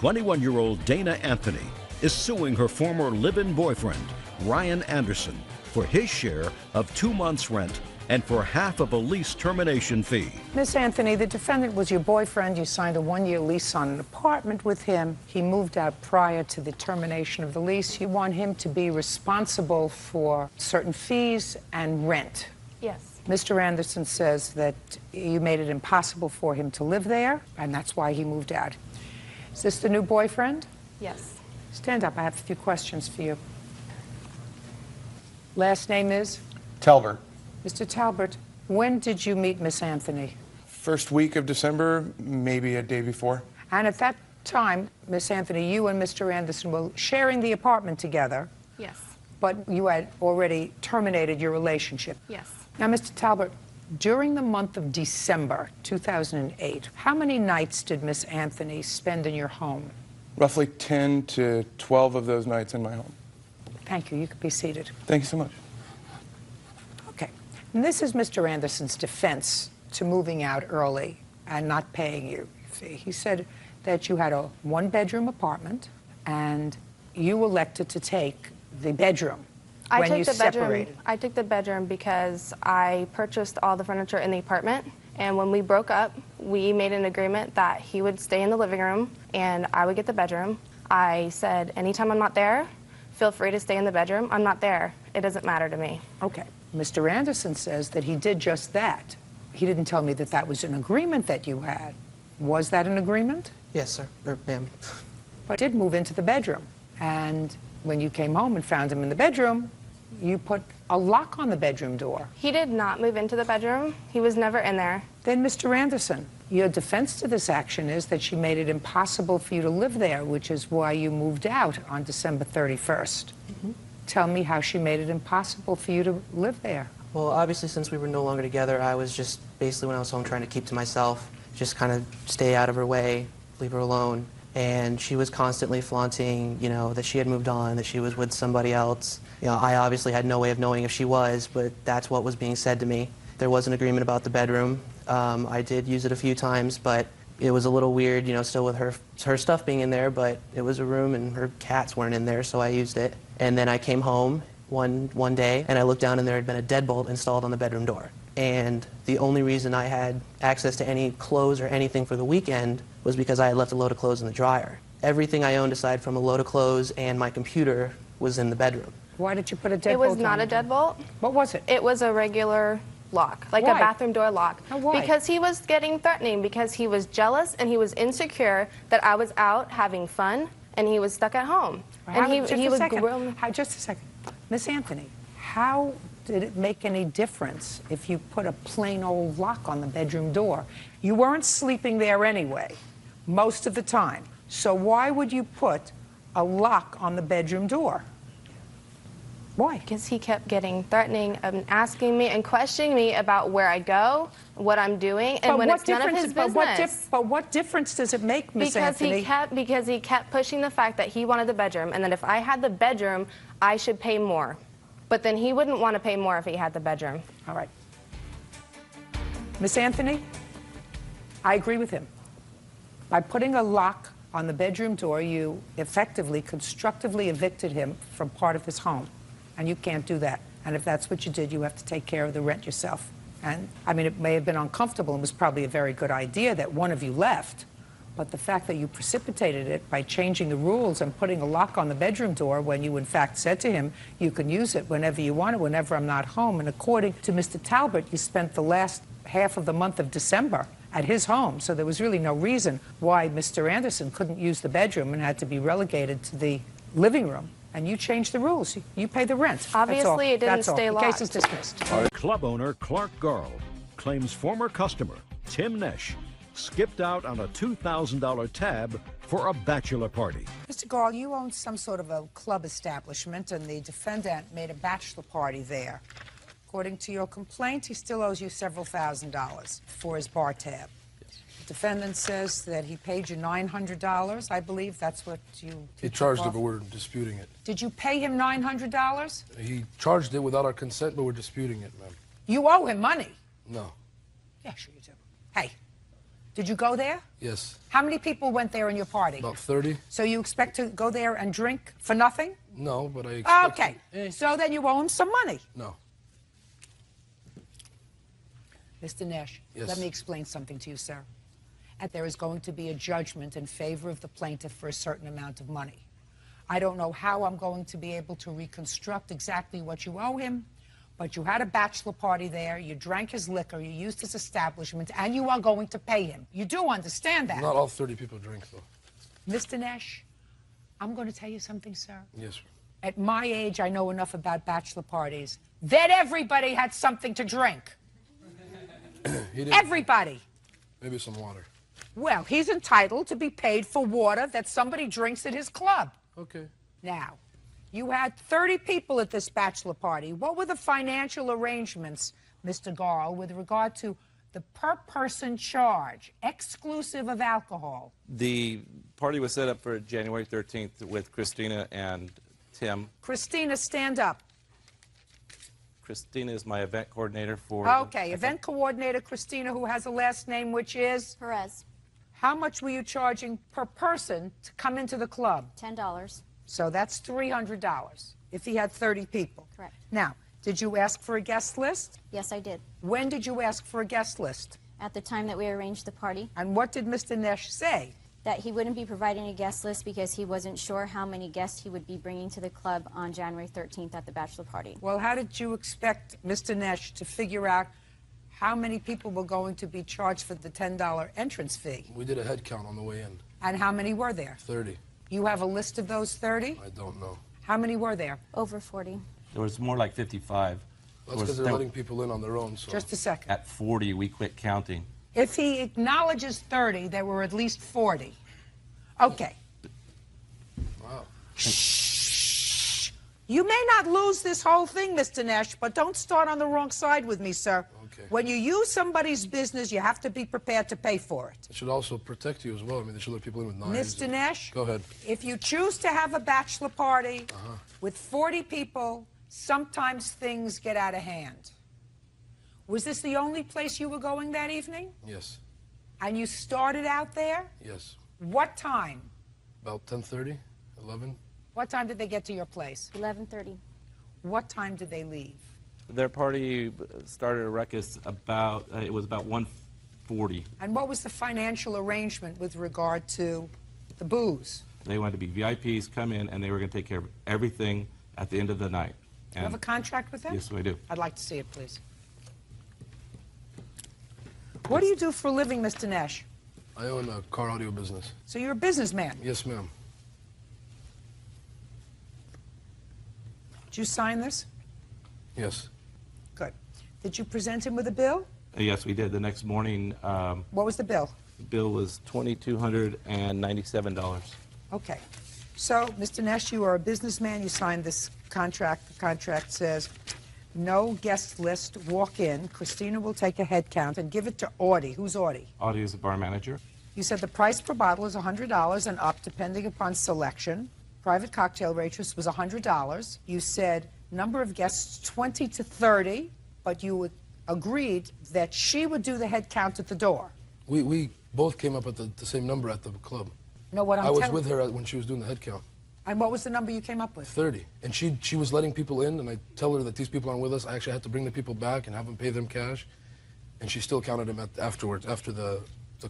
21-year-old Dana Anthony is suing her former live-in boyfriend, Ryan Anderson, for his share of 2 months' rent and for half of a lease termination fee. Miss Anthony, the defendant was your boyfriend. You signed a 1-year lease on an apartment with him. He moved out prior to the termination of the lease. You want him to be responsible for certain fees and rent. Yes. Mr. Anderson says that you made it impossible for him to live there, and that's why he moved out. Is this the new boyfriend? Yes. Stand up. I have a few questions for you. Last name is? Talbert. Mr. Talbert, when did you meet Miss Anthony? First week of December, maybe a day before. And at that time, Miss Anthony, you and Mr. Anderson were sharing the apartment together. Yes. But you had already terminated your relationship. Yes. Now, Mr. Talbert, during the month of December 2008, how many nights did Miss Anthony spend in your home? Roughly 10 to 12 of those nights in my home. Thank you. You could be seated. Thank you so much. Okay. And this is Mr. Anderson's defense to moving out early and not paying you. He said that you had a 1-bedroom apartment and you elected to take the bedroom when you separated. I took the bedroom because I purchased all the furniture in the apartment, and when we broke up, we made an agreement that he would stay in the living room and I would get the bedroom. I said, anytime I'm not there, feel free to stay in the bedroom. I'm not there. It doesn't matter to me. Okay. Mr. Anderson says that he did just that. He didn't tell me that that was an agreement that you had. Was that an agreement? Yes, sir. Or, ma'am. But did move into the bedroom. And when you came home and found him in the bedroom, you put a lock on the bedroom door. He did not move into the bedroom. He was never in there. Then, Mr. Anderson, your defense to this action is that she made it impossible for you to live there, which is why you moved out on December 31st. Mm-hmm. Tell me how she made it impossible for you to live there. Well, obviously, since we were no longer together, I was just basically, when I was home, trying to keep to myself, just kind of stay out of her way, leave her alone. And she was constantly flaunting, you know, that she had moved on, that she was with somebody else. You know, I obviously had no way of knowing if she was, but that's what was being said to me. There was an agreement about the bedroom. I did use it a few times, but it was a little weird, you know, still with her stuff being in there, but it was a room and her cats weren't in there, so I used it. And then I came home one day, and I looked down and there had been a deadbolt installed on the bedroom door. And the only reason I had access to any clothes or anything for the weekend was because I had left a load of clothes in the dryer. Everything I owned aside from a load of clothes and my computer was in the bedroom. Why did you put a deadbolt on? It was not a deadbolt. What was it? It was a regular lock, like Why? a bathroom door lock. Now, why? Because he was getting threatening, because he was jealous and he was insecure that I was out having fun and he was stuck at home. And he would grill me. Just a second. Miss Anthony, how did it make any difference if you put a plain old lock on the bedroom door? You weren't sleeping there anyway, most of the time. So why would you put a lock on the bedroom door? Why? Because he kept getting threatening and asking me and questioning me about where I go, what I'm doing, and when it's none of his business. But what difference does it make, Miss Anthony? Because he kept pushing the fact that he wanted the bedroom, and that if I had the bedroom, I should pay more. But then he wouldn't want to pay more if he had the bedroom. All right. Miss Anthony, I agree with him. By putting a lock on the bedroom door, you effectively, constructively evicted him from part of his home. And you can't do that. And if that's what you did, you have to take care of the rent yourself. And, I mean, it may have been uncomfortable and was probably a very good idea that one of you left. But the fact that you precipitated it by changing the rules and putting a lock on the bedroom door when you, in fact, said to him, you can use it whenever you want it, whenever I'm not home. And according to Mr. Talbot, you spent the last half of the month of December at his home. So there was really no reason why Mr. Anderson couldn't use the bedroom and had to be relegated to the living room. And you changed the rules. You pay the rent. Obviously, it didn't stay locked. The case is dismissed. Club owner Clark Garl claims former customer Tim Nesh skipped out on a $2,000 tab for a bachelor party. Mr. Garl, you own some sort of a club establishment, and the defendant made a bachelor party there. According to your complaint, he still owes you several $1,000s for his bar tab. The defendant says that he paid you $900. I believe that's what you... He charged it, but we're disputing it. Did you pay him $900? He charged it without our consent, but we're disputing it, ma'am. You owe him money. No. Yeah, sure you do. Hey, Did you go there? Yes. How many people went there in your party? About 30? So you expect to go there and drink for nothing? No, but I expect Okay. So then you owe him some money. No. Mr. Nash, Yes. let me explain something to you, sir. And there is going to be a judgment in favor of the plaintiff for a certain amount of money. I don't know how I'm going to be able to reconstruct exactly what you owe him, but you had a bachelor party there, you drank his liquor, you used his establishment, and you are going to pay him. You do understand that? Not all 30 people drink, though. Mr. Nash, I'm going to tell you something, sir. Yes, sir. At my age, I know enough about bachelor parties that everybody had something to drink. He didn't. Everybody. Maybe some water. Well, he's entitled to be paid for water that somebody drinks at his club. Okay. Now, you had 30 people at this bachelor party. What were the financial arrangements, Mr. Garl, with regard to the per-person charge, exclusive of alcohol? The party was set up for January 13th with Christina and Tim. Christina, stand up. Christina is my event coordinator for... Okay, event coordinator Christina, who has a last name which is? Perez, How much were you charging per person to come into the club? $10. So that's $300 if he had 30 people. Correct. Now, did you ask for a guest list? Yes, I did. When did you ask for a guest list? At the time that we arranged the party, And what did Mr. Nash say? that he wouldn't be providing a guest list because he wasn't sure how many guests he would be bringing to the club on January 13th at the bachelor party. Well, how did you expect Mr. Nash to figure out how many people were going to be charged for the $10 entrance fee? We did a head count on the way in. And how many were there? 30. You have a list of those 30? I don't know. How many were there? Over 40. There was more like 55. That's because they're letting people in on their own, so... Just a second. At 40, we quit counting. If he acknowledges 30, there were at least 40. Okay. Wow. You may not lose this whole thing, Mr. Nash, but don't start on the wrong side with me, sir. Okay. When you use somebody's business, you have to be prepared to pay for it. It should also protect you as well. I mean, they should let people in with knives. Mr. Nash? Go ahead. If you choose to have a bachelor party with 40 people, sometimes things get out of hand. Was this the only place you were going that evening? Yes. And you started out there? Yes. What time? About 10:30, 11. What time did they get to your place? 11:30. What time did they leave? Their party started a ruckus about, it was about 1:40. And what was the financial arrangement with regard to the booze? They wanted to be VIPs, come in, and they were going to take care of everything at the end of the night. Do you have a contract with them? Yes, we do. I'd like to see it, please. What do you do for a living, Mr. Nash? I own a car audio business. So you're a businessman. Yes, ma'am. Did you sign this? Yes. Good. Did you present him with a bill? Yes, we did. The next morning, What was the bill? the bill was $2,297. Okay. So, Mr. Nash, you are a businessman. You signed this contract. The contract says, no guest list, walk in. Christina will take a head count and give it to Audie. Who's Audie? Audie is the bar manager. You said the price per bottle is $100 and up, depending upon selection. Private cocktail waitress was $100. You said number of guests 20 to 30, but you agreed that she would do the head count at the door. We both came up at the same number at the club. No, what I'm I was telling- with her when she was doing the head count. And what was the number you came up with? 30. And she was letting people in, and I tell her that these people aren't with us. I actually had to bring the people back and have them pay them cash. And she still counted them afterwards, after the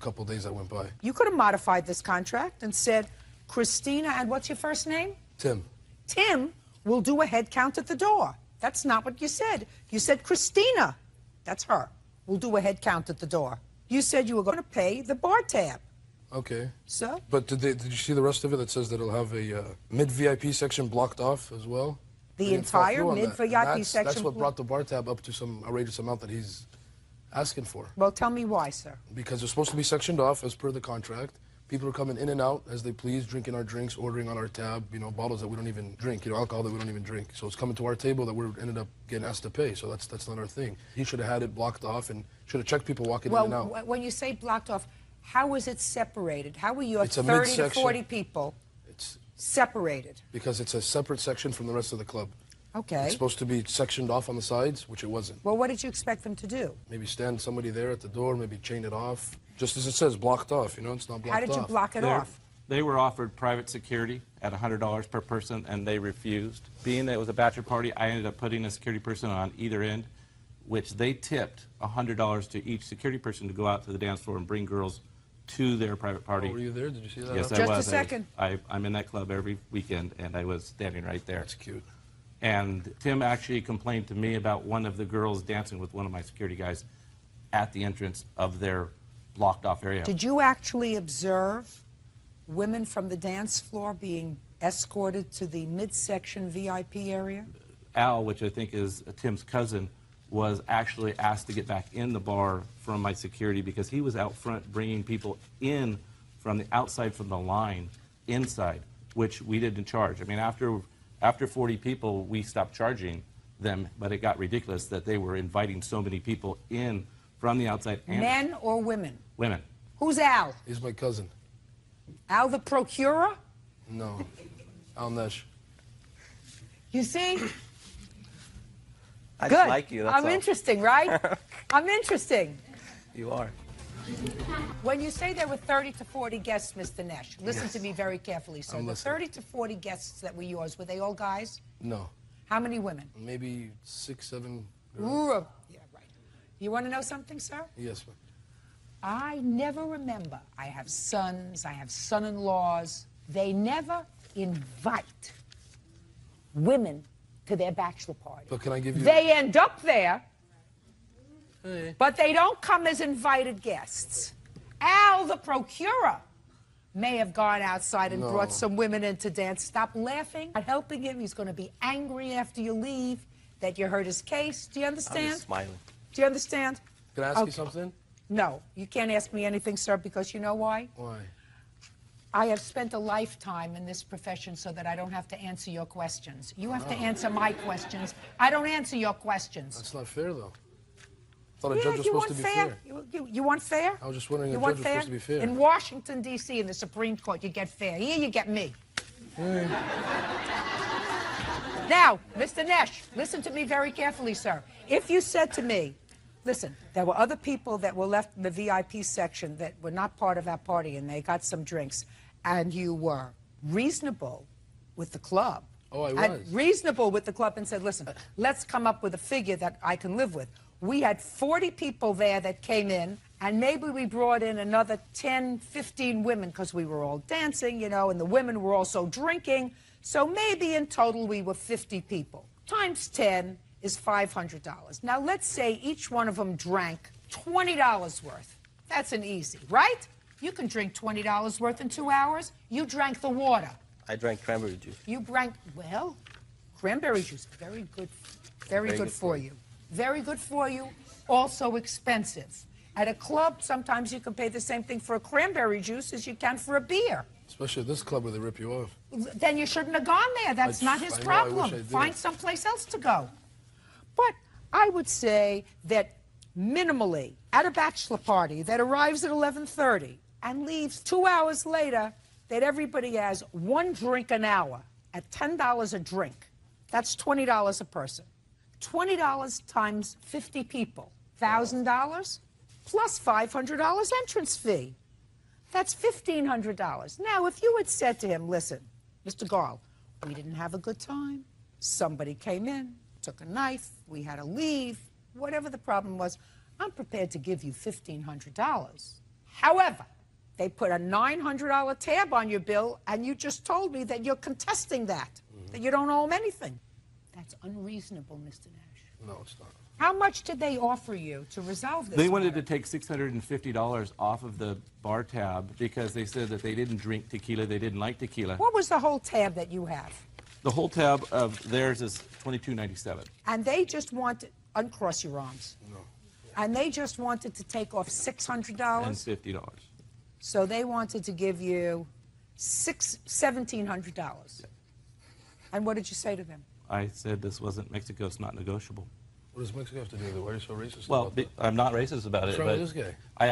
couple days that went by. You could have modified this contract and said, Christina, and what's your first name? Tim. Tim will do a head count at the door. That's not what you said. You said Christina, that's her, will do a head count at the door. You said you were going to pay the bar tab. Okay. So? But did you see the rest of it that says that it'll have a mid-VIP section blocked off as well? The We didn't follow entire through on that. mid-VIP And section That's what blo- brought the bar tab up to some outrageous amount that he's asking for. Well, tell me why, sir. Because it's supposed to be sectioned off as per the contract. People are coming in and out as they please, drinking our drinks, ordering on our tab, bottles that we don't even drink, alcohol that we don't even drink. So it's coming to our table that we're ended up getting asked to pay. So that's not our thing. He should have had it blocked off and should have checked people walking in and out. Well, when you say blocked off, how was it separated? How were your It's a 30 to midsection. 40 people It's separated? because it's a separate section from the rest of the club. Okay. It's supposed to be sectioned off on the sides, which it wasn't. Well, what did you expect them to do? Maybe stand somebody there at the door, maybe chain it off. Just as it says, blocked off, you know, it's not blocked off. How did you block it off? They were offered private security at $100 per person, and they refused. Being that it was a bachelor party, I ended up putting a security person on either end, which they tipped $100 to each security person to go out to the dance floor and bring girls to their private party. Oh, were you there? Did you see that? Yes, I Just was. a second. I'm in that club every weekend, and I was standing right there. That's cute. And Tim actually complained to me about one of the girls dancing with one of my security guys at the entrance of their blocked off area. Did you actually observe women from the dance floor being escorted to the midsection VIP area? Al, which I think is Tim's cousin, was actually asked to get back in the bar from my security because he was out front bringing people in from the outside from the line inside, which we didn't charge. I mean, after 40 people, we stopped charging them, but it got ridiculous that they were inviting so many people in from the outside. And Men or women? women. Who's Al? He's my cousin. Al the procurer? No. Al Nesh. You see? I Good. just like you, that's I'm all. interesting, right? I'm interesting. You are. When you say there were 30 to 40 guests, Mr. Nash, listen to me very carefully, sir. I'm The listening. 30 to 40 guests that were yours, were they all guys? No. How many women? Maybe 6, 7 girls. Ooh, yeah, right. You want to know something, sir? Yes, ma'am. I never remember. I have sons, I have son-in-laws. They never invite women to their bachelor party. But can I give you... They end up there, but they don't come as invited guests. Al, the procurer, may have gone outside and brought some women in to dance. Stop laughing. Not helping him. He's going to be angry after you leave that you hurt his case. Do you understand? I'm just smiling. Do you understand? Can I ask you something? No, you can't ask me anything, sir, because you know why? Why? I have spent a lifetime in this profession so that I don't have to answer your questions. You have to answer my questions. I don't answer your questions. That's not fair, though. I thought a judge was you supposed want to be fair? fair. You want fair? I was just wondering You if want judge was fair? supposed to be fair. In Washington, D.C., in the Supreme Court, you get fair. Here you get me. Now, Mr. Nash, listen to me very carefully, sir. If you said to me, listen, there were other people that were left in the VIP section that were not part of our party, and they got some drinks, and you were reasonable with the club. Oh, I And was. reasonable with the club and said, listen, let's come up with a figure that I can live with. We had 40 people there that came in, and maybe we brought in another 10, 15 women because we were all dancing, you know, and the women were also drinking. So maybe in total we were 50 people. Times 10 is $500. Now let's say each one of them drank $20 worth. That's an easy, right? You can drink $20 worth in 2 hours. You drank the water. I drank cranberry juice. You drank, well, cranberry juice, very good, very good for you. Very good for you, also expensive. At a club, sometimes you can pay the same thing for a cranberry juice as you can for a beer. Especially at this club where they rip you off. Then you shouldn't have gone there. That's not his I know, I problem. wish I did. Find someplace else to go. But I would say that minimally, at a bachelor party that arrives at 11:30 and leaves 2 hours later, that everybody has one drink an hour at $10 a drink. That's $20 a person. $20 times 50 people, $1,000 plus $500 entrance fee. That's $1,500. Now, if you had said to him, listen, Mr. Garl, we didn't have a good time. Somebody came in, took a knife, we had to leave, whatever the problem was, I'm prepared to give you $1,500. However, they put a $900 tab on your bill, and you just told me that you're contesting that, that you don't owe them anything. That's unreasonable, Mr. Nash. No, it's not. How much did they offer you to resolve this They wanted matter? to take $650 off of the bar tab because they said that they didn't drink tequila, they didn't like tequila. What was the whole tab that you have? The whole tab of theirs is $22.97. And they just wanted, uncross your arms. No. And they just wanted to take off $600. And $50. So they wanted to give you $1,700. Yeah. And what did you say to them? I said this wasn't Mexico, it's not negotiable. What does Mexico have to do with it? Why are you so racist Well, about that? I'm not racist about What's it. wrong But with this guy? I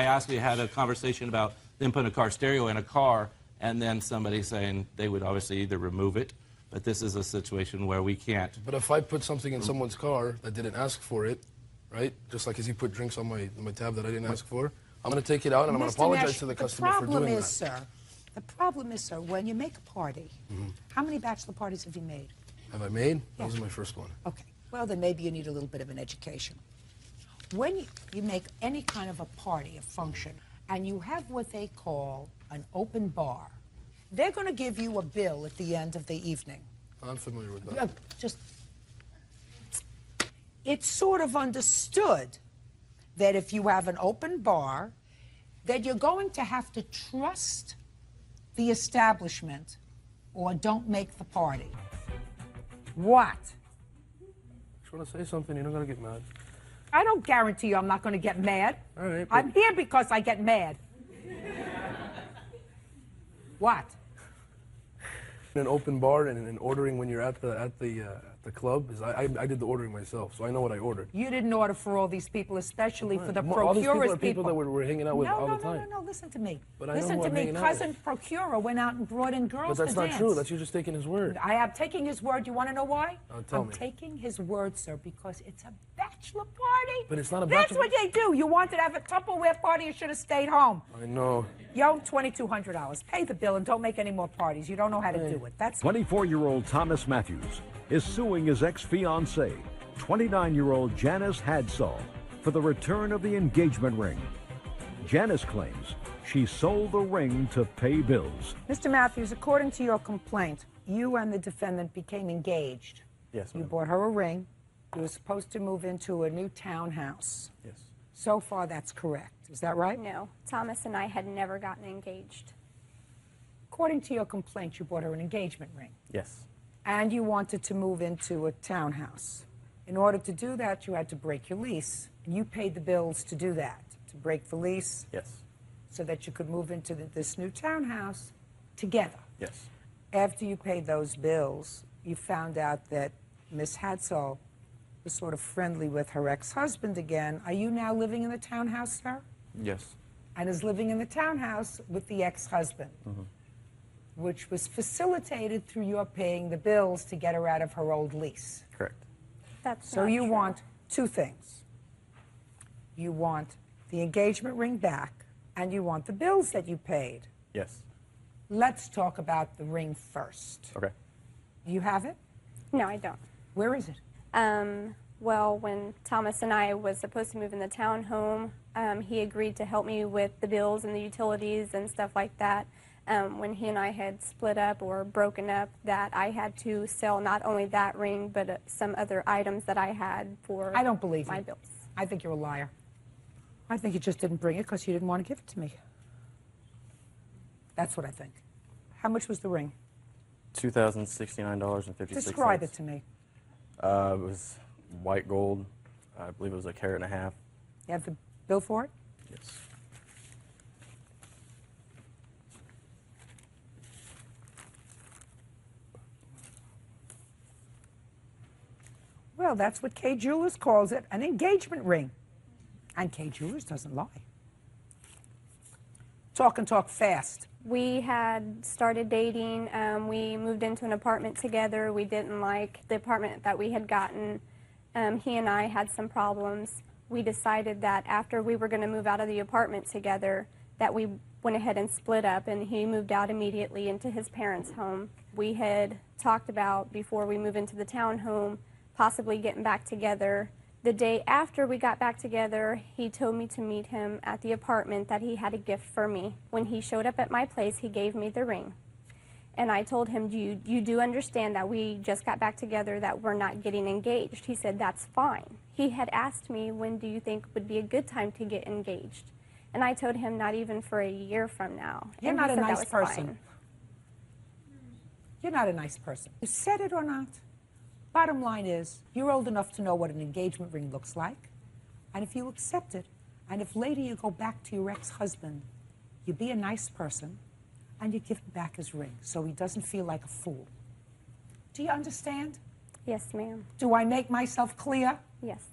actually had a conversation about them putting a car stereo in a car, and then somebody saying they would obviously either remove it, but this is a situation where we can't. But if I put something in someone's car that didn't ask for it, right? Just like as you put drinks on my tab that I didn't ask for, I'm going to take it out and I'm going to Mr. apologize Nash, to the customer for doing that. The problem is, sir, when you make a party, how many bachelor parties have you made? Have I made? Yeah. That was my first one. Okay. Well, then maybe you need a little bit of an education. When you make any kind of a party, a function, and you have what they call an open bar, they're going to give you a bill at the end of the evening. I'm familiar with that. It's sort of understood that if you have an open bar, that you're going to have to trust the establishment or don't make the party. What? Just want to say something. You're not going to get mad. I don't guarantee you I'm not going to get mad. All right. I'm here because I get mad. What? An open bar and ordering when you're at the club is I did the ordering myself, so I know what I ordered. You didn't order for all these people, especially for the All these procurers. people are people that we're hanging out with all the time. No, listen to me. But I know Listen who to I'm me. hanging out Cousin procurer went out and brought in girls But that's to not dance. true. That's you just taking his word. I am taking his word. You want to know why? Tell I'm me. taking his word, sir, because it's a bachelor party. But it's not a That's bachelor- what they do. You wanted to have a Tupperware party, you should have stayed home. I know. You owe $2,200. Pay the bill and don't make any more parties. You don't know how to do it. That's 24-year-old Thomas Matthews is suing his ex-fiancée, 29-year-old Janice Hadsall, for the return of the engagement ring. Janice claims she sold the ring to pay bills. Mr. Matthews, according to your complaint, you and the defendant became engaged. Yes, You ma'am. bought her a ring. You were supposed to move into a new townhouse. Yes. So far, that's correct. Is that right? No, Thomas and I had never gotten engaged. According to your complaint, you bought her an engagement ring. Yes. And you wanted to move into a townhouse. In order to do that, you had to break your lease. And you paid the bills to do that, to break the lease, Yes. so that you could move into this new townhouse together. Yes. After you paid those bills, you found out that Miss Hadsall was sort of friendly with her ex-husband again. Are you now living in the townhouse, sir? Yes. And is living in the townhouse with the ex-husband, which was facilitated through your paying the bills to get her out of her old lease. Correct. That's So not you true. want two things. You want the engagement ring back, and you want the bills that you paid. Yes. Let's talk about the ring first. Okay. You have it? No, I don't. Where is it? Well, when Thomas and I was supposed to move in the townhome, he agreed to help me with the bills and the utilities and stuff like that. When he and I had split up or broken up, that I had to sell not only that ring, but some other items that I had for I don't believe my you. bills. I think you're a liar. I think you just didn't bring it because you didn't want to give it to me. That's what I think. How much was the ring? $2,069.56. Describe it to me. It was white gold. I believe it was 1.5 carats. You have the bill for it? Yes. Well, that's what Kay Jewelers calls it, an engagement ring. And Kay Jewelers doesn't lie. Talk and talk fast. We had started dating. We moved into an apartment together. We didn't like the apartment that we had gotten. He and I had some problems. We decided that after we were going to move out of the apartment together, that we went ahead and split up, and he moved out immediately into his parents' home. We had talked about, before we moved into the townhome, possibly getting back together. The day after we got back together, he told me to meet him at the apartment, that he had a gift for me. When he showed up at my place, he gave me the ring. And I told him, you do understand that we just got back together, that we're not getting engaged? He said, that's fine. He had asked me, when do you think would be a good time to get engaged? And I told him, not even for a year from now. You're And not he a said that nice was person. fine. You're not a nice person. You said it or not. Bottom line is, you're old enough to know what an engagement ring looks like. And if you accept it, and if later you go back to your ex-husband, you be a nice person, and you give him back his ring so he doesn't feel like a fool. Do you understand? Yes, ma'am. Do I make myself clear? Yes.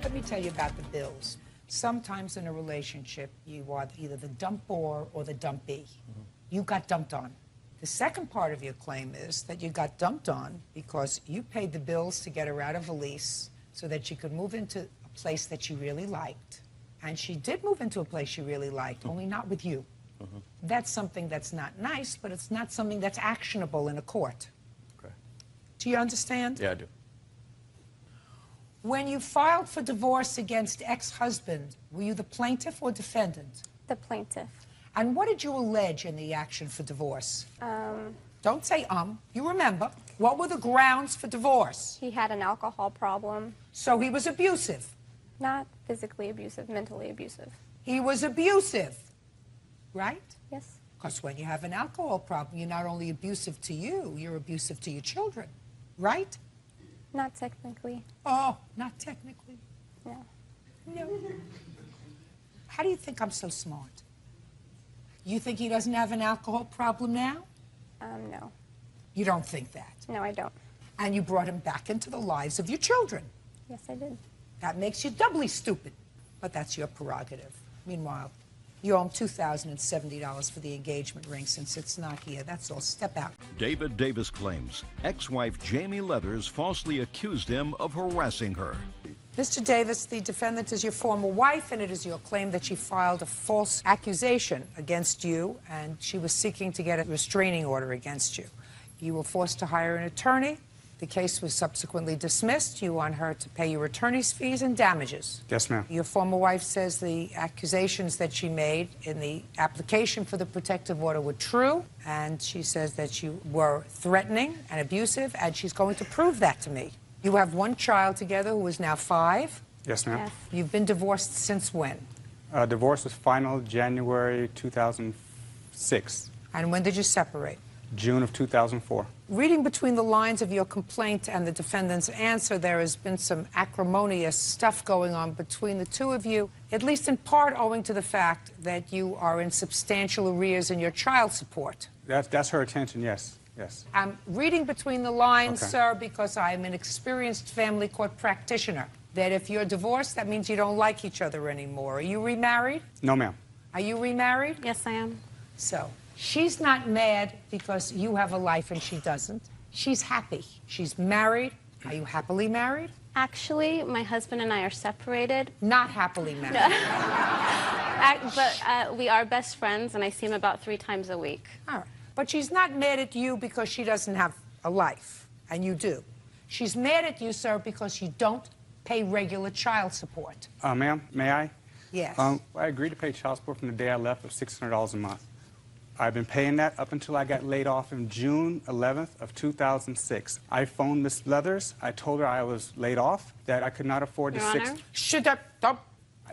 Let me tell you about the bills. Sometimes in a relationship, you are either the dumper or the dumpee. You got dumped on. The second part of your claim is that you got dumped on because you paid the bills to get her out of a lease so that you could move into a place that you really liked, And she did move into a place she really liked, only not with you. That's something that's not nice, but it's not something that's actionable in a court. Okay. Do you understand? Yeah, I do. When you filed for divorce against ex-husband, were you the plaintiff or defendant? The plaintiff. And what did you allege in the action for divorce? Don't say You remember. What were the grounds for divorce? He had an alcohol problem. So he was abusive. Not physically abusive, mentally abusive. He was abusive, right? Yes. Because when you have an alcohol problem, you're not only abusive to you, you're abusive to your children, right? Not technically. Oh, not technically. No. No. How do you think I'm so smart? You think he doesn't have an alcohol problem now? No. You don't think that? No, I don't. And you brought him back into the lives of your children. Yes, I did. That makes you doubly stupid. But that's your prerogative. Meanwhile, you owe him $2,070 for the engagement ring since it's not here. That's all. Step out. David Davis claims ex-wife Jamie Leathers falsely accused him of harassing her. Mr. Davis, the defendant is your former wife, and it is your claim that she filed a false accusation against you, and she was seeking to get a restraining order against you. You were forced to hire an attorney. The case was subsequently dismissed. You want her to pay your attorney's fees and damages. Yes, ma'am. Your former wife says the accusations that she made in the application for the protective order were true, and she says that you were threatening and abusive, and she's going to prove that to me. You have one child together who is now 5. Yes, ma'am. Yes. You've been divorced since when? Divorce was final January 2006. And when did you separate? June of 2004. Reading between the lines of your complaint and the defendant's answer, there has been some acrimonious stuff going on between the two of you, at least in part owing to the fact that you are in substantial arrears in your child support. That's her attention, yes. Yes. I'm reading between the lines, Okay. sir, because I'm an experienced family court practitioner, that if you're divorced, that means you don't like each other anymore. Are you remarried? No, ma'am. Are you remarried? Yes, I am. So, she's not mad because you have a life and she doesn't. She's happy. She's married. Are you happily married? Actually, my husband and I are separated. Not happily married. But we are best friends, and I see him about 3 times a week. All right. But she's not mad at you because she doesn't have a life, and you do. She's mad at you, sir, because you don't pay regular child support. Ma'am, may I? Yes. I agreed to pay child support from the day I left of $600 a month. I've been paying that up until I got laid off in June 11th of 2006. I phoned Miss Leathers. I told her I was laid off, that I could not afford Your Honor?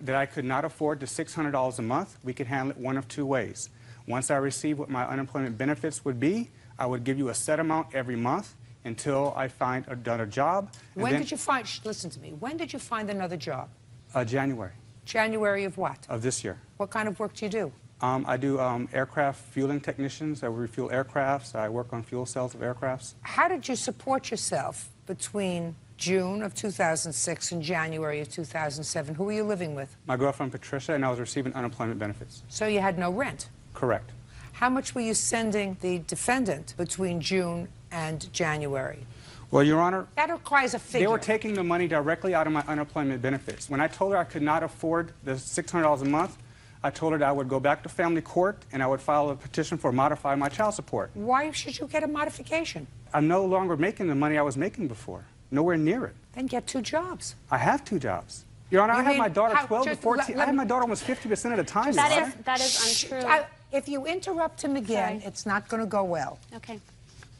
that I could not afford the $600 a month. We could handle it one of 2 ways. Once I received what my unemployment benefits would be, I would give you a set amount every month until I find another job. When did you find, listen to me, when did you find another job? January January of what? of this year. What kind of work do you do? I do aircraft fueling technicians. I refuel aircrafts. I work on fuel cells of aircrafts. How did you support yourself between June of 2006 and January of 2007? Who were you living with? My girlfriend Patricia, and I was receiving unemployment benefits. So you had no rent. Correct. How much were you sending the defendant between June and January? Well, Your Honor, That requires a figure. they were taking the money directly out of my unemployment benefits. When I told her I could not afford the $600 a month, I told her that I would go back to family court and I would file a petition for modify my child support. Why should you get a modification? I'm no longer making the money I was making before. Nowhere near it. Then get 2 jobs. I have 2 jobs. Your Honor, You I have mean my daughter how- 12 to just 14. let I have me- my daughter almost 50% of the time, Your Honor. That is untrue. If you interrupt him again, Sorry. it's not going to go well. Okay.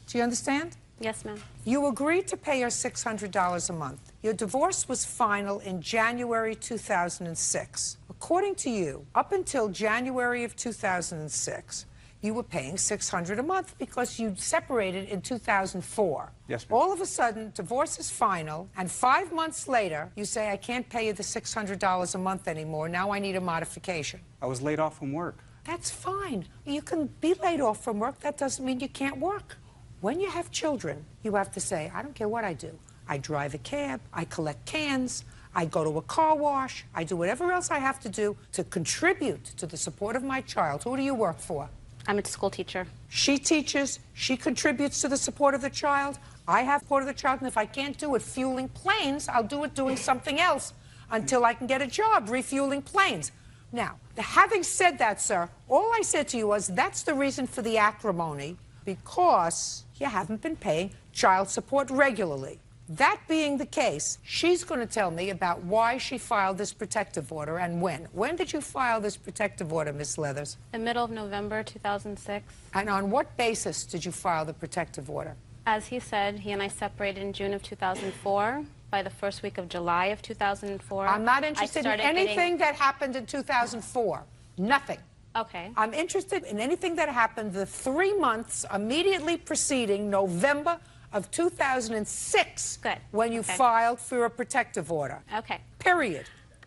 Do you understand? Yes, ma'am. You agreed to pay her $600 a month. Your divorce was final in January 2006. According to you, up until January of 2006, you were paying $600 a month because you separated in 2004. Yes, ma'am. All of a sudden, divorce is final, and 5 months later, you say, I can't pay you the $600 a month anymore. Now I need a modification. I was laid off from work. That's fine. You can be laid off from work. That doesn't mean you can't work. When you have children, you have to say, I don't care what I do. I drive a cab, I collect cans, I go to a car wash, I do whatever else I have to do to contribute to the support of my child. Who do you work for? I'm a school teacher. She teaches, she contributes to the support of the child. I have support of the child, and if I can't do it fueling planes, I'll do it doing something else. until I can get a job refueling planes. Now, having said that, sir, all I said to you was that's the reason for the acrimony, because you haven't been paying child support regularly. That being the case, she's going to tell me about why she filed this protective order and when. When did you file this protective order, Miss Leathers? The middle of November 2006. And on what basis did you file the protective order? As he said, he and I separated in June of 2004. By the first week of July of 2004, I'm not interested in anything that happened in 2004. Nothing. Okay. I'm interested in anything that happened the 3 months immediately preceding November of 2006. Good. When you Okay. filed for a protective order. Okay. Period.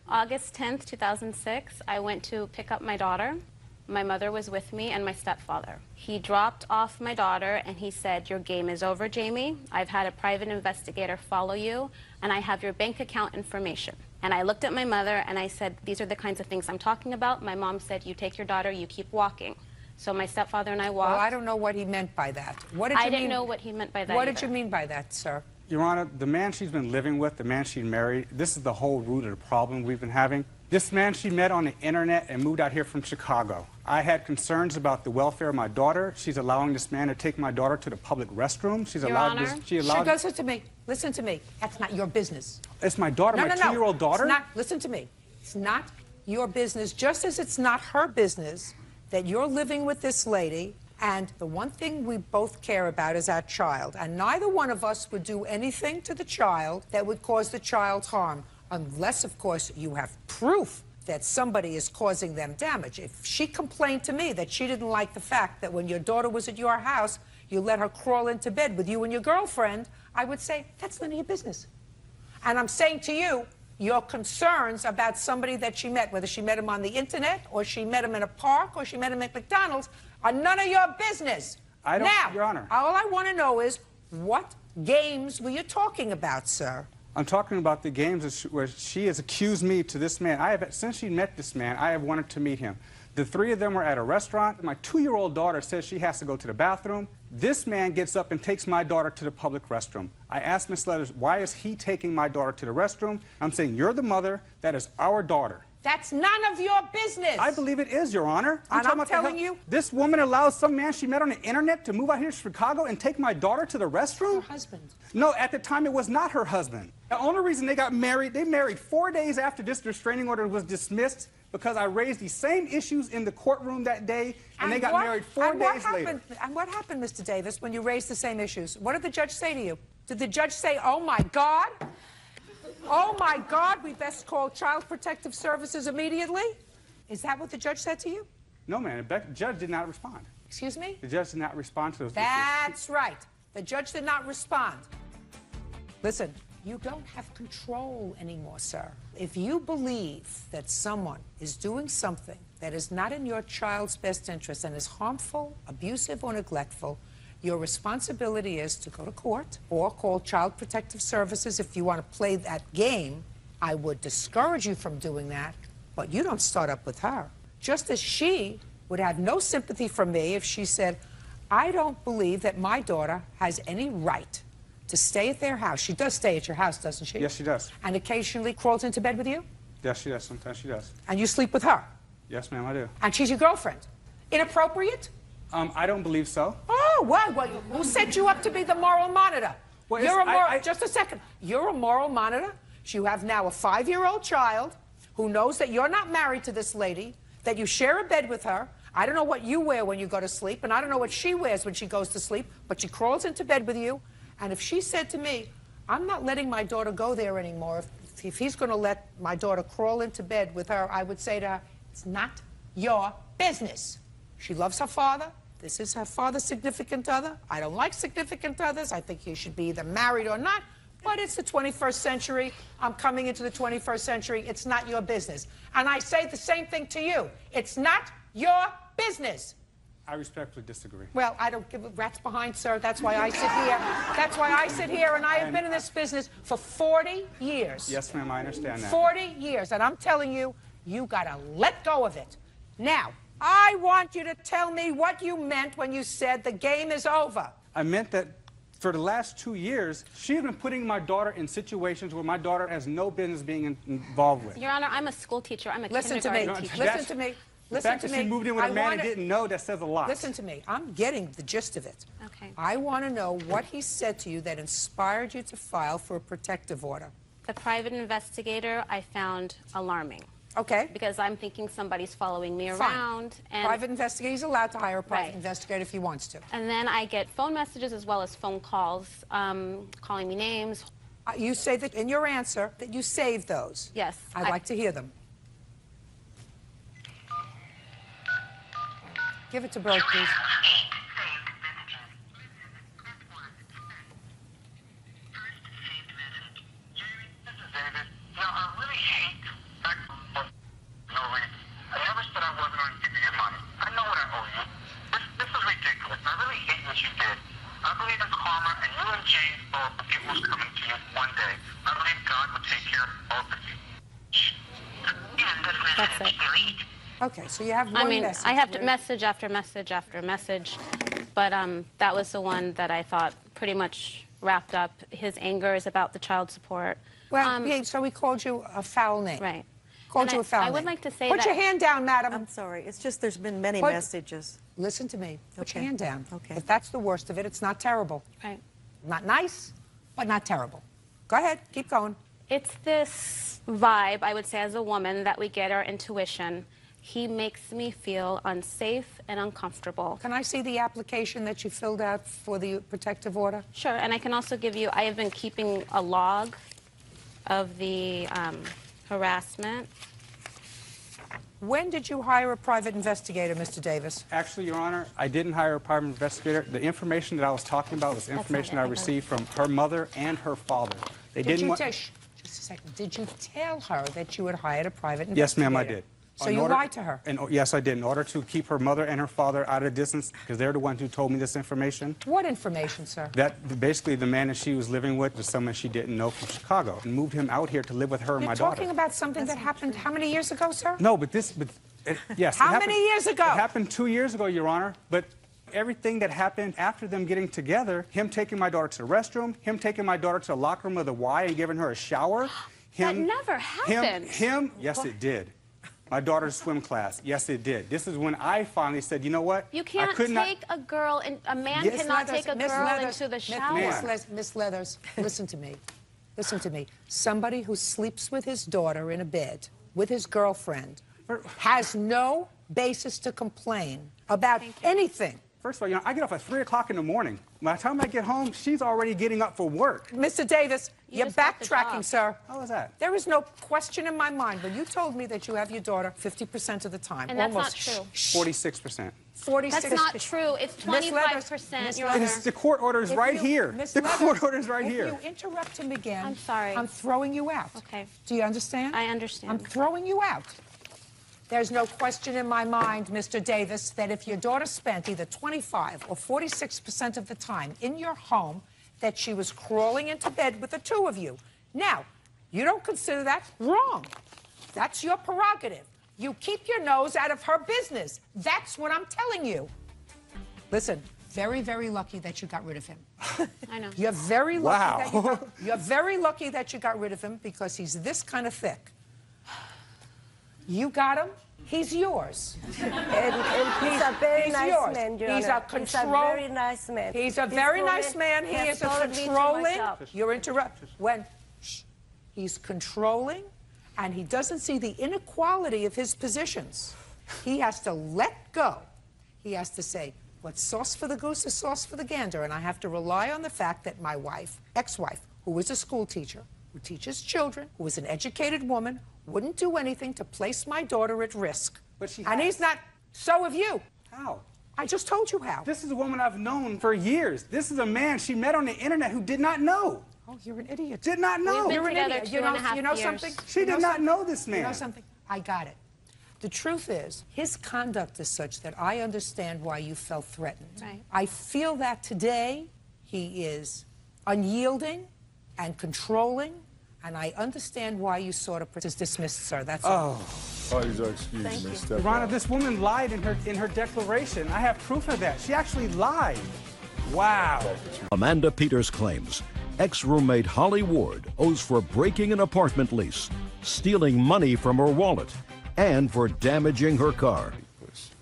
August 10th, 2006, I went to pick up my daughter. My mother was with me and my stepfather. He dropped off my daughter and he said, "Your game is over, Jamie. I've had a private investigator follow you and I have your bank account information." And I looked at my mother and I said, "These are the kinds of things I'm talking about." My mom said, "You take your daughter, you keep walking." So my stepfather and I walked. Well, I don't know what he meant by that. What did you I didn't mean? know what he meant by that What did either. you mean by that, sir? Your Honor, the man she's been living with, the man she married, this is the whole root of the problem we've been having. This man she met on the internet and moved out here from Chicago. I had concerns about the welfare of my daughter. She's allowing this man to take my daughter to the public restroom. She's Your allowed Honor? this. She allowed. Listen to me. Listen to me. That's not your business. It's my daughter, No, my no, no. 2-year-old daughter. It's not, listen to me. It's not your business, just as it's not her business that you're living with this lady. And the one thing we both care about is our child. And neither one of us would do anything to the child that would cause the child harm, unless, of course, you have proof that somebody is causing them damage. If she complained to me that she didn't like the fact that when your daughter was at your house, you let her crawl into bed with you and your girlfriend, I would say, that's none of your business. And I'm saying to you, your concerns about somebody that she met, whether she met him on the internet or she met him in a park or she met him at McDonald's, are none of your business. I don't, now, Your Honor. all I want to know is, what games were you talking about, sir? I'm talking about the games where she has accused me to this man. Since she met this man, I have wanted to meet him. The three of them were at a restaurant. My 2-year-old daughter says she has to go to the bathroom. This man gets up and takes my daughter to the public restroom. I asked Ms. Leathers, why is he taking my daughter to the restroom? I'm saying, you're the mother. That is our daughter. That's none of your business. I believe it is, Your Honor. And I'm about telling you, this woman allows some man she met on the internet to move out here to Chicago and take my daughter to the restroom? her husband. No, at the time it was not her husband. The only reason they got married, they married 4 days after this restraining order was dismissed because I raised the same issues in the courtroom that day, and they got married 4 days later. And what happened, Mr. Davis, when you raised the same issues? What did the judge say to you? Did the judge say, "Oh my God, oh my God, we best call Child Protective Services immediately"? Is that what the judge said to you? No, man, the judge did not respond. Excuse me? The judge did not respond to those issues. That's right. The judge did not respond. Listen, you don't have control anymore, sir. If you believe that someone is doing something that is not in your child's best interest and is harmful, abusive, or neglectful, your responsibility is to go to court or call Child Protective Services if you want to play that game. I would discourage you from doing that, but you don't start up with her. Just as she would have no sympathy from me if she said, "I don't believe that my daughter has any right to stay at their house." She does stay at your house, doesn't she? Yes, she does. And occasionally crawls into bed with you? Yes, she does. Sometimes she does. And you sleep with her? Yes, ma'am, I do. And she's your girlfriend? Inappropriate? I don't believe so. Oh, well, who set you up to be the moral monitor? Well, You're a moral, just a second. You're a moral monitor? You have now a 5-year-old child who knows that you're not married to this lady, that you share a bed with her. I don't know what you wear when you go to sleep, and I don't know what she wears when she goes to sleep, but she crawls into bed with you. And if she said to me, "I'm not letting my daughter go there anymore," if he's going to let my daughter crawl into bed with her, I would say to her, "It's not your business." She loves her father. This is her father's significant other. I don't like significant others. I think you should be either married or not. But it's the 21st century. I'm coming into the 21st century. It's not your business. And I say the same thing to you. It's not your business. I respectfully disagree. Well, I don't give a rat's behind, sir. That's why I sit here. That's why I sit here, and I have been in this business for 40 years. Yes, ma'am, I understand that. 40 years. And I'm telling you, you got to let go of it. Now, I want you to tell me what you meant when you said the game is over. I meant that for the last 2 years, she's been putting my daughter in situations where my daughter has no business being involved with. Your Honor, I'm a school teacher. I'm a Listen to me. kindergarten teacher. Listen to me. The Listen fact to that me. she moved in with a I man wanna- and didn't know, that says a lot. Listen to me. I'm getting the gist of it. Okay. I want to know what he said to you that inspired you to file for a protective order. The private investigator I found alarming. Okay. Because I'm thinking somebody's following me Fine. around. And Private investigator, he's allowed to hire a private Right. investigator if he wants to. And then I get phone messages as well as phone calls, calling me names. You say that in your answer that you saved those. Yes. I'd like to hear them. Give it to Bert, please. That's it. Okay, so you have one I mean, message. I have to Where- message after message after message, but that was the one that I thought pretty much wrapped up. His anger is about the child support. Well, so he called you a foul name. Right. Called And you a foul I name. would like to say Put that... your hand down, madam. I'm sorry. It's just there's been many Put- messages. Listen to me. Put your Okay. hand down. Okay. If that's the worst of it, it's not terrible. Right. Not nice, but not terrible. Go ahead. Keep going. It's this vibe, I would say, as a woman, that we get our intuition. He makes me feel unsafe and uncomfortable. Can I see the application that you filled out for the protective order? Sure, and I can also give you, I have been keeping a log of the harassment. When did you hire a private investigator, Mr. Davis? Actually, Your Honor, I didn't hire a private investigator. The information that I was talking about was information I received from her mother and her father. They Did didn't you want... tell, just a second, did you tell her that you had hired a private Yes, investigator? ma'am, I did. So you lied to her? Yes, I did, in order to keep her mother and her father out of distance, because they're the ones who told me this information. What information, sir? That basically the man that she was living with was someone she didn't know from Chicago, and moved him out here to live with her and You're my daughter. talking about something that happened how many years ago, sir? No, yes. How many years ago? It happened 2 years ago, Your Honor, but everything that happened after them getting together, him taking my daughter to the restroom, him taking my daughter to the locker room of the Y and giving her a shower. That never happened. Yes, it did. My daughter's swim class, yes, it did. This is when I finally said, you know what? You can't take a girl, a man cannot take a girl into the shower. Miss Leathers, listen to me. Listen to me. Somebody who sleeps with his daughter in a bed with his girlfriend has no basis to complain about anything. First of all, I get off at 3 o'clock in the morning. By the time I get home, she's already getting up for work. Mr. Davis, you're backtracking, sir. How was that? There is no question in my mind when you told me that you have your daughter 50% of the time. And that's almost. not true. 46%. 46%. That's not true. It's 25%, Your Honor. The court order is right here. The court order is right here. If you interrupt him again, I'm sorry. I'm throwing you out. Okay. Do you understand? I understand. I'm throwing you out. There's no question in my mind, Mr. Davis, that if your daughter spent either 25 or 46% of the time in your home, that she was crawling into bed with the two of you. Now, you don't consider that wrong. That's your prerogative. You keep your nose out of her business. That's what I'm telling you. Listen, very, very lucky that you got rid of him. I know. You're very lucky Wow. you're very lucky that you got rid of him because he's this kind of thick. You got him, he's yours. And he's a very nice yours. man, Your He's Honor. a He's a very nice man. He's a This very woman nice man. He has is a told me to controlling. myself. You're interrupting. He's controlling, and he doesn't see the inequality of his positions. He has to let go. He has to say, what's sauce for the goose is sauce for the gander, and I have to rely on the fact that my wife, ex-wife, who is a school teacher, who teaches children, who is an educated woman, wouldn't do anything to place my daughter at risk. But she And has. he's not. So have you. How? I just told you how. This is a woman I've known for years. This is a man she met on the internet who did not know. Oh, you're an idiot. Did not know. We've been You're an together idiot. 2.5 You know years. something? She You did know not something? know this man. You know something? I got it. The truth is, his conduct is such that I understand why you felt threatened. Right. I feel that today he is unyielding and controlling, and I understand why you sort of is dismissed, sir. That's all. Please excuse me. Your Honor, this woman lied in her declaration. I have proof of that. She actually lied. Wow. Amanda Peters claims ex-roommate Holly Ward owes for breaking an apartment lease, stealing money from her wallet, and for damaging her car.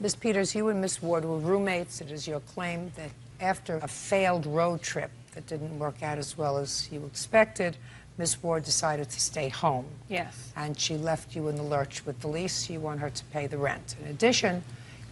Ms. Peters, you and Miss Ward were roommates. It is your claim that after a failed road trip that didn't work out as well as you expected, Miss Ward decided to stay home. Yes. And she left you in the lurch with the lease. You want her to pay the rent. In addition,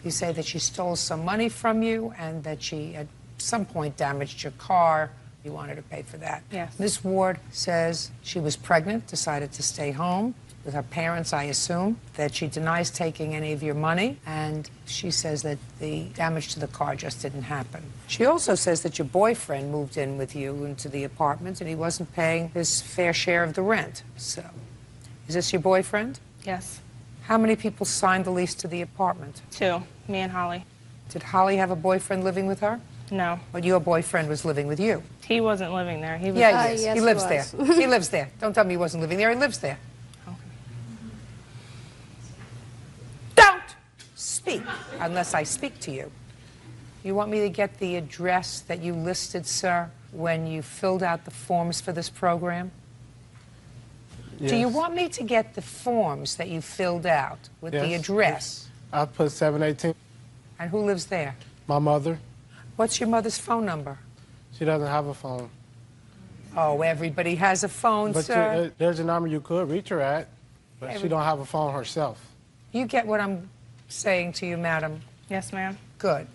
you say that she stole some money from you and that she at some point damaged your car. You want her to pay for that. Yes. Miss Ward says she was pregnant, decided to stay home with her parents, I assume, that she denies taking any of your money, and she says that the damage to the car just didn't happen. She also says that your boyfriend moved in with you into the apartment and he wasn't paying his fair share of the rent. So, is this your boyfriend? Yes. How many people signed the lease to the apartment? 2, me and Holly. Did Holly have a boyfriend living with her? No. But your boyfriend was living with you? He wasn't living there. He was. Yeah, he is. yes, he lives he was. there. He lives there. Don't tell me he wasn't living there. He lives there. Okay. Don't speak unless I speak to you. You want me to get the address that you listed, sir, when you filled out the forms for this program? Yes. Do you want me to get the forms that you filled out with the Yes. address? I put 718. And who lives there? My mother. What's your mother's phone number? She doesn't have a phone. Oh, everybody has a phone, But sir. there's a number you could reach her at, but Every- she don't have a phone herself. You get what I'm saying to you, madam? Yes, ma'am. Good.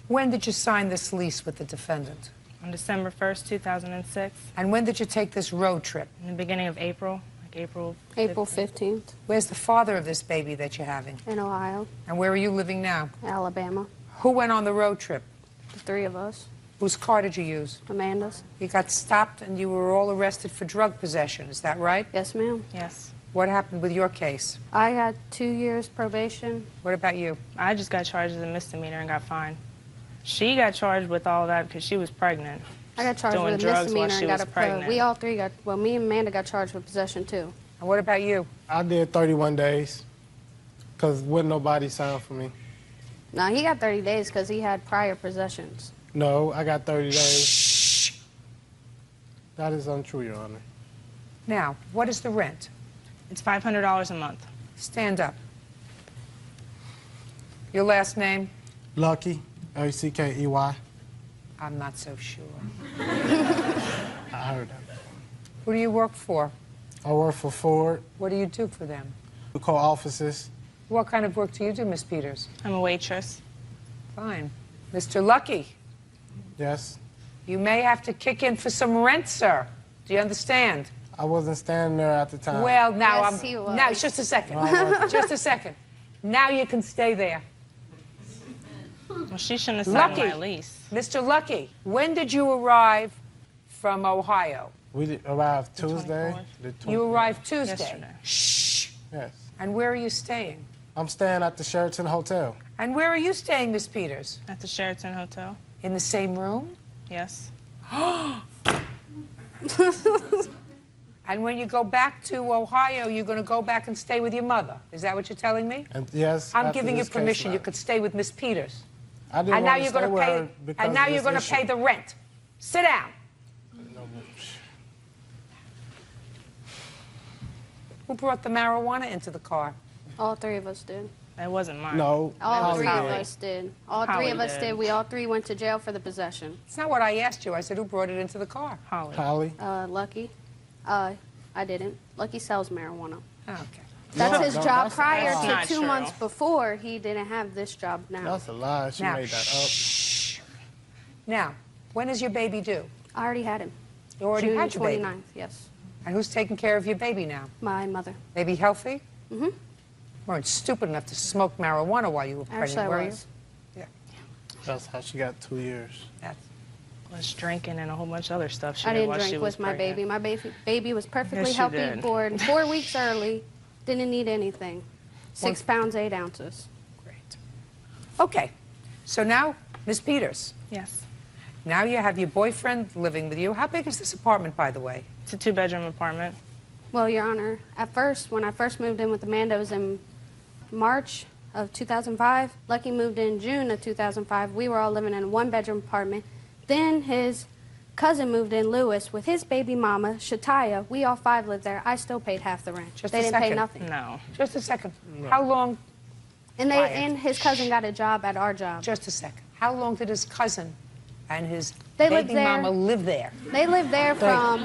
When did you sign this lease with the defendant? On December 1st, 2006, And when did you take this road trip? in the beginning of April, like April. April 15th. 15th Where's the father of this baby that you're having? in Ohio, And where are you living now? Alabama. Who went on the road trip? The 3 of us. Whose car did you use? Amanda's. You got stopped and you were all arrested for drug possession, is that right? Yes, ma'am. Yes. What happened with your case? I got 2 years probation. What about you? I just got charged as a misdemeanor and got fined. She got charged with all that because she was pregnant. I got charged Doing with a drugs while misdemeanor she and got was a pregnant. We all 3 got, well, me and Amanda got charged with possession too. And what about you? I did 31 days because wouldn't nobody sign for me. No, he got 30 days because he had prior possessions. No, I got 30 days. That is untrue, Your Honor. Now, what is the rent? It's $500 a month. Stand up. Your last name? Lucky, L-U-C-K-E-Y. I'm not so sure. I heard that. Who do you work for? I work for Ford. What do you do for them? We call offices. What kind of work do you do, Miss Peters? I'm a waitress. Fine. Mr. Lucky, Yes. you may have to kick in for some rent, sir. Do you understand? I wasn't standing there at the time. Well, now Yes, he was. now just a second. No, I wasn't. Just a second. Now you can stay there. Well, she shouldn't have signed Lucky. my lease. Mr. Lucky, when did you arrive from Ohio? We did arrived The Tuesday. 24th. The 20 You arrived Tuesday. Yesterday. Shh. Yes. And where are you staying? I'm staying at the Sheraton Hotel. And where are you staying, Miss Peters? At the Sheraton Hotel. In the same room? Yes. And when you go back to Ohio, you're going to go back and stay with your mother. Is that what you're telling me? And yes, I'm after giving you this case permission. You matter. could stay with Miss Peters. I didn't And now want to you're stay going to with pay. her because And now of you're this going to pay issue. the rent. Sit down. Who brought the marijuana into the car? All 3 of us did. That wasn't mine. No, All Holly 3 of did. us did. All 3 Holly of us did. did. We all 3 went to jail for the possession. It's not what I asked you. I said, who brought it into the car? Holly. Holly. Lucky. I didn't. Lucky sells marijuana. Okay. That's No, his no, job that's prior not to not 2 true. months before. He didn't have this job now. That's a lie. She Now, made that up. shh. Now, when is your baby due? I already had him. You already June had your baby. 29th, yes. And who's taking care of your baby now? My mother. Baby healthy? Mm-hmm. You weren't stupid enough to smoke marijuana while you were pregnant, Actually, I were was. you? Yeah. That's how she got 2 years. That's, Was drinking and a whole bunch of other stuff. She I did didn't while she drink was with my pregnant. baby. My baby was perfectly Yes, you healthy, did. born 4 weeks early, didn't need anything. 6 pounds, 8 ounces. great. Okay. So now, Miss Peters, Yes. now you have your boyfriend living with you. How big is this apartment, by the way? It's a 2-bedroom apartment. Well, Your Honor, at first, when I first moved in with Amanda, it was in March of 2005. Lucky moved in June of 2005. We were all living in a 1-bedroom apartment. Then his cousin moved in, Lewis, with his baby mama, Shataya. We all 5 lived there. I still paid half the rent. Just they a didn't second. pay nothing. No. Just a second. How long? And his cousin got a job at our job. Just a second. How long did his cousin and his They lived baby there. mama live there? They lived there from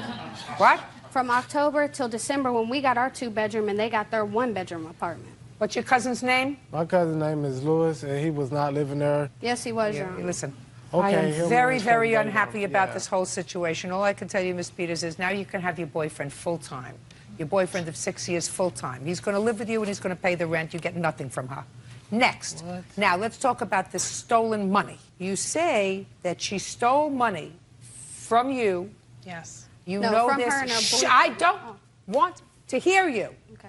What? From October till December when we got our 2-bedroom and they got their 1-bedroom apartment. What's your cousin's name? My cousin's name is Lewis, and he was not living there. Yes, he was, Your Honor. Listen, Okay, I am he'll very, move very something unhappy down. about Yeah. this whole situation. All I can tell you, Ms. Peters, is now you can have your boyfriend full-time. Your boyfriend of 6 years full-time. He's going to live with you and he's going to pay the rent. You get nothing from her. Next. Now, let's talk about this stolen money. You say that she stole money from you. Yes. You No, know from this. her and her Shh, boyfriend. I don't want to hear you. Okay.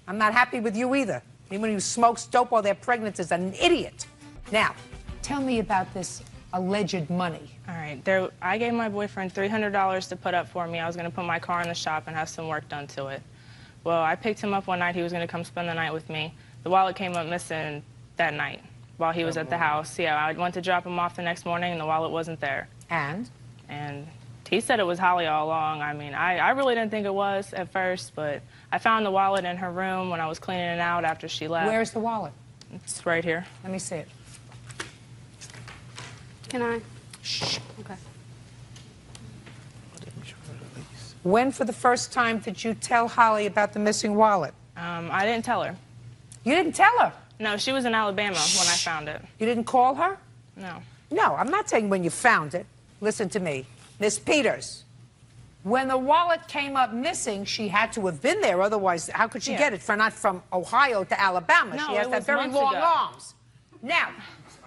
I'm not happy with you either. Anyone who smokes dope while they're pregnant is an idiot. Now, tell me about this alleged money. All right. I gave my boyfriend $300 to put up for me. I was going to put my car in the shop and have some work done to it. Well, I picked him up one night. He was going to come spend the night with me. The wallet came up missing that night while he was at the house. Yeah, I went to drop him off the next morning, and the wallet wasn't there. And? And he said it was Holly all along. I mean, I really didn't think it was at first, but I found the wallet in her room when I was cleaning it out after she left. Where's the wallet? It's right here. Let me see it. Can I? Shh. Okay. When, for the first time, did you tell Holly about the missing wallet? I didn't tell her. You didn't tell her? No, she was in Alabama when I found it. You didn't call her? No. No, I'm not saying when you found it. Listen to me. Miss Peters, when the wallet came up missing, she had to have been there. Otherwise, how could she Yeah. get it? Not from Ohio to Alabama. No, She has it that was very months long ago. arms. Now,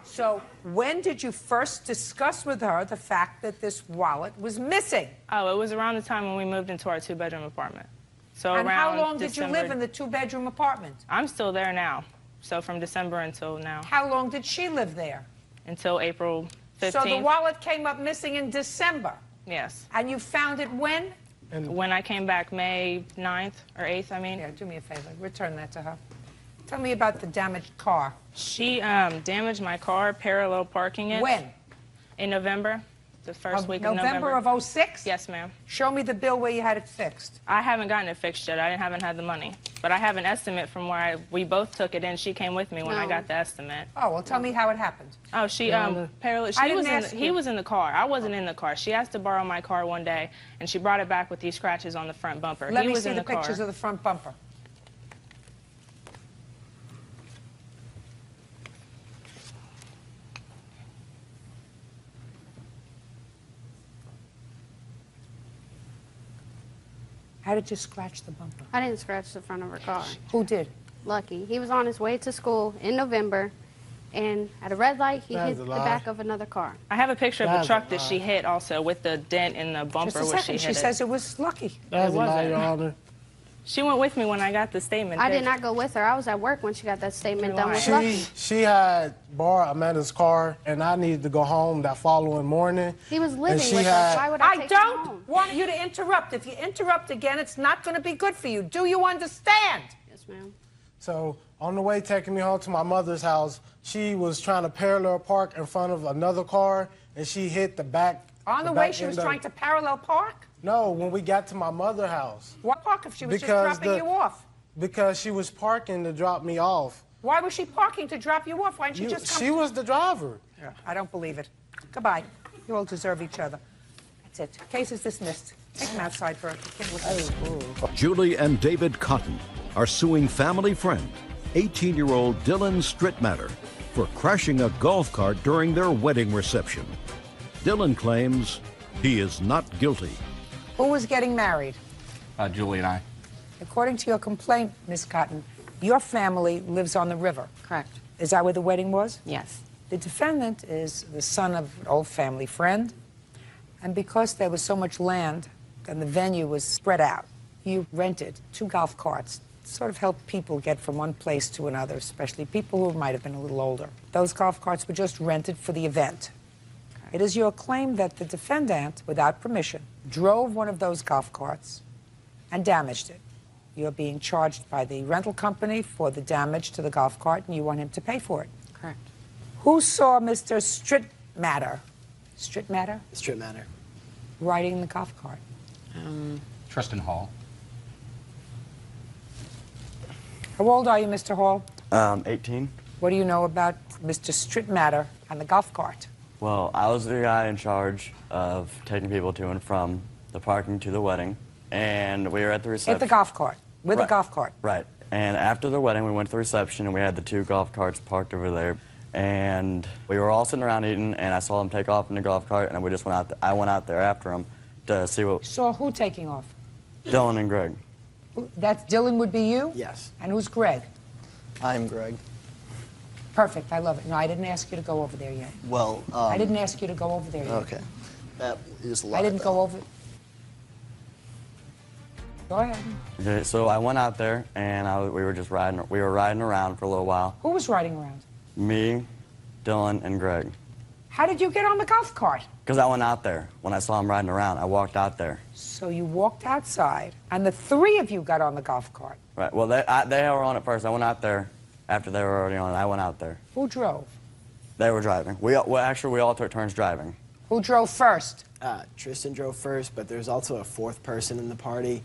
so when did you first discuss with her the fact that this wallet was missing? Oh, it was around the time when we moved into our 2-bedroom apartment. So And around how long did you live December- in the 2-bedroom apartment? I'm still there now. So from December until now. How long did she live there? Until April 15th. So the wallet came up missing in December. Yes. And you found it when? When I came back May 9th or 8th, I mean. Yeah, do me a favor. Return that to her. Tell me about the damaged car. She damaged my car, parallel parking it. When? In November, the first week of November November. of 06? Yes, ma'am. Show me the bill where you had it fixed. I haven't gotten it fixed yet. I haven't had the money. But I have an estimate from where we both took it in. She came with me when I No. got the estimate. Oh, well, tell me how it happened. Oh, she parallel. I She didn't was in. ask He you. was in the car. I wasn't in the car. She asked to borrow my car one day, and she brought it back with these scratches on the front bumper. Let he me was see in the the car. pictures of the front bumper. How did you scratch the bumper? I didn't scratch the front of her car. Who did? Lucky. He was on his way to school in November, and at a red light, he That's hit a the lie. back of another car. I have a picture of the That's truck a that she lie. hit also with the dent in the bumper Just a where she second. hit She it. says it was Lucky. That's It a lie, wasn't. Your Honor. She went with me when I got the statement. I did not go with her. I was at work when she got that statement done with She, Lucky. she had borrowed Amanda's car, and I needed to go home that following morning. He was and living she with had, us. Why would I take him don't home? want you to interrupt. If you interrupt again, it's not going to be good for you. Do you understand? Yes, ma'am. So on the way taking me home to my mother's house, she was trying to parallel park in front of another car, and she hit the back. On the way, she was trying to parallel park? No, when we got to my mother's house. Why park if she was Because just dropping you off? Because she was parking to drop me off. Why was she parking to drop you off? Why didn't she just come? She was the driver. Yeah, I don't believe it. Goodbye. You all deserve each other. That's it. Case is dismissed. Take him outside for a Julie and David Cotton are suing family friend, 18-year-old Dylan Strittmatter, for crashing a golf cart during their wedding reception. Dylan claims he is not guilty. Who was getting married? Julie and I. According to your complaint, Miss Cotton, your family lives on the river. Correct. Is that where the wedding was? Yes. The defendant is the son of an old family friend, and because there was so much land and the venue was spread out, you rented 2 golf carts to sort of help people get from one place to another, especially people who might have been a little older. Those golf carts were just rented for the event. It is your claim that the defendant, without permission, drove one of those golf carts and damaged it. You're being charged by the rental company for the damage to the golf cart, and you want him to pay for it. Correct. Who saw Mr. Strittmatter Strip matter? Strip matter. Riding the golf cart. Tristan Hall. How old are you, Mr. Hall? 18. What do you know about Mr. Strip matter and the golf cart? Well, I was the guy in charge of taking people to and from the parking to the wedding, and we were at the reception. At the golf cart, with a golf cart. Right. And after the wedding, we went to the reception, and we had the 2 golf carts parked over there. And we were all sitting around eating, and I saw them take off in the golf cart, and we just went out. I went out there after them to see what. Saw who taking off? Dylan and Greg. That's Dylan would be you? Yes. And who's Greg? I'm Greg. Perfect. I love it. No, I didn't ask you to go over there yet. Well, I didn't ask you to go over there yet. Okay. That is a lot. I didn't go over. Go ahead. Okay, so I went out there, and we were just riding. We were riding around for a little while. Who was riding around? Me, Dylan, and Greg. How did you get on the golf cart? Because I went out there. When I saw him riding around, I walked out there. So you walked outside, and the 3 of you got on the golf cart. Right. Well, they were on it first. I went out there. After they were already on it, I went out there. Who drove? They were driving. We all took turns driving. Who drove first? Tristan drove first, but there's also a 4th person in the party.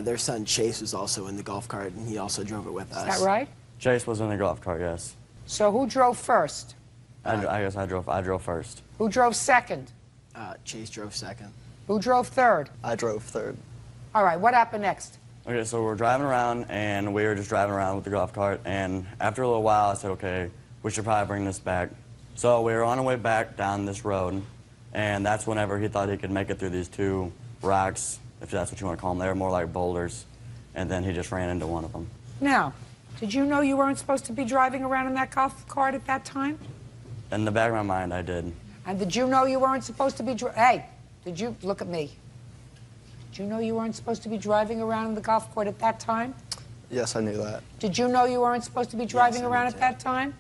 Their son Chase was also in the golf cart, and he also drove it with us. Is that right? Chase was in the golf cart, yes. So who drove first? I guess I drove first. Who drove second? Chase drove second. Who drove third? I drove third. All right, what happened next? Okay, so we're driving around, and we were just driving around with the golf cart, and after a little while, I said, okay, we should probably bring this back. So we were on our way back down this road, and that's whenever he thought he could make it through these 2 rocks, if that's what you want to call them. They were more like boulders, and then he just ran into one of them. Now, did you know you weren't supposed to be driving around in that golf cart at that time? In the back of my mind, I did. And did you know you weren't supposed to be Hey, did you look at me? Did you know you weren't supposed to be driving around in the golf cart at that time? Yes, I knew that. Did you know you weren't supposed to be driving around at that time?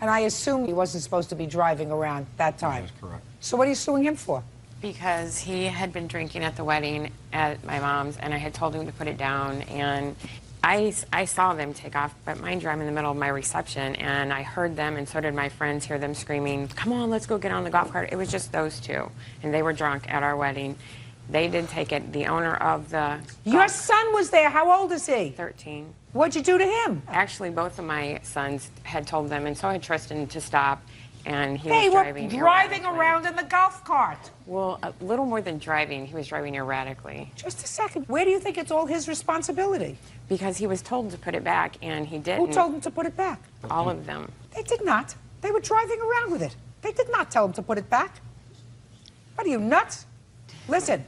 And I assume he wasn't supposed to be driving around at that time. That's correct. So what are you suing him for? Because he had been drinking at the wedding at my mom's, and I had told him to put it down, and I saw them take off, but mind you, I'm in the middle of my reception, and I heard them, and so did my friends, hear them screaming, come on, let's go get on the golf cart. It was just those 2, and they were drunk at our wedding. They did take it. The owner of the... Your son was there. How old is he? 13. What'd you do to him? Actually, both of my sons had told them, and so had Tristan, to stop, and he They was were driving driving around in the golf cart. Well, a little more than driving. He was driving erratically. Just a second. Where do you think it's all his responsibility? Because he was told to put it back, and he didn't. Who told him to put it back? All of them. They did not. They were driving around with it. They did not tell him to put it back. What are you, nuts? Listen,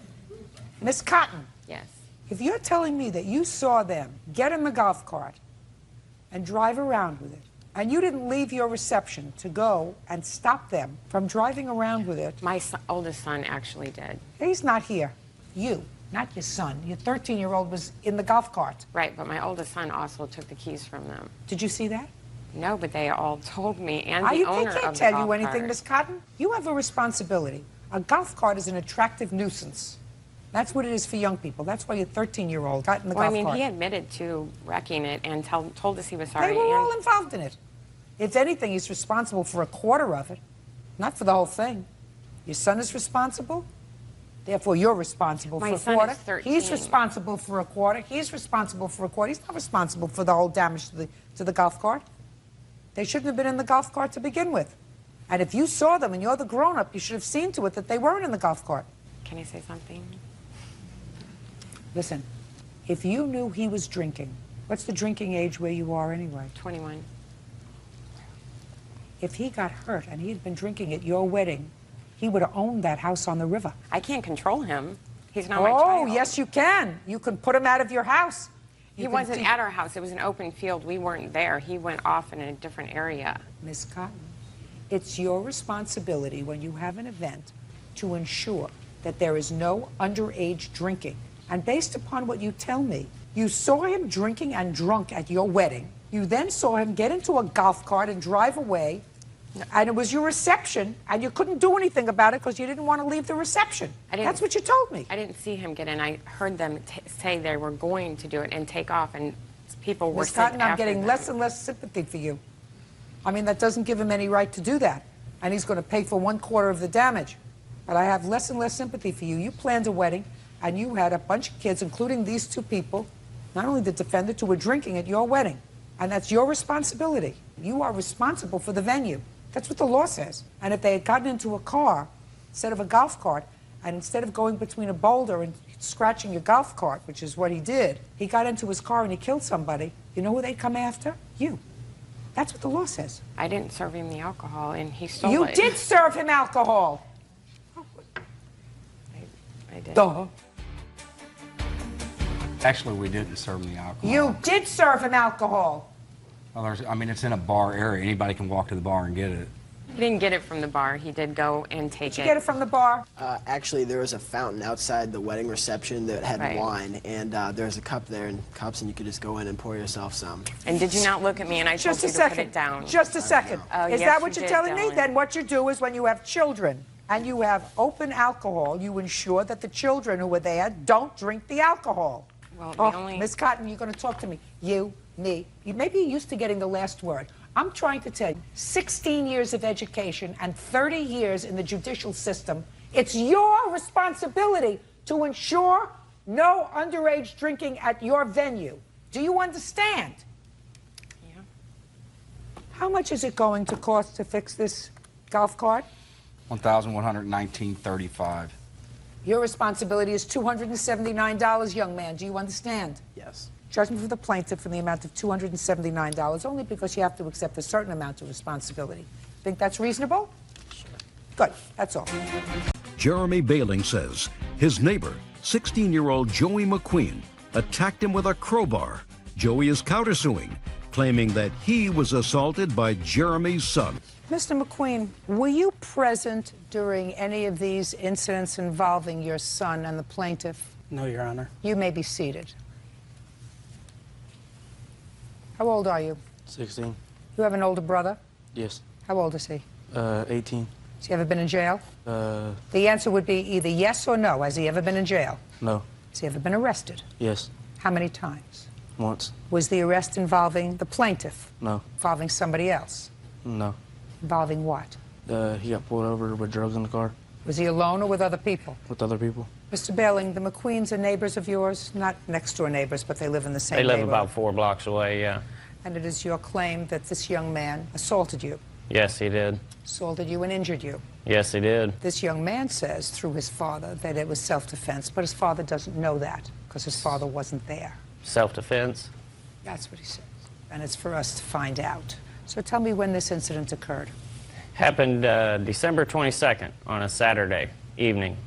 Miss Cotton. Yes. If you're telling me that you saw them get in the golf cart and drive around with it, and you didn't leave your reception to go and stop them from driving around with it. My oldest son actually did. He's not here. You, not your son. Your 13-year-old was in the golf cart. Right, but my oldest son also took the keys from them. Did you see that? No, but they all told me, and the They owner can't of the tell golf you anything, cart. Miss Cotton. You have a responsibility. A golf cart is an attractive nuisance. That's what it is for young people. That's why your 13-year-old got in the golf cart. He admitted to wrecking it and told us he was sorry. They were all involved in it. If anything, he's responsible for a quarter of it, not for the whole thing. Your son is responsible, therefore you're responsible for a quarter. My son is 13. He's responsible for a quarter. He's responsible for a quarter. He's not responsible for the whole damage to the golf cart. They shouldn't have been in the golf cart to begin with. And if you saw them and you're the grown-up, you should have seen to it that they weren't in the golf cart. Can I say something? Listen, if you knew he was drinking, what's the drinking age where you are anyway? 21. If he got hurt and he had been drinking at your wedding, he would have owned that house on the river. I can't control him. He's not my child. Oh, yes, you can. You can put him out of your house. He wasn't at our house. It was an open field. We weren't there. He went off in a different area. Miss Cotton, it's your responsibility when you have an event to ensure that there is no underage drinking. And based upon what you tell me, you saw him drinking and drunk at your wedding. You then saw him get into a golf cart and drive away, and it was your reception, and you couldn't do anything about it because you didn't want to leave the reception. That's what you told me. I didn't see him get in. I heard them say they were going to do it and take off, and people were Miss sent Cotton, I'm after getting them. less and less sympathy for you. I mean, that doesn't give him any right to do that, and he's going to pay for 1/4 of the damage. but I have less and less sympathy for you. You planned a wedding, and you had a bunch of kids, including these two people, not only the defendant, who were drinking at your wedding. And that's your responsibility. You are responsible for the venue. That's what the law says. And if they had gotten into a car instead of a golf cart, and instead of going between a boulder and scratching your golf cart, which is what he did, he got into his car and he killed somebody, you know who they'd come after? You. That's what the law says. I didn't serve him the alcohol, and he stole You it. did serve him alcohol. I did. Duh. Actually, we didn't serve him the alcohol. You did serve him alcohol. Well, I mean, it's in a bar area. Anybody can walk to the bar and get it. He didn't get it from the bar. He did go and take Did you get it from the bar? Actually, there was a fountain outside the wedding reception that had Right. wine, and there was a cup there and cups, and you could just go in and pour yourself some. And did you not look at me and I told Just you a to put second. it down? Just a second. Oh, Is yes, that what you you're did, telling me? Ellen. Then what you do is when you have children and you have open alcohol, you ensure that the children who are there don't drink the alcohol. Well, the Oh, only... Miss Cotton, you're going to talk to me. You, me. Maybe you're used to getting the last word. I'm trying to tell you, 16 years of education and 30 years in the judicial system, it's your responsibility to ensure no underage drinking at your venue. Do you understand? Yeah. How much is it going to cost to fix this golf cart? $1,119.35. Your responsibility is $279, young man. Do you understand? Yes. Judgment for the plaintiff in the amount of $279, only because you have to accept a certain amount of responsibility. Think that's reasonable? Sure. Good. That's all. Jeremy Bailing says his neighbor, 16-year-old Joey McQueen, attacked him with a crowbar. Joey is countersuing, claiming that he was assaulted by Jeremy's son. Mr. McQueen, were you present during any of these incidents involving your son and the plaintiff? No, Your Honor. You may be seated. How old are you? 16. You have an older brother? Yes. How old is he? 18. Has he ever been in jail? The answer would be either yes or no. Has he ever been in jail? No. Has he ever been arrested? Yes. How many times? Once. Was the arrest involving the plaintiff? No. Involving somebody else? No. Involving what? He got pulled over with drugs in the car Was he alone or with other people? with other people. Mr. Bailing, the McQueens are neighbors of yours? Not next-door neighbors, but they live in the same They live neighborhood. about 4 blocks away, yeah. And it is your claim that this young man assaulted you, Yes, he did. assaulted you and injured you. Yes, he did. This young man says, through his father, that it was self-defense, but his father doesn't know that because his father wasn't there. Self-defense. That's what he says. And it's for us to find out. So tell me when this incident occurred. Happened December 22nd on a Saturday evening.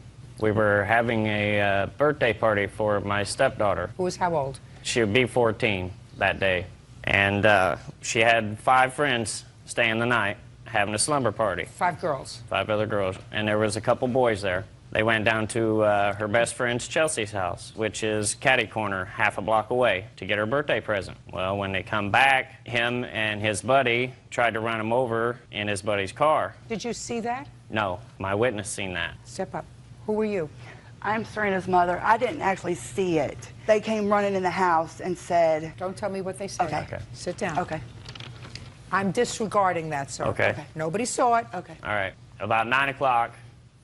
We were having a birthday party for my stepdaughter. Who was how old? She would be 14 that day. And she had 5 friends staying the night, having a slumber party. 5 girls. 5 other girls. And there was a couple boys there. They went down to her best friend's Chelsea's house, which is catty corner, half a block away, to get her birthday present. Well, when they come back, him and his buddy tried to run him over in his buddy's car. Did you see that? No, my witness seen that. Step up. Who were you? I'm Serena's mother. I didn't actually see it. They came running in the house and said... Don't tell me what they said. Okay. Sit down. Okay. I'm disregarding that, sir. Okay. Nobody saw it. Okay. All right. About 9 o'clock,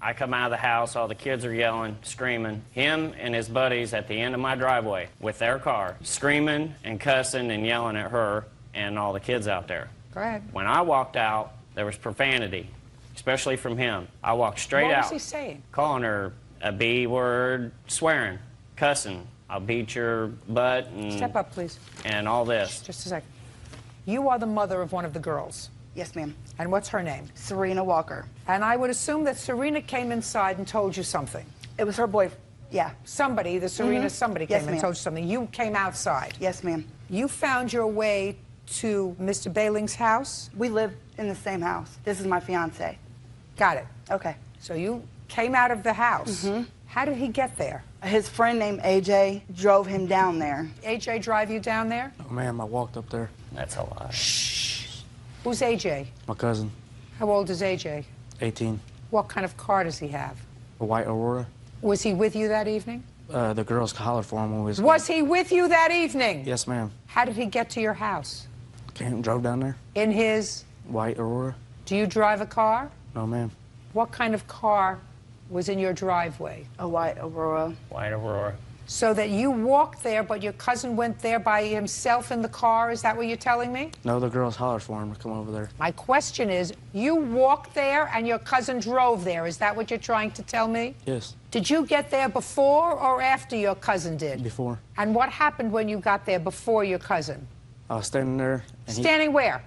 I come out of the house. All the kids are yelling, screaming. Him and his buddies at the end of my driveway with their car, screaming and cussing and yelling at her and all the kids out there. Go ahead. When I walked out, there was profanity, especially from him. I walked straight What out. was he saying? Calling her a B word, swearing, cussing. I'll beat your butt and... Step up, please. And all this. Just a second. You are the mother of one of the girls. Yes, ma'am. And what's her name? Serena Walker. And I would assume that Serena came inside and told you something. It was her boyfriend. Yeah. Somebody, either Serena, somebody Yes, came and ma'am. told you something. You came outside. Yes, ma'am. You found your way to Mr. Bailing's house? We live in the same house. This is my fiance. Got it. Okay. So you came out of the house. How did he get there? His friend named AJ drove him down there. AJ drive you down there? Oh, ma'am, I walked up there. That's a lie. Who's AJ? My cousin, How old is AJ? 18. What kind of car does he have? A white Aurora. Was he with you that evening? The girls hollered for him when we was... Was he with you that evening? Yes, ma'am. How did he get to your house? Came, drove down there. In his... White Aurora. Do you drive a car? No, ma'am. What kind of car was in your driveway? A white Aurora. White Aurora. So that you walked there, but your cousin went there by himself in the car? Is that what you're telling me? No, the girls hollered for him to come over there. My question is, you walked there and your cousin drove there. Is that what you're trying to tell me? Yes. Did you get there before or after your cousin did? Before. And what happened when you got there before your cousin? I was standing there. And Standing where?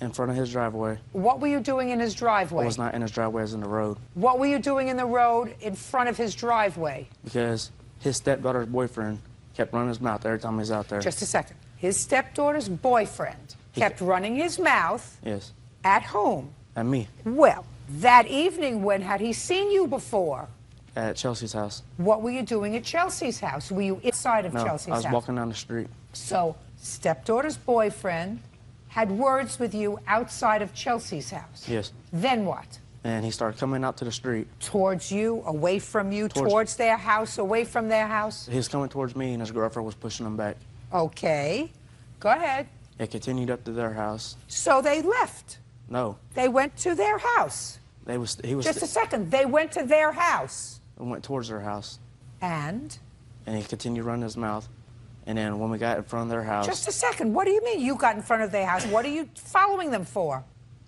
in front of his driveway. What were you doing in his driveway? I was not in his driveway, I was in the road. What were you doing in the road in front of his driveway? Because his stepdaughter's boyfriend kept running his mouth every time he was out there. Just a second. His stepdaughter's boyfriend kept running his mouth Yes. at whom? At me. Well, that evening, when had he seen you before? At Chelsea's house. What were you doing at Chelsea's house? Were you inside of No, Chelsea's I was house? walking down the street. So, stepdaughter's boyfriend had words with you outside of Chelsea's house. Yes. Then what? And he started coming out to the street. Towards you, away from you, towards their house, away from their house? He was coming towards me, and his girlfriend was pushing him back. Okay. Go ahead. It continued up to their house. So they left. No. They went to their house. He was. Just a second. They went to their house. We went towards their house. And? And he continued running his mouth. And then when we got in front of their house. Just a second. What do you mean you got in front of their house? What are you following them for?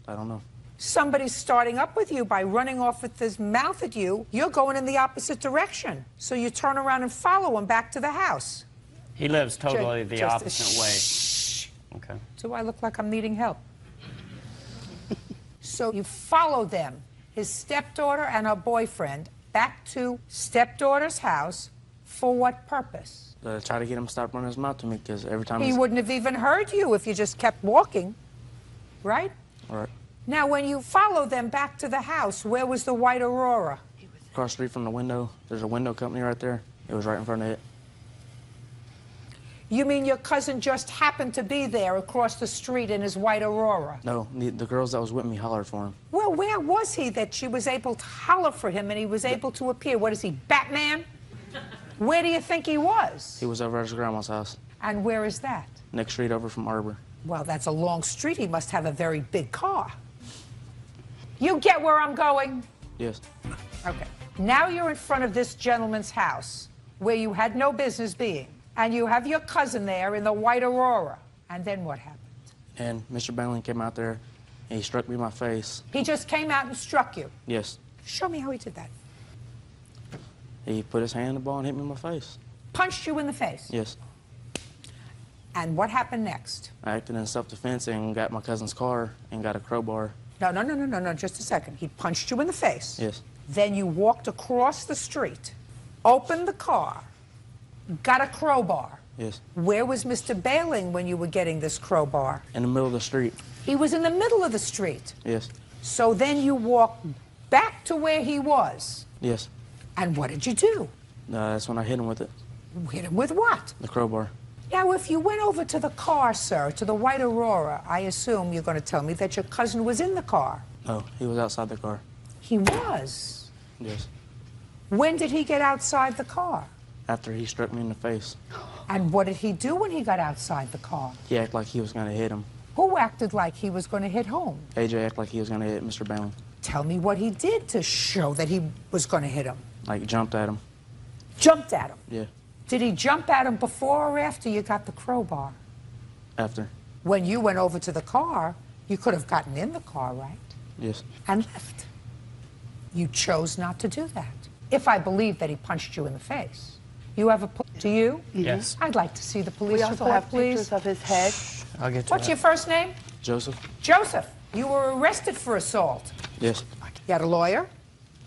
I don't know. Somebody's starting up with you by running off with his mouth at you. You're going in the opposite direction. So you turn around and follow him back to the house. He lives totally the Just- opposite way. Okay. Do I look like I'm needing help? So you follow them, his stepdaughter and her boyfriend, back to stepdaughter's house for what purpose? Try to get him to stop running his mouth to me, because every time He wouldn't have even heard you if you just kept walking, right? All right. Now, when you follow them back to the house, where was the white Aurora? Across the street from the window. There's a window company right there. It was right in front of it. You mean your cousin just happened to be there across the street in his white Aurora? No, the girls that was with me hollered for him. Well, where was he that she was able to holler for him and he was able to appear? What is he, Batman? Where do you think he was? He was over at his grandma's house. And where is that? Next street over from Arbor. Well, that's a long street. He must have a very big car. You get where I'm going? Yes. Okay. Now you're in front of this gentleman's house where you had no business being. And you have your cousin there in the white Aurora. And then what happened? And Mr. Bentley came out there, and he struck me in my face. He just came out and struck you. Yes. Show me how he did that. He put his hand in the ball and hit me in my face. Punched you in the face. Yes. And what happened next? I acted in self-defense and got my cousin's car and got a crowbar. No, just a second. He punched you in the face. Yes. Then you walked across the street, opened the car, got a crowbar. Yes. Where was Mr. Bailing when you were getting this crowbar? In the middle of the street. He was in the middle of the street. Yes. So then you walked back to where he was. Yes. And what did you do? That's when I hit him with it. Hit him with what? The crowbar. Now, if you went over to the car, sir, to the white Aurora, I assume you're going to tell me that your cousin was in the car. No, he was outside the car. He was? Yes. When did he get outside the car? After he struck me in the face. And what did he do when he got outside the car? He acted like he was going to hit him. Who acted like he was going to hit whom? AJ acted like he was going to hit Mr. Bentley. Tell me what he did to show that he was going to hit him. Like, jumped at him. Jumped at him? Yeah. Did he jump at him before or after you got the crowbar? After. When you went over to the car, you could have gotten in the car, right? Yes. And left. You chose not to do that. If I believe that he punched you in the face. You have a... Do you? Yes. I'd like to see the police We also report, have please. pictures of his head. I'll get to What's that. your first name? Joseph? Joseph. You were arrested for assault. Yes. You had a lawyer?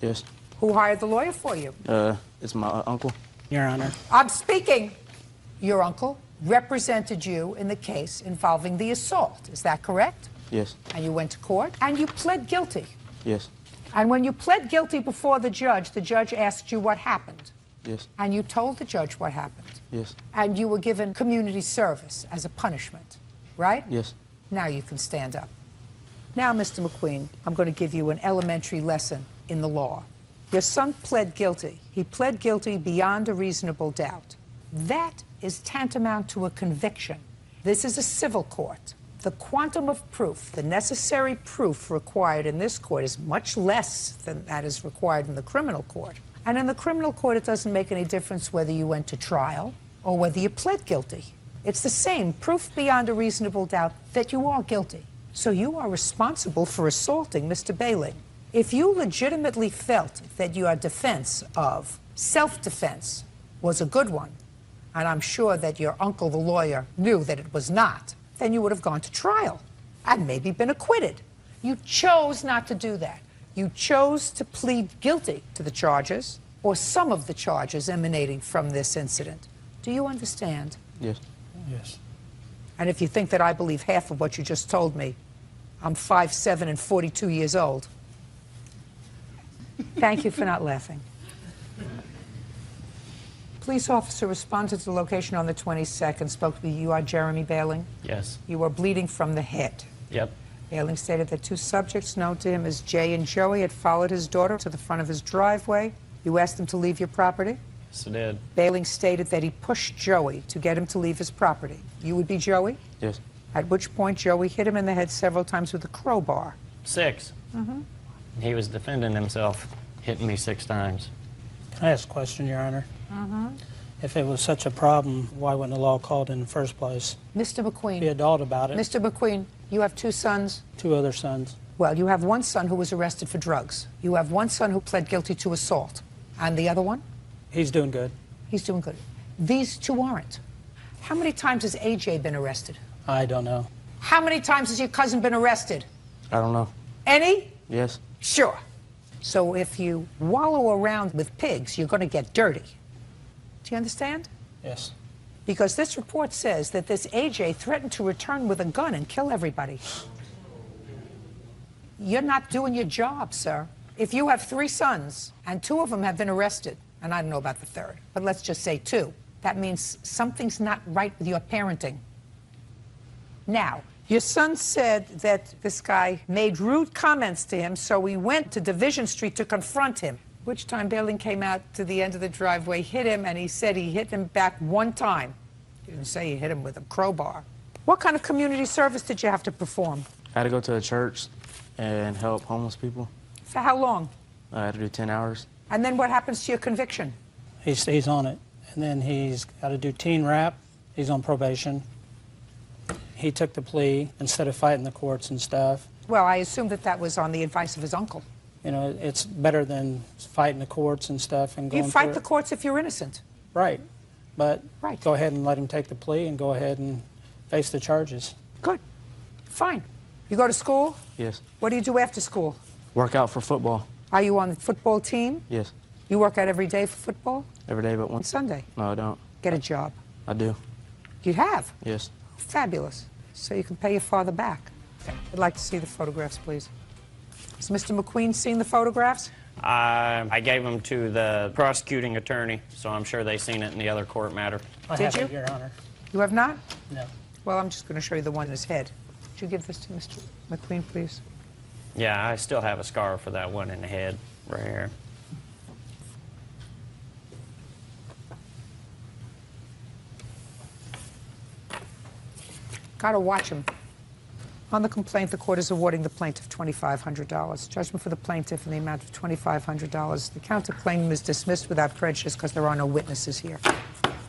Yes. Who hired the lawyer for you? It's my uncle. Your Honor. I'm speaking. Your uncle represented you in the case involving the assault. Is that correct? Yes. And you went to court and you pled guilty. Yes. And when you pled guilty before the judge asked you what happened. Yes. And you told the judge what happened. Yes. And you were given community service as a punishment, right? Yes. Now you can stand up. Now, Mr. McQueen, I'm going to give you an elementary lesson in the law. Your son pled guilty. He pled guilty beyond a reasonable doubt. That is tantamount to a conviction. This is a civil court. The quantum of proof, the necessary proof required in this court is much less than that is required in the criminal court. And in the criminal court, it doesn't make any difference whether you went to trial or whether you pled guilty. It's the same, proof beyond a reasonable doubt that you are guilty. So you are responsible for assaulting Mr. Bailing. If you legitimately felt that your defense of self-defense was a good one, and I'm sure that your uncle, the lawyer, knew that it was not, then you would have gone to trial and maybe been acquitted. You chose not to do that. You chose to plead guilty to the charges, or some of the charges emanating from this incident. Do you understand? Yes. Yes. And if you think that I believe half of what you just told me, I'm 5'7" and 42 years old. Thank you for not laughing. Police officer responded to the location on the 22nd, spoke to you. You are Jeremy Bailing? Yes. You are bleeding from the head. Yep. Bailing stated that two subjects known to him as Jay and Joey had followed his daughter to the front of his driveway. You asked them to leave your property? Yes, I did. Bailing stated that he pushed Joey to get him to leave his property. You would be Joey? Yes. At which point Joey hit him in the head several times with a crowbar. 6. Mm-hmm. He was defending himself, hitting me 6 times. Can I ask a question, Your Honor? Mm-hmm. If it was such a problem, why wasn't the law called in the first place? Mr. McQueen. Be adult about it. Mr. McQueen, you have 2 sons? 2 other sons. Well, you have one son who was arrested for drugs. You have one son who pled guilty to assault. And the other one? He's doing good. He's doing good. These 2 aren't. How many times has AJ been arrested? I don't know. How many times has your cousin been arrested? I don't know. Any? Yes. Sure. So if you wallow around with pigs, you're going to get dirty. Do you understand? Yes. Because this report says that this AJ threatened to return with a gun and kill everybody. You're not doing your job, sir. If you have 3 sons and 2 of them have been arrested, and I don't know about the 3rd, but let's just say 2, that means something's not right with your parenting. Now, your son said that this guy made rude comments to him, so he went to Division Street to confront him. Which time Bailing came out to the end of the driveway, hit him, and he said he hit him back 1 time. He didn't say he hit him with a crowbar. What kind of community service did you have to perform? I had to go to a church and help homeless people. For how long? I had to do 10 hours. And then what happens to your conviction? He stays on it. And then he's got to do teen rap. He's on probation. He took the plea instead of fighting the courts and stuff. Well, I assume that that was on the advice of his uncle. You know, it's better than fighting the courts and stuff and going You fight through the it. courts if you're innocent. Right. But Right. go ahead and let him take the plea and go ahead and face the charges. Good. Fine. You go to school? Yes. What do you do after school? Work out for football. Are you on the football team? Yes. You work out every day for football? Every day but one. Sunday? No, I don't. Get a job. I do. You have? Yes. Fabulous. So you can pay your father back. Okay. I'd like to see the photographs, please. Has Mr. McQueen seen the photographs? I gave them to the prosecuting attorney, so I'm sure they've seen it in the other court matter. I Did have you? it, Your Honor. You have not? No. Well, I'm just going to show you the one in his head. Would you give this to Mr. McQueen, please? Yeah, I still have a scar for that one in the head right here. Got to watch him. On the complaint, the court is awarding the plaintiff $2,500. Judgment for the plaintiff in the amount of $2,500. The counterclaim is dismissed without prejudice because there are no witnesses here.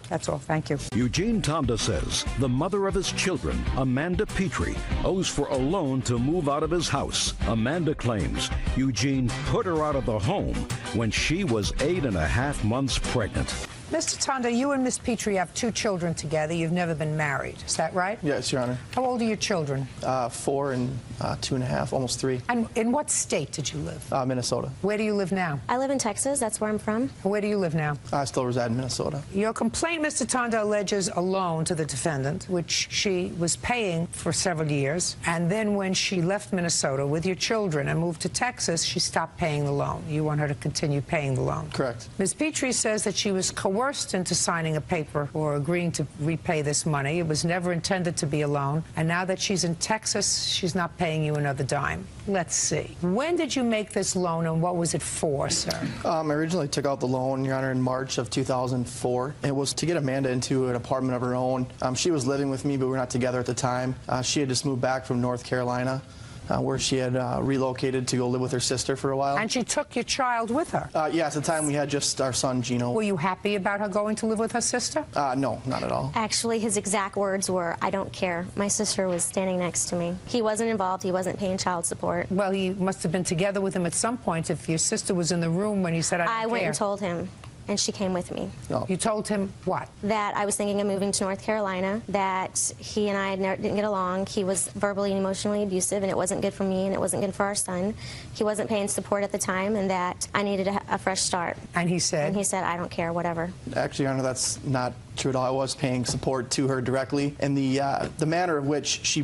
That's all. Thank you. Eugene Tonda says the mother of his children, Amanda Petrie, owes for a loan to move out of his house. Amanda claims Eugene put her out of the home when she was 8.5 months pregnant. Mr. Tonda, you and Miss Petrie have 2 children together. You've never been married. Is that right? Yes, Your Honor. How old are your children? 4 and 2.5, almost 3. And in what state did you live? Minnesota. Where do you live now? I live in Texas. That's where I'm from. Where do you live now? I still reside in Minnesota. Your complaint, Mr. Tonda, alleges a loan to the defendant, which she was paying for several years. And then when she left Minnesota with your children and moved to Texas, she stopped paying the loan. You want her to continue paying the loan. Correct. Ms. Petrie says that she was coerced coerced into signing a paper or agreeing to repay this money. It was never intended to be a loan. And now that she's in Texas, she's not paying you another dime. Let's see. When did you make this loan and what was it for, sir? I originally took out the loan, Your Honor, in March of 2004. It was to get Amanda into an apartment of her own. She was living with me, but we were not together at the time. She had just moved back from North Carolina, where she had relocated to go live with her sister for a while. And she took your child with her? Yeah, at the time we had just our son, Gino. Were you happy about her going to live with her sister? No, not at all. Actually, his exact words were, "I don't care." My sister was standing next to me. He wasn't involved. He wasn't paying child support. Well, he must have been together with him at some point if your sister was in the room when he said, "I don't care." I went and told him, and she came with me. No. You told him what? That I was thinking of moving to North Carolina, that he and I didn't get along. He was verbally and emotionally abusive, and it wasn't good for me, and it wasn't good for our son. He wasn't paying support at the time, and that I needed a fresh start. And he said? And he said, "I don't care, whatever." Actually, Your Honor, that's not true at all. I was paying support to her directly, and the manner of which she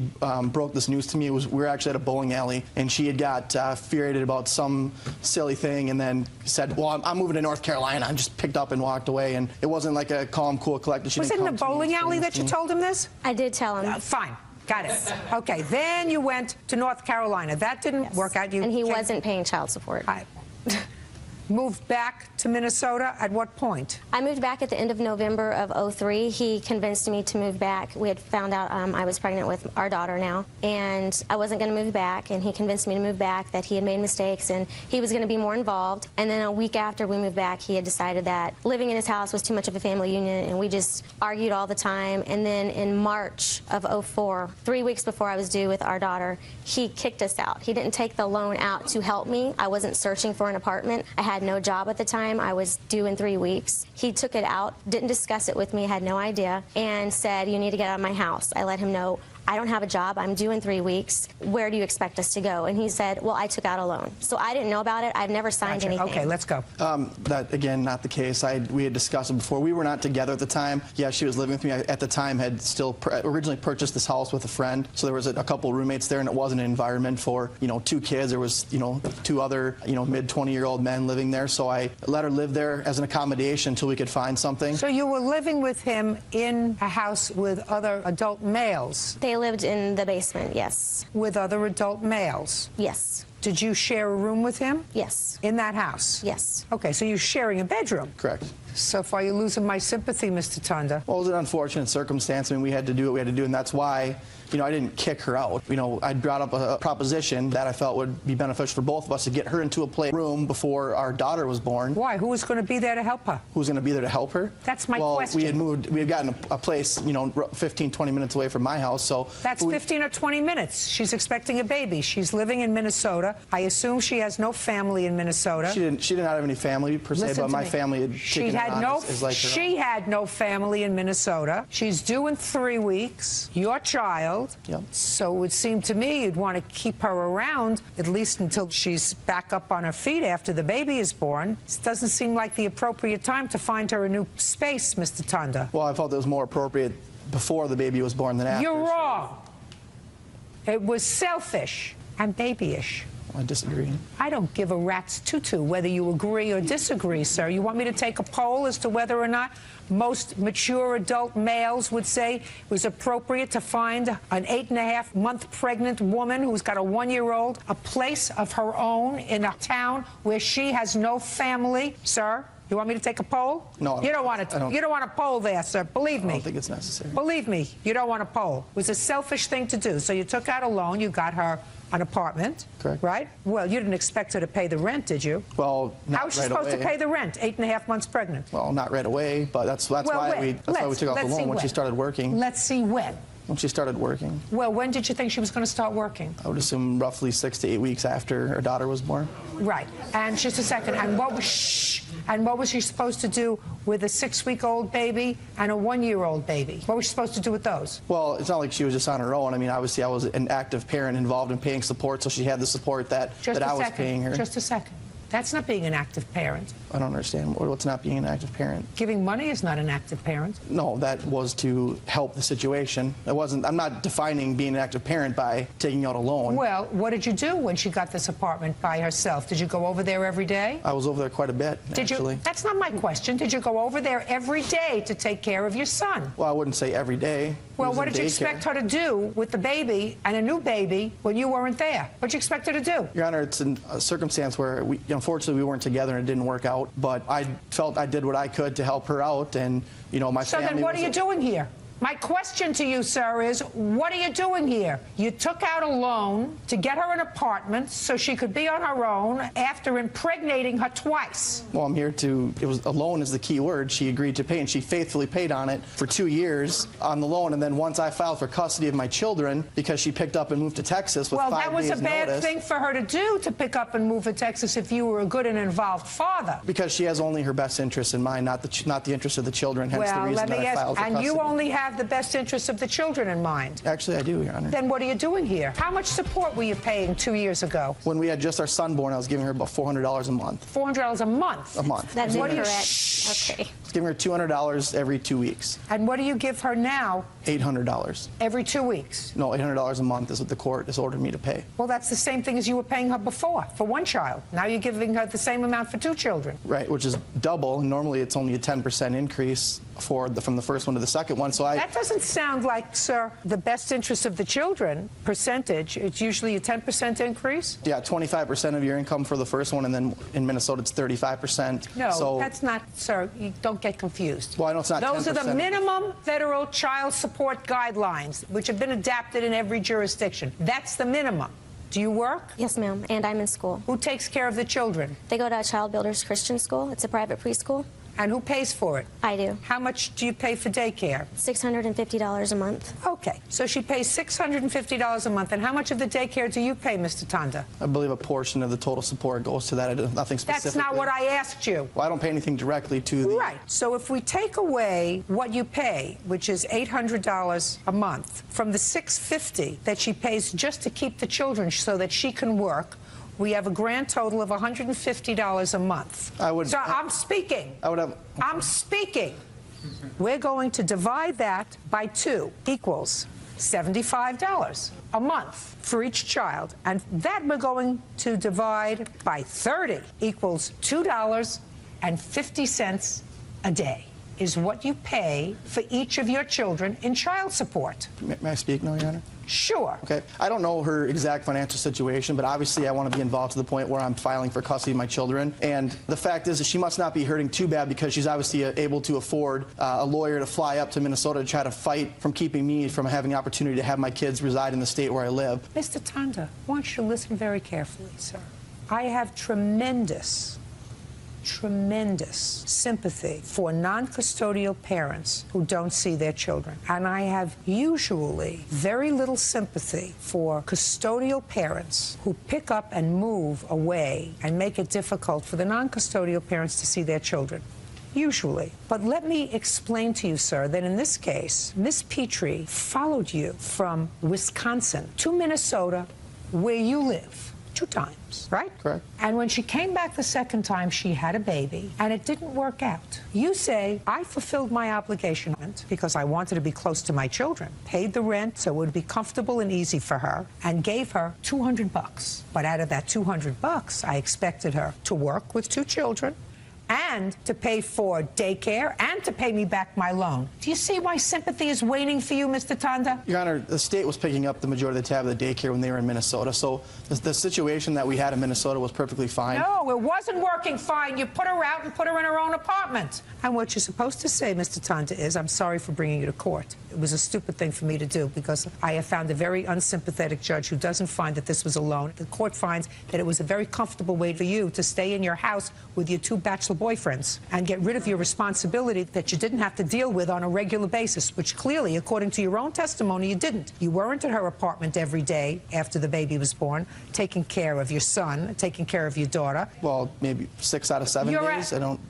broke this news to me was we were actually at a bowling alley, and she had got furiated about some silly thing, and then said, "Well, I'm moving to North Carolina," and just picked up and walked away. And it wasn't like a calm, cool, collected. She Was it in a bowling alley that you told him this? I did tell him. Fine. Got it. Okay, then you went to North Carolina. That didn't work out. And he wasn't paying child support. Moved back to Minnesota at what point? I moved back at the end of November of '03. He convinced me to move back. We had found out I was pregnant with our daughter now, and I wasn't going to move back, and he convinced me to move back, that he had made mistakes, and he was going to be more involved. And then a week after we moved back, he had decided that living in his house was too much of a family union, and we just argued all the time. And then in March of '04, 3 weeks before I was due with our daughter, he kicked us out. He didn't take the loan out to help me. I wasn't searching for an apartment. I had no job at the time. I was due in 3 weeks. He took it out, didn't discuss it with me, had no idea, and said, "You need to get out of my house." I let him know, "I don't have a job. I'm due in 3 weeks. Where do you expect us to go?" And he said, "Well, I took out a loan." So I didn't know about it. I've never signed anything. Okay, let's go. That, again, not the case. We had discussed it before. We were not together at the time. Yeah, she was living with me. I, at the time, had still originally purchased this house with a friend. So there was a couple of roommates there, and it wasn't an environment for, 2 kids. There was, 2 other, mid-20-year-old men living there. So I let her live there as an accommodation until we could find something. So you were living with him in a house with other adult males? They lived in the basement, yes. With other adult males? Yes. Did you share a room with him? Yes. In that house? Yes. Okay, so you're sharing a bedroom? Correct. So far, you're losing my sympathy, Mr. Tunda. Well, it was an unfortunate circumstance. I mean, we had to do what we had to do, and that's why, I didn't kick her out. I brought up a proposition that I felt would be beneficial for both of us to get her into a room before our daughter was born. Why? Who was going to be there to help her? Who was going to be there to help her? That's my question. Well, we had gotten a place, 15, 20 minutes away from my house, so... That's 15 or 20 minutes. She's expecting a baby. She's living in Minnesota. I assume she has no family in Minnesota. She did not have any family, per se, but my family had taken it on as like her own. She had no family in Minnesota. She's due in 3 weeks. Your child. Yep. So it would seem to me you'd want to keep her around at least until she's back up on her feet after the baby is born. This doesn't seem like the appropriate time to find her a new space, Mr. Tunda. Well, I felt it was more appropriate before the baby was born than after. You're wrong. It was selfish and babyish. I disagree. I don't give a rat's tutu whether you agree or disagree, sir. You want me to take a poll as to whether or not most mature adult males would say it was appropriate to find an 8.5-month pregnant woman who's got a 1-year-old a place of her own in a town where she has no family, sir? You want me to take a poll? No. You don't want to. You don't want a poll there, sir. Believe me. I don't think it's necessary. Believe me, you don't want a poll. It was a selfish thing to do. So you took out a loan. You got her an apartment. Correct. Right? Well, you didn't expect her to pay the rent, did you? Well, not How was she right supposed away. to pay the rent? 8.5 months pregnant. Well, not right away, but that's why we took out the loan when she started working. Let's see when. When she started working. Well, when did you think she was going to start working? I would assume roughly 6 to 8 weeks after her daughter was born. Right. And just a second. And what was she supposed to do with a 6-week-old baby and a 1-year-old baby? What was she supposed to do with those? Well, it's not like she was just on her own. I mean, obviously, I was an active parent involved in paying support, so she had the support that I was paying her. Just a second. That's not being an active parent. I don't understand what's not being an active parent. Giving money is not an active parent. No, that was to help the situation. It wasn't. I'm not defining being an active parent by taking out a loan. Well, what did you do when she got this apartment by herself? Did you go over there every day? I was over there quite a bit, actually. That's not my question. Did you go over there every day to take care of your son? Well, I wouldn't say every day. Well, what did you expect her to do with the baby and a new baby when you weren't there? What did you expect her to do? Your Honor, it's a circumstance where, unfortunately, we weren't together and it didn't work out. But I felt I did what I could to help her out, and, my family. So then what are you doing here? My question to you, sir, is what are you doing here? You took out a loan to get her an apartment so she could be on her own after impregnating her twice. Well, I'm here to, a loan is the key word. She agreed to pay, and she faithfully paid on it for 2 years on the loan. And then once I filed for custody of my children, because she picked up and moved to Texas with 5 days notice. Well, that was a bad thing for her to do, to pick up and move to Texas, if you were a good and involved father. Because she has only her best interests in mind, not the interest of the children, hence the reason that I filed for custody. And you only have the best interests of the children in mind. Actually, I do, Your Honor. Then what are you doing here? How much support were you paying 2 years ago? When we had just our son born, I was giving her about $400 a month. $400 a month? A month. That's what incorrect. Okay. I was giving her $200 every 2 weeks. And what do you give her now? $800. Every 2 weeks? No, $800 a month is what the court has ordered me to pay. Well, that's the same thing as you were paying her before, for one child. Now you're giving her the same amount for 2 children. Right, which is double. Normally, it's only a 10% increase from the first one to the second one. So that doesn't sound like, sir, the best interest of the children percentage. It's usually a 10% increase? Yeah, 25% of your income for the first one, and then in Minnesota, it's 35%. No, so, that's not, sir, you don't get confused. Well, I know it's not 10%. Those are the minimum federal child support guidelines, which have been adapted in every jurisdiction. That's the minimum. Do you work? Yes, ma'am, and I'm in school. Who takes care of the children? They go to Child Builders Christian School. It's a private preschool. And who pays for it? I do. How much do you pay for daycare? $650 a month. Okay, so she pays $650 a month. And how much of the daycare do you pay, Mr. Tanda? I believe a portion of the total support goes to that. I do nothing specific. That's not what I asked you. Well, I don't pay anything directly to the... Right. So if we take away what you pay, which is $800 a month, from the $650 that she pays just to keep the children so that she can work, we have a grand total of $150 a month. So I'm speaking. I'm speaking. We're going to divide that by 2 equals $75 a month for each child. And that we're going to divide by 30 equals $2.50 a day is what you pay for each of your children in child support. May I speak now, Your Honor? Sure. Okay. I don't know her exact financial situation, but obviously I want to be involved to the point where I'm filing for custody of my children. And the fact is that she must not be hurting too bad, because she's obviously able to afford a lawyer to fly up to Minnesota to try to fight from keeping me from having the opportunity to have my kids reside in the state where I live. Mr. Tanda, I want you to listen very carefully, sir. I have tremendous sympathy for non-custodial parents who don't see their children. And I have usually very little sympathy for custodial parents who pick up and move away and make it difficult for the non-custodial parents to see their children. Usually. But let me explain to you, sir, that in this case, Miss Petrie followed you from Wisconsin to Minnesota, where you live. 2 times, right? Correct. And when she came back the second time, she had a baby, and it didn't work out. You say, I fulfilled my obligation because I wanted to be close to my children, paid the rent so it would be comfortable and easy for her, and gave her $200. But out of that $200, I expected her to work with 2 children, and to pay for daycare, and to pay me back my loan. Do you see why sympathy is waning for you, Mr. Tanda? Your Honor, the state was picking up the majority of the tab of the daycare when they were in Minnesota, so the situation that we had in Minnesota was perfectly fine. No, it wasn't working fine. You put her out and put her in her own apartment. And what you're supposed to say, Mr. Tanda, is, I'm sorry for bringing you to court. It was a stupid thing for me to do, because I have found a very unsympathetic judge who doesn't find that this was a loan. The court finds that it was a very comfortable way for you to stay in your house with your 2 bachelor boyfriends and get rid of your responsibility that you didn't have to deal with on a regular basis, which clearly, according to your own testimony, you didn't. You weren't at her apartment every day after the baby was born, taking care of your son, taking care of your daughter. Well, maybe 6 out of 7 days. I don't,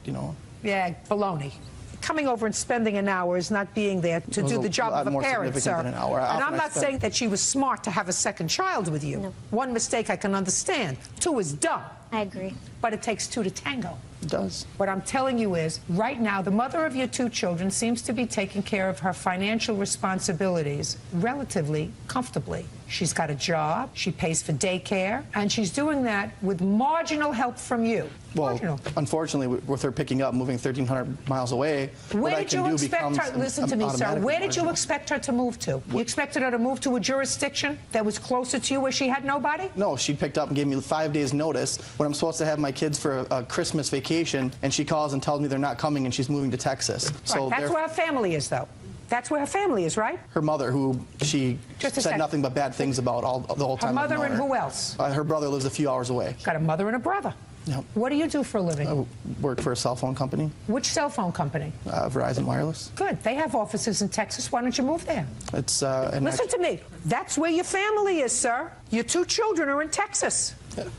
Yeah, baloney. Coming over and spending an hour is not being there to do the job of a parent, sir. Than an hour. And I'm not saying that she was smart to have a second child with you. No. 1 mistake I can understand. 2 is dumb. I agree. But it takes two to tango. It does. What I'm telling you is, right now, the mother of your two children seems to be taking care of her financial responsibilities relatively comfortably. She's got a job, she pays for daycare, and she's doing that with marginal help from you. Well, unfortunately, with her picking up, moving 1,300 miles away, Where did you expect her, listen to me, sir, where did you expect her to move to? You expected her to move to a jurisdiction that was closer to you where she had nobody? No, she picked up and gave me 5 days notice when I'm supposed to have my kids for a Christmas vacation, and she calls and tells me they're not coming and she's moving to Texas. So that's where her family is, though. That's where her family is, right? Her mother, who she said nothing but bad things about the whole time. Her mother and who else? Her brother lives a few hours away. Got a mother and a brother. Yep. What do you do for a living? I work for a cell phone company. Which cell phone company? Verizon Wireless. Good. They have offices in Texas. Why don't you move there? It's Listen to me. That's where your family is, sir. Your two children are in Texas.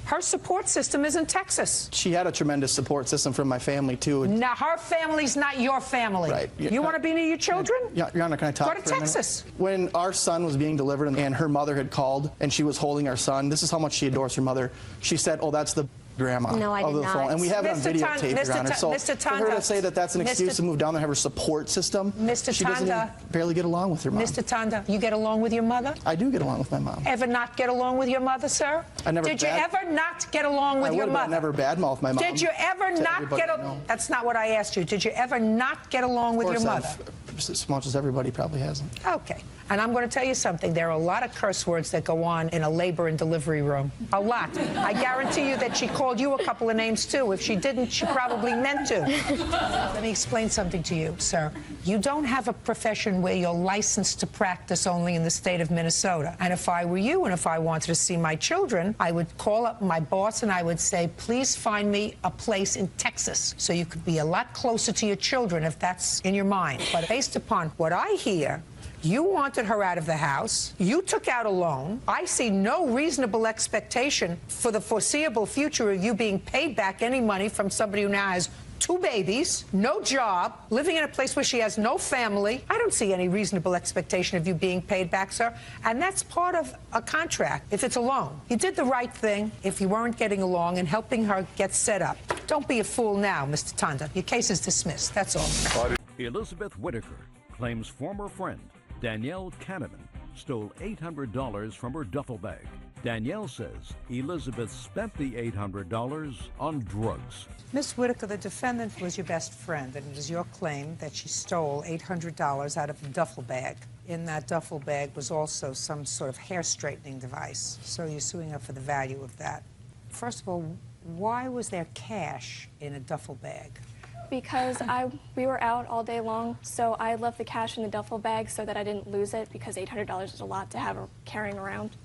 Her support system is in Texas. She had a tremendous support system from my family, too. Now, her family's not your family. Right. You want to be near your children? Your Honor, can I talk Go to for a minute? Texas. When our son was being delivered and her mother had called and she was holding our son, this is how much she adores her mother. She said, "Oh, that's the grandma No, I of did the not. phone." And we have it on Mr. videotape, Your Honor. So Mr. for her to say that that's an Mr. excuse to move down there and have her support system, Mr. she doesn't Tanda. even barely get along with her mom. Mr. Tanda, you get along with your mother? I do get along with my mom. Ever not get along with your mother, sir? I never Did you bad- ever not get along with I your would, but I mother? never badmouth my mom. Did you ever to not everybody get I know. That's not what I asked you. Did you ever not get along with Of your course mother? as much as everybody probably hasn't. Okay. And I'm going to tell you something. There are a lot of curse words that go on in a labor and delivery room. A lot. I guarantee you that she called you a couple of names, too. If she didn't, she probably meant to. Let me explain something to you, sir. You don't have a profession where you're licensed to practice only in the state of Minnesota. And if I were you and if I wanted to see my children, I would call up my boss and I would say, please find me a place in Texas so you could be a lot closer to your children if that's in your mind. But based upon what I hear, you wanted her out of the house. You took out a loan. I see no reasonable expectation for the foreseeable future of you being paid back any money from somebody who now has 2 babies, no job, living in a place where she has no family. I don't see any reasonable expectation of you being paid back, sir. And that's part of a contract, if it's a loan. You did the right thing if you weren't getting along and helping her get set up. Don't be a fool now, Mr. Tanda. Your case is dismissed. That's all. Elizabeth Whitaker claims former friend Danielle Kahneman stole $800 from her duffel bag. Danielle says Elizabeth spent the $800 on drugs. Miss Whitaker, the defendant was your best friend, and it is your claim that she stole $800 out of a duffel bag. In that duffel bag was also some sort of hair straightening device. So you're suing her for the value of that. First of all, why was there cash in a duffel bag? Because we were out all day long, so I left the cash in the duffel bag so that I didn't lose it, because $800 is a lot to have carrying around.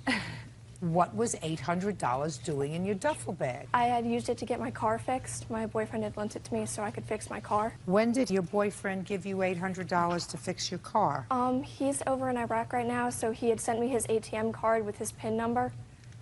What was $800 doing in your duffel bag? I had used it to get my car fixed. My boyfriend had lent it to me so I could fix my car. When did your boyfriend give you $800 to fix your car? He's over in Iraq right now, so he had sent me his ATM card with his PIN number,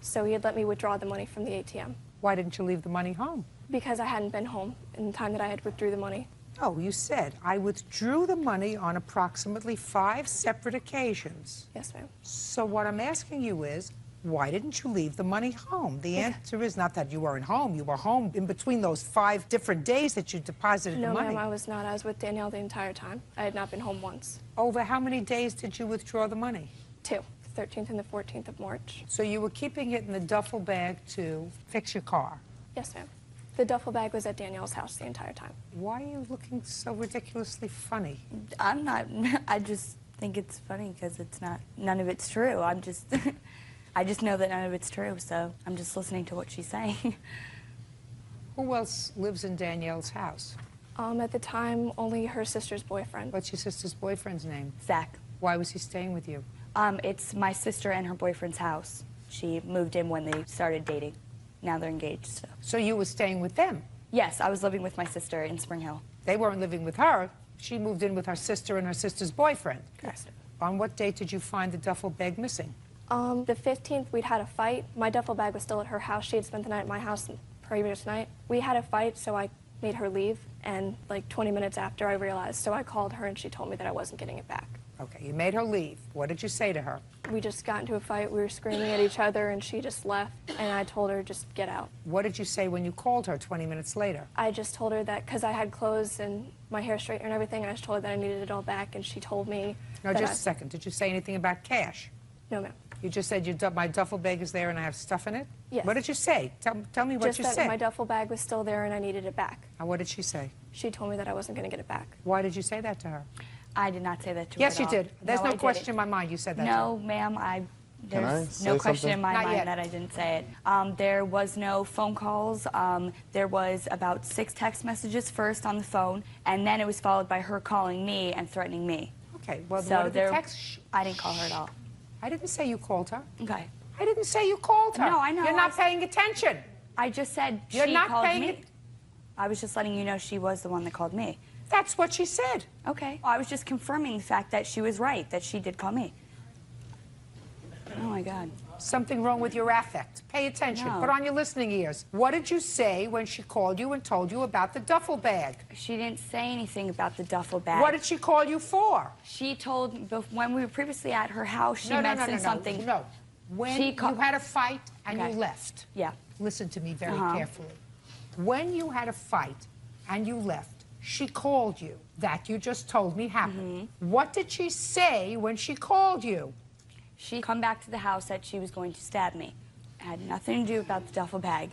so he had let me withdraw the money from the ATM. Why didn't you leave the money home? Because I hadn't been home in the time that I had withdrew the money. Oh, you said, I withdrew the money on approximately 5 separate occasions. Yes, ma'am. So what I'm asking you is, why didn't you leave the money home? The answer is not that you weren't home. You were home in between those 5 different days that you deposited the money. No, ma'am, I was not. I was with Danielle the entire time. I had not been home once. Over how many days did you withdraw the money? 2, the 13th and the 14th of March. So you were keeping it in the duffel bag to fix your car? Yes, ma'am. The duffel bag was at Danielle's house the entire time. Why are you looking so ridiculously funny? I'm not. I just think it's funny because it's not. None of it's true. I'm just. I just know that none of it's true, so I'm just listening to what she's saying. Who else lives in Danielle's house? At the time, only her sister's boyfriend. What's your sister's boyfriend's name? Zach. Why was he staying with you? It's my sister and her boyfriend's house. She moved in when they started dating. Now they're engaged, So you were staying with them? Yes, I was living with my sister in Spring Hill. They weren't living with her. She moved in with her sister and her sister's boyfriend. Correct. On what date did you find the duffel bag missing? The 15th, we'd had a fight. My duffel bag was still at her house. She had spent the night at my house the previous night. We had a fight, so I made her leave. And like 20 minutes after, I realized, so I called her and she told me that I wasn't getting it back. Okay, you made her leave. What did you say to her? We just got into a fight. We were screaming at each other, and she just left. And I told her, just get out. What did you say when you called her 20 minutes later? I just told her that because I had clothes and my hair straightened and everything, I just told her that I needed it all back, and she told me. No, just a second. Did you say anything about cash? No, ma'am. You just said my duffel bag is there and I have stuff in it? Yes. What did you say? Tell me what Just you that said. my duffel bag was still there and I needed it back. And what did she say? She told me that I wasn't going to get it back. Why did you say that to her? I did not say that to her. Yes, at you all. did. There's No, no I question didn't. in my mind you said that to No, her. ma'am, Can I there's say no question something? in my Not mind yet. that I didn't say it. There was no phone calls. There was about 6 text messages first on the phone, and then it was followed by her calling me and threatening me. Okay, well, So what did the there, text? I didn't call her at all. I didn't say you called her. Okay. I didn't say you called her. No, I know. You're not paying attention. I just said You're she not called paying me. I was just letting you know she was the one that called me. That's what she said. Okay. I was just confirming the fact that she was right, that she did call me. Oh, my God. Something wrong with your affect. Pay attention. No. Put on your listening ears. What did you say when she called you and told you about the duffel bag? She didn't say anything about the duffel bag. What did she call you for? She told, when we were previously at her house, she mentioned something. No. When you had a fight and Okay. you left. Yeah. Listen to me very Uh-huh. carefully. When you had a fight and you left, she called you. That you just told me happened. What did she say when she called you? She come back to the house that she was going to stab me. It had nothing to do about the duffel bag.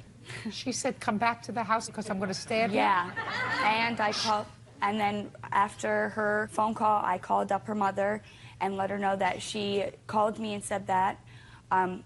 She said, come back to the house because I'm going to stab you? Yeah. And I called, and then after her phone call, I called up her mother and let her know that she called me and said that.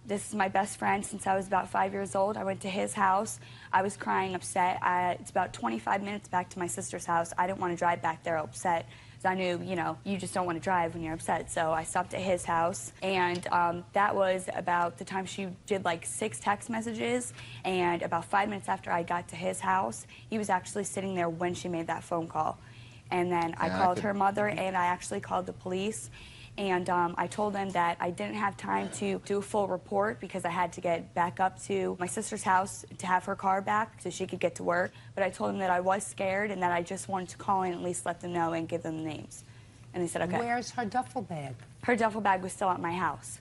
This is my best friend since I was about 5 years old. I went to his house. I was crying, upset. It's about 25 minutes back to my sister's house. I didn't want to drive back there upset. I knew, you just don't want to drive when you're upset. So I stopped at his house, and that was about the time she did like 6 text messages. And about 5 minutes after I got to his house, he was actually sitting there when she made that phone call. And then I called her mother, and I actually called the police. And I told them that I didn't have time to do a full report because I had to get back up to my sister's house to have her car back so she could get to work. But I told them that I was scared and that I just wanted to call in and at least let them know and give them the names. And they said, okay. Where's her duffel bag? Her duffel bag was still at my house.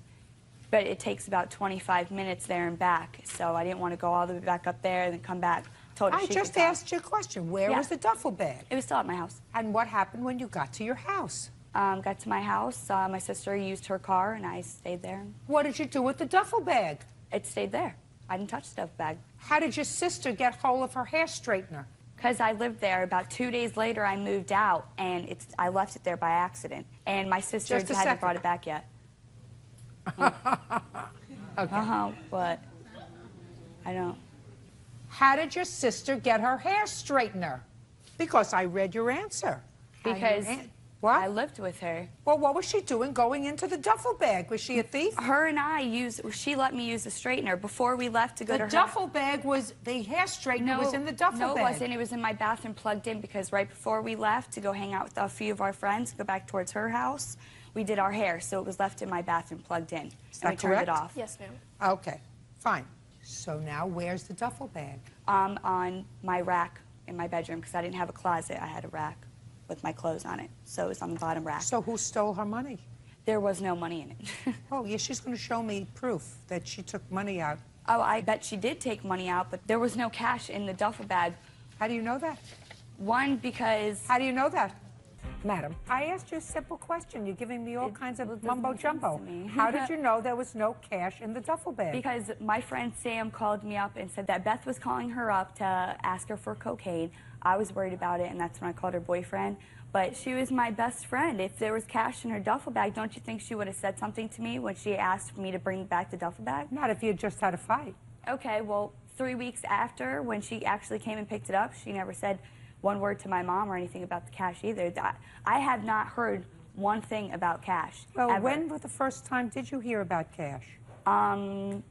But it takes about 25 minutes there and back. So I didn't want to go all the way back up there and then come back. Told her I she just could come. asked you a question. Where Yeah. was the duffel bag? It was still at my house. And what happened when you got to your house? Got to my house. My sister used her car, and I stayed there. What did you do with the duffel bag? It stayed there. I didn't touch the duffel bag. How did your sister get hold of her hair straightener? Because I lived there. About 2 days later, I moved out, and I left it there by accident. And my sister Just a hadn't second. brought it back yet. Okay. But I don't. How did your sister get her hair straightener? Because I read your answer. Because What? I lived with her. Well, what was she doing going into the duffel bag? Was she a thief? Her and she let me use the straightener before we left to go The to her. duffel bag was, the hair straightener was in the duffel no, bag. it wasn't. It was in my bathroom plugged in because right before we left to go hang out with a few of our friends, go back towards her house, we did our hair, so it was left in my bathroom plugged in. Is And we that turned it correct? off. Yes, ma'am. Okay, fine. So now where's the duffel bag? On my rack in my bedroom because I didn't have a closet. I had a rack with my clothes on it, so it was on the bottom rack. So who stole her money? There was no money in it. Oh, yeah, she's going to show me proof that she took money out. Oh, I bet she did take money out, but there was no cash in the duffel bag. How do you know that? One, because... How do you know that? Madam, I asked you a simple question. You're giving me all kinds of mumbo-jumbo. How did you know there was no cash in the duffel bag? Because my friend Sam called me up and said that Beth was calling her up to ask her for cocaine. I was worried about it, and that's when I called her boyfriend. But she was my best friend. If there was cash in her duffel bag, don't you think she would have said something to me when she asked me to bring back the duffel bag? Not if you had just had a fight. Okay, well, 3 weeks after, when she actually came and picked it up, she never said one word to my mom or anything about the cash either. I have not heard one thing about cash. Well, ever. when was the first time did you hear about cash? When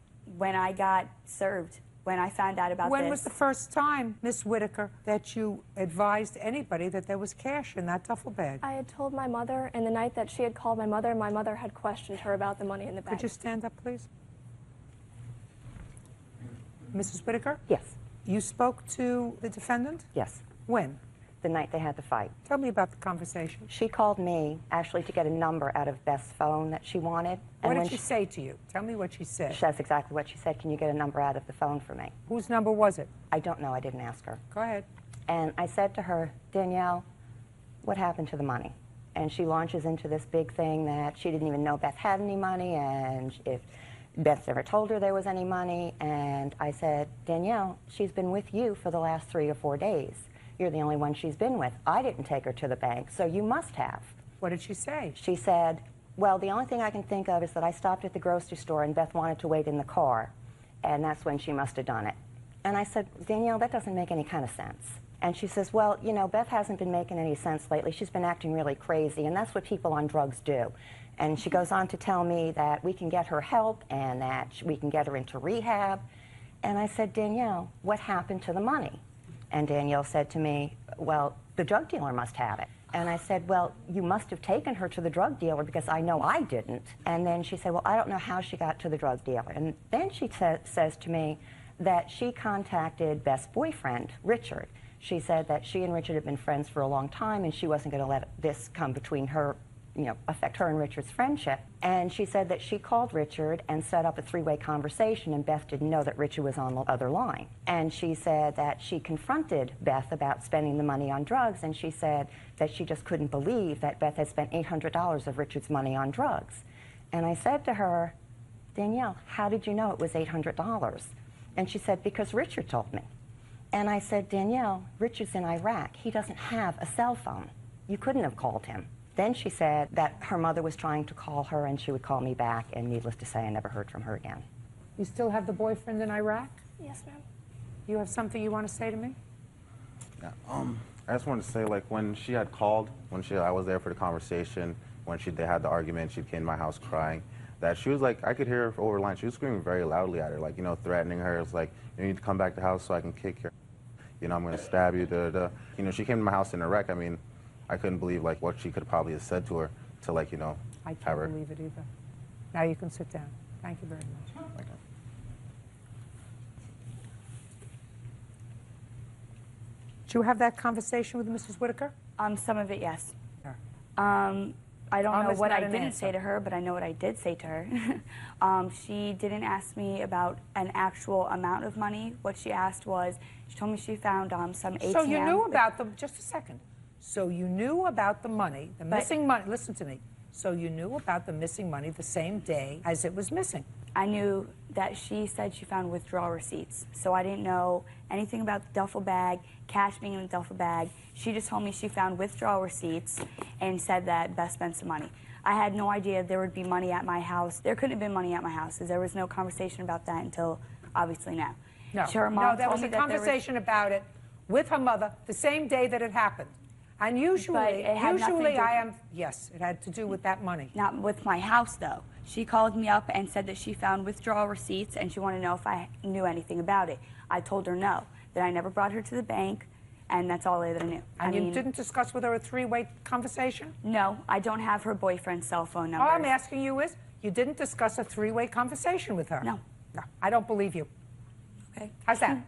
I got served, when I found out about When this. was the first time, Miss Whitaker, that you advised anybody that there was cash in that duffel bag? I had told my mother, and the night that she had called my mother had questioned her about the money in the bag. Could you stand up, please? Mrs. Whitaker? Yes. You spoke to the defendant? Yes. When? the night they had the fight. Tell me about the conversation. She called me, actually, to get a number out of Beth's phone that she wanted. What And did when she say to you? Tell me what she said. That's exactly what she said. Can you get a number out of the phone for me? Whose number was it? I don't know. I didn't ask her. Go ahead. And I said to her, Danielle, what happened to the money? And she launches into this big thing that she didn't even know Beth had any money, and if Beth never told her there was any money. And I said, Danielle, she's been with you for the last 3 or 4 days. You're the only one she's been with. I didn't take her to the bank, so you must have. What did she say? She said, well, the only thing I can think of is that I stopped at the grocery store and Beth wanted to wait in the car, and that's when she must have done it. And I said, Danielle, that doesn't make any kind of sense. And she says, well, you know, Beth hasn't been making any sense lately. She's been acting really crazy, and that's what people on drugs do. And she goes on to tell me that we can get her help and that we can get her into rehab. And I said, Danielle, what happened to the money? And Danielle said to me, well, the drug dealer must have it. And I said, well, you must have taken her to the drug dealer because I know I didn't. And then she said, well, I don't know how she got to the drug dealer. And then she says to me that she contacted Beth's boyfriend, Richard. She said that she and Richard had been friends for a long time and she wasn't going to let this come between her, you know, affect her and Richard's friendship. And she said that she called Richard and set up a 3-way conversation, and Beth didn't know that Richard was on the other line. And she said that she confronted Beth about spending the money on drugs, and she said that she just couldn't believe that Beth had spent $800 of Richard's money on drugs. And I said to her, Danielle, how did you know it was $800? And she said, because Richard told me. And I said, Danielle, Richard's in Iraq. He doesn't have a cell phone. You couldn't have called him. Then she said that her mother was trying to call her and she would call me back, and needless to say, I never heard from her again. You still have the boyfriend in Iraq? Yes, ma'am. You have something you want to say to me? Yeah, I just wanted to say, like, when she had called, I was there for the conversation, when they had the argument, she came to my house crying, that she was like, I could hear her over the line, she was screaming very loudly at her, like, you know, threatening her. It's like, you need to come back to the house so I can kick you. You know, I'm going to stab you, You know, she came to my house in a wreck. I mean, I couldn't believe, like, what she could probably have said to her to, like, you know, I can't believe it either. Now you can sit down. Thank you very much. Okay. Did you have that conversation with Mrs. Whitaker? Some of it, yes. Sure. I don't know It's what not I an didn't answer. say to her, but I know what I did say to her. She didn't ask me about an actual amount of money. What she asked was, she told me she found some ATM. So you knew about them, just a second. So you knew about the money, the missing money, listen to me. So you knew about the missing money the same day as it was missing. I knew that she said she found withdrawal receipts. So I didn't know anything about the duffel bag, cash being in the duffel bag. She just told me she found withdrawal receipts and said that Beth spent some money. I had no idea there would be money at my house. There couldn't have been money at my house, because there was no conversation about that until obviously now. No, Her mom there told was me a that there conversation about it with her mother the same day that it happened. And usually, But it had nothing to- I am, yes, it had to do with that money. Not with my house, though. She called me up and said that she found withdrawal receipts and she wanted to know if I knew anything about it. I told her no, that I never brought her to the bank, and that's all that I knew. And you didn't discuss with her a 3-way conversation? No, I don't have her boyfriend's cell phone number. All I'm asking you is, you didn't discuss a 3-way conversation with her? No. No, I don't believe you. Okay. How's that?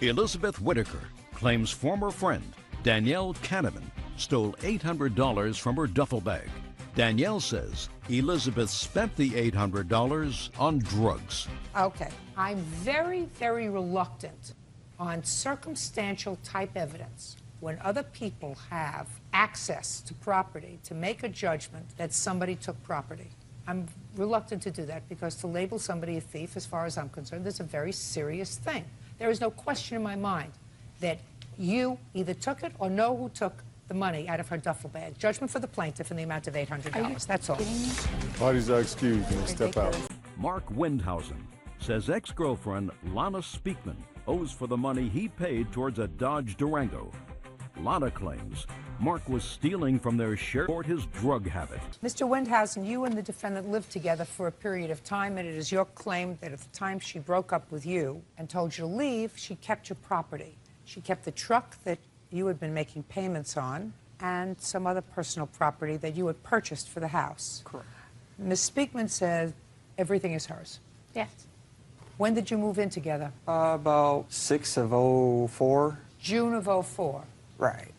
Elizabeth Whitaker claims former friend Danielle Kahneman stole $800 from her duffel bag. Danielle says Elizabeth spent the $800 on drugs. Okay. I'm very, very reluctant on circumstantial type evidence when other people have access to property to make a judgment that somebody took property. I'm reluctant to do that because to label somebody a thief, as far as I'm concerned, is a very serious thing. There is no question in my mind that you either took it or know who took the money out of her duffel bag. Judgment for the plaintiff in the amount of $800. That's all. Parties are excused. You may step out. Mark Windhausen says ex-girlfriend Lana Speakman owes for the money he paid towards a Dodge Durango. Lana claims Mark was stealing from their share toward his drug habit. Mr. Windhausen, you and the defendant lived together for a period of time, and it is your claim that at the time she broke up with you and told you to leave, she kept your property. She kept the truck that you had been making payments on and some other personal property that you had purchased for the house. Correct. Ms. Speakman said everything is hers. Yes. When did you move in together? About 6 of 04. June of 04. Right.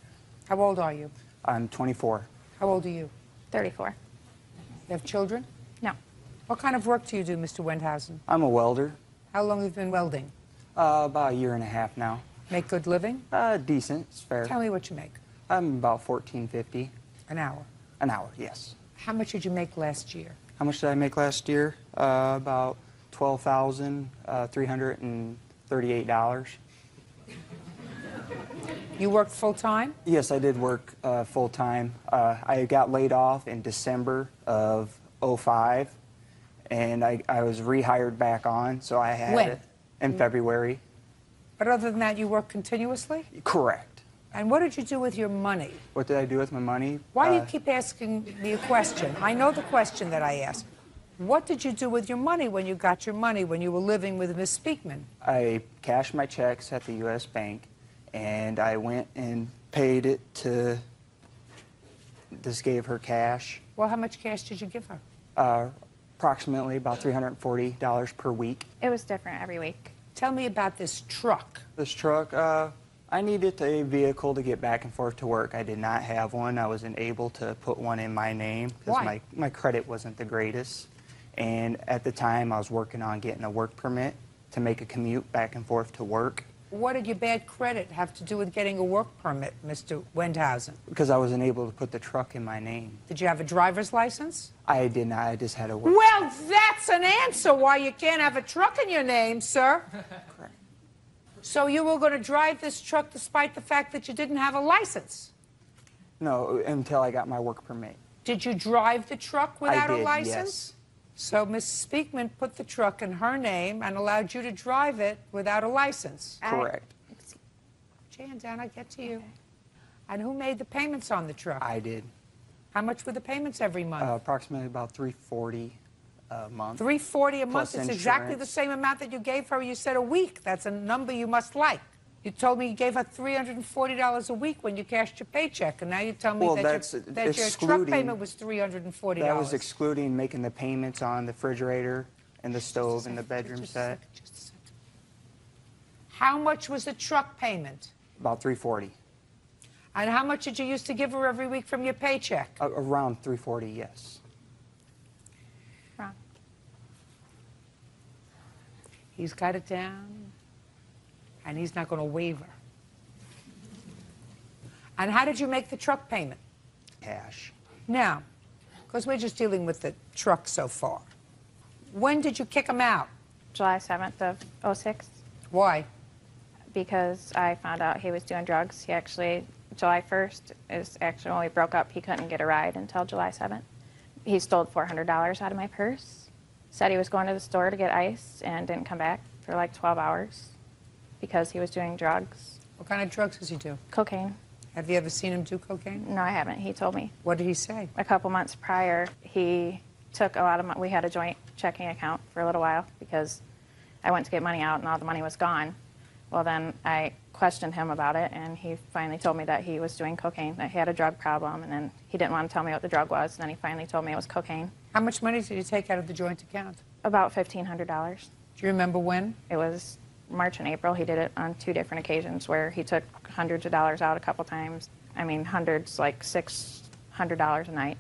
How old are you? I'm 24. How old are you? 34. You have children? No. What kind of work do you do, Mr. Wendhausen? I'm a welder. How long have you been welding? About a year and a half now. Make good living? Decent. It's fair. Tell me what you make. I'm about $14.50. An hour? An hour, yes. How much did you make last year? How much did I make last year? About $12,338. You worked full-time? Yes, I did work full-time. I got laid off in December of '05, and I was rehired back on, so I had When? it in February. But other than that, you work continuously? Correct. And what did you do with your money? What did I do with my money? Why do you keep asking me a question? I know the question that I asked. What did you do with your money when you got your money, when you were living with Miss Speakman? I cashed my checks at the U.S. Bank, and I went and paid it to, just gave her cash. Well, how much cash did you give her? Approximately about $340 per week. It was different every week. Tell me about this truck. This truck, I needed a vehicle to get back and forth to work. I did not have one. I wasn't able to put one in my name because my credit wasn't the greatest. And at the time, I was working on getting a work permit to make a commute back and forth to work. What did your bad credit have to do with getting a work permit, Mr. Wendhausen? Because I wasn't able to put the truck in my name. Did you have a driver's license? I did not. I just had a work. Well, that's an answer why you can't have a truck in your name, sir. Correct. So you were going to drive this truck despite the fact that you didn't have a license? No, until I got my work permit. Did you drive the truck without I did, a license? Yes. So Miss Speakman put the truck in her name and allowed you to drive it without a license? Correct. Jan, down, I get to you. And who made the payments on the truck? I did. How much were the payments every month? Approximately about $340 a month. $340 a month. Plus It's exactly the insurance. same amount that you gave her. You said a week. That's a number you must like. You told me you gave her $340 a week when you cashed your paycheck, and now you tell me Well, that, that's your truck excluding- payment was $340. That was excluding making the payments on the refrigerator and the stove and the bedroom set. How much was the truck payment? About $340. And how much did you used to give her every week from your paycheck? Around $340, yes. Wrong. He's got it down, and he's not going to waver. And how did you make the truck payment? Cash. Now, because we're just dealing with the truck so far, when did you kick him out? July 7th of '06. Why? Because I found out he was doing drugs. He actually, July 1st is actually when we broke up. He couldn't get a ride until July 7th. He stole $400 out of my purse, said he was going to the store to get ice, and didn't come back for like 12 hours because he was doing drugs. What kind of drugs does he do? Cocaine. Have you ever seen him do cocaine? No, I haven't. He told me. What did he say? A couple months prior, he took a lot of money. We had a joint checking account for a little while because I went to get money out and all the money was gone. Well, then I questioned him about it, and he finally told me that he was doing cocaine, that he had a drug problem, and then he didn't want to tell me what the drug was, and then he finally told me it was cocaine. How much money did you take out of the joint account? About $1,500. Do you remember when? It was March and April. He did it on 2 different occasions where he took hundreds of dollars out a couple times. I mean, hundreds, like $600 a night.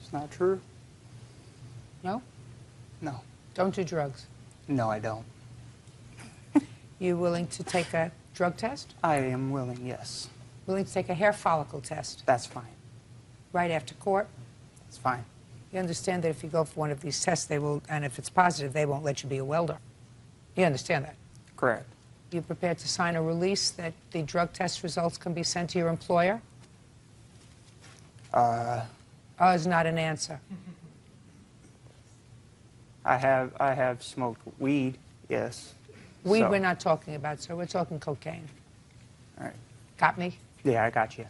It's not true. No? No. Don't do drugs. No, I don't. You willing to take a drug test? I am willing, yes. Willing to take a hair follicle test? That's fine. Right after court? That's fine. You understand that if you go for one of these tests, they will, and if it's positive, they won't let you be a welder. You understand that? Correct. You prepared to sign a release that the drug test results can be sent to your employer? Oh, is not an answer. I have smoked weed, yes. Weed So- we're not talking about, sir. We're talking cocaine. All right. Got me? Yeah, I got you.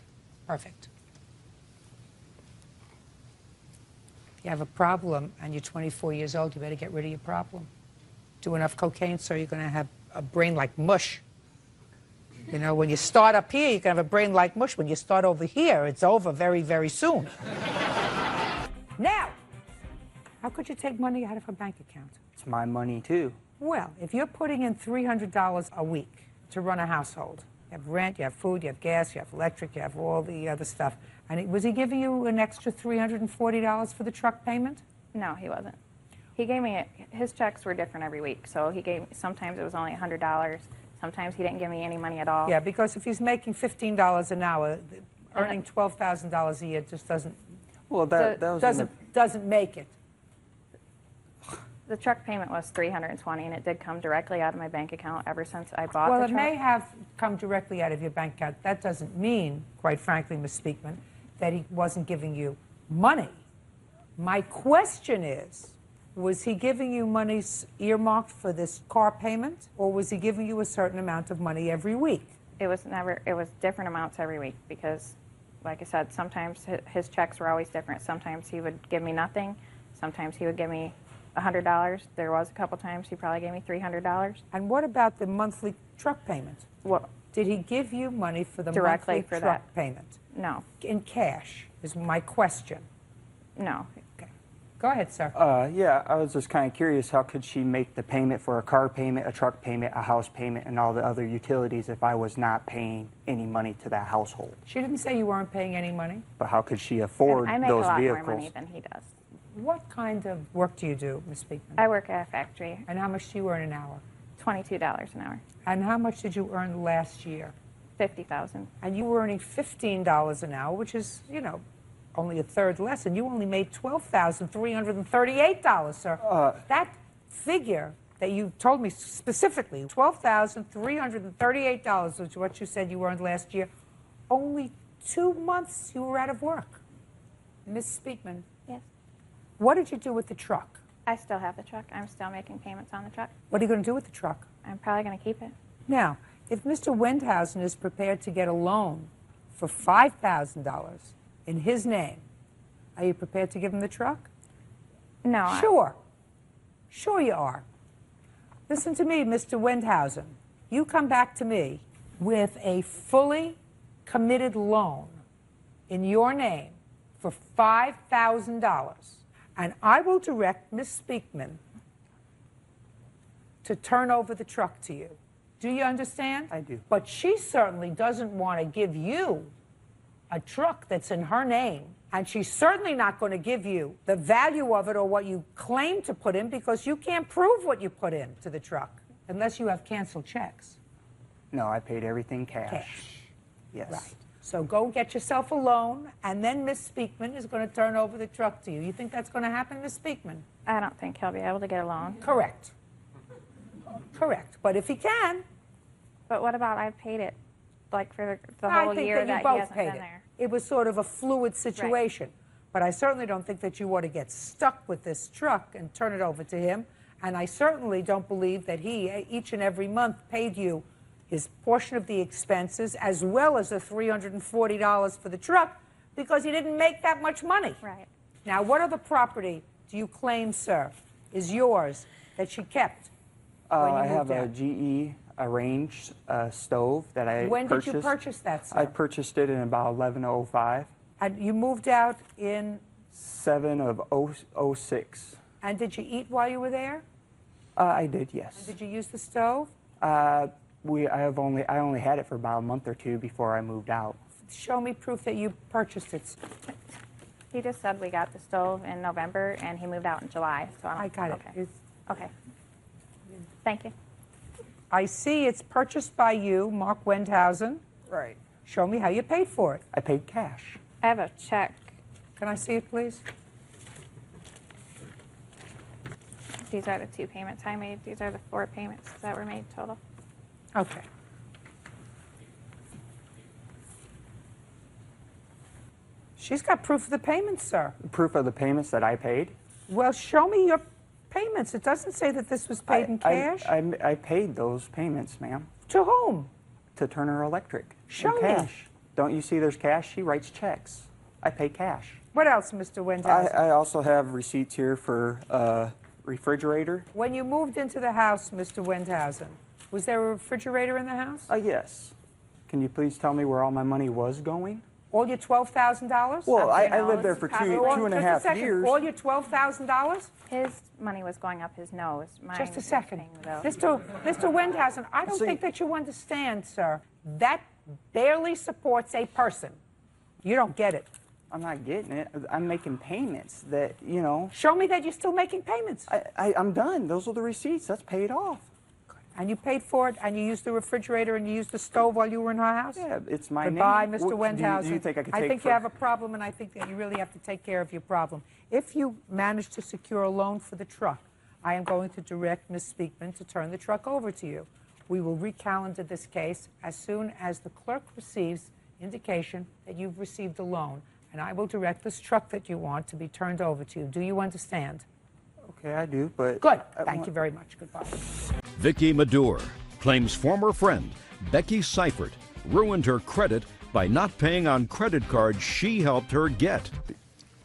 Perfect. If you have a problem and you're 24 years old, you better get rid of your problem. Do enough cocaine, so you're going to have a brain like mush. You know, when you start up here, you can have a brain like mush. When you start over here, it's over very, very soon. Now, how could you take money out of a bank account? It's my money, too. Well, if you're putting in $300 a week to run a household, You have rent, you have food, you have gas, you have electric, you have all the other stuff. And was he giving you an extra $340 for the truck payment? No, he wasn't. He gave me, his checks were different every week. So he gave, sometimes it was only $100. Sometimes he didn't give me any money at all. Yeah, because if he's making $15 an hour, earning $12,000 a year just doesn't, well, that was doesn't make it. The truck payment was $320, and it did come directly out of my bank account ever since I bought Well, the it truck. may have come directly out of your bank account. That doesn't mean, quite frankly, Ms. Speakman, that he wasn't giving you money. My question is, was he giving you money earmarked for this car payment, or was he giving you a certain amount of money every week? It was different amounts every week because, like I said, sometimes his checks were always different. Sometimes he would give me nothing. Sometimes he would give me $100. There was a couple times he probably gave me $300. And what about the monthly truck payment? What? Did he give you money for the Directly monthly for truck that? payment? No. In cash is my question. No. Okay. Go ahead, sir. Yeah, I was just kind of curious, how could she make the payment for a car payment, a truck payment, a house payment, and all the other utilities if I was not paying any money to that household? She didn't say you weren't paying any money. But how could she afford And I make those a lot vehicles? more money than he does. What kind of work do you do, Ms. Speakman? I work at a factory. And how much do you earn an hour? $22 an hour. And how much did you earn last year? $50,000. And you were earning $15 an hour, which is, you know, only a third less, and you only made $12,338, sir. That figure that you told me specifically, $12,338, which is what you said you earned last year, only 2 months you were out of work. Ms. Speakman. Yes. What did you do with the truck? I still have the truck. I'm still making payments on the truck. What are you going to do with the truck? I'm probably going to keep it. Now, if Mr. Wendhausen is prepared to get a loan for $5,000 in his name, are you prepared to give him the truck? No. Sure. Sure you are. Listen to me, Mr. Wendhausen. You come back to me with a fully committed loan in your name for $5,000, and I will direct Ms. Speakman to turn over the truck to you. Do you understand? I do. But she certainly doesn't want to give you a truck that's in her name, and she's certainly not going to give you the value of it or what you claim to put in, because you can't prove what you put in to the truck unless you have canceled checks. No, I paid everything cash. Yes. Right. So go get yourself a loan, and then Miss Speakman is going to turn over the truck to you. You think that's going to happen, Miss Speakman? I don't think he'll be able to get a loan. Correct. Correct. But if he can... But what about I've paid it, like for the I whole think year that you that he both hasn't paid been it. there? It was sort of a fluid situation. But I certainly don't think that you ought to get stuck with this truck and turn it over to him. And I certainly don't believe that he, each and every month, paid you his portion of the expenses as well as the $340 for the truck, because he didn't make that much money. Right. Now, what other property do you claim, sir, is yours that she kept when you I have moved a out? GE arranged stove that I When purchased. did you purchase that, sir? I purchased it in about 11:05. And you moved out in... 7/06. And did you eat while you were there? I did, yes. And did you use the stove? I only had it for about a month or two before I moved out. Show me proof that you purchased it. He just said we got the stove in November, and he moved out in July. So I got it. Okay. Okay. Thank you. I see it's purchased by you, Mark Wendhausen. Right. Show me how you paid for it. I paid cash. I have a check. Can I see it, please? These are the 2 payments I made. These are the 4 payments that were made total. Okay. She's got proof of the payments, sir. Proof of the payments that I paid? Well, show me your payments. It doesn't say that this was paid in cash. I paid those payments, ma'am. To whom? To Turner Electric. Show in me. cash. Don't you see there's cash? She writes checks. I pay cash. What else, Mr. Wendhausen? I also have receipts here for refrigerator. When you moved into the house, Mr. Wendhausen, was there a refrigerator in the house? Yes. Can you please tell me where all my money was going? All your $12,000? Well, I lived there for two and a half Just a second. years. All your $12,000? His money was going up his nose. Mine Just a was second. paying the bill. Mr. Wendhausen, I don't See- think that you understand, sir. That barely supports a person. You don't get it. I'm not getting it. I'm making payments that, you know. Show me that you're still making payments. I'm done. Those are the receipts. That's paid off. And you paid for it, and you used the refrigerator, and you used the stove while you were in her house? Yeah, it's my Goodbye, name. Mr. Wendhausen. Do you think I could I take think you have a problem, and I think that you really have to take care of your problem. If you manage to secure a loan for the truck, I am going to direct Ms. Speakman to turn the truck over to you. We will recalendar this case as soon as the clerk receives indication that you've received a loan, and I will direct this truck that you want to be turned over to you. Do you understand? Okay, I do, but... Good. Thank you very much. Goodbye. Vicky Madure claims former friend Becky Seifert ruined her credit by not paying on credit cards she helped her get.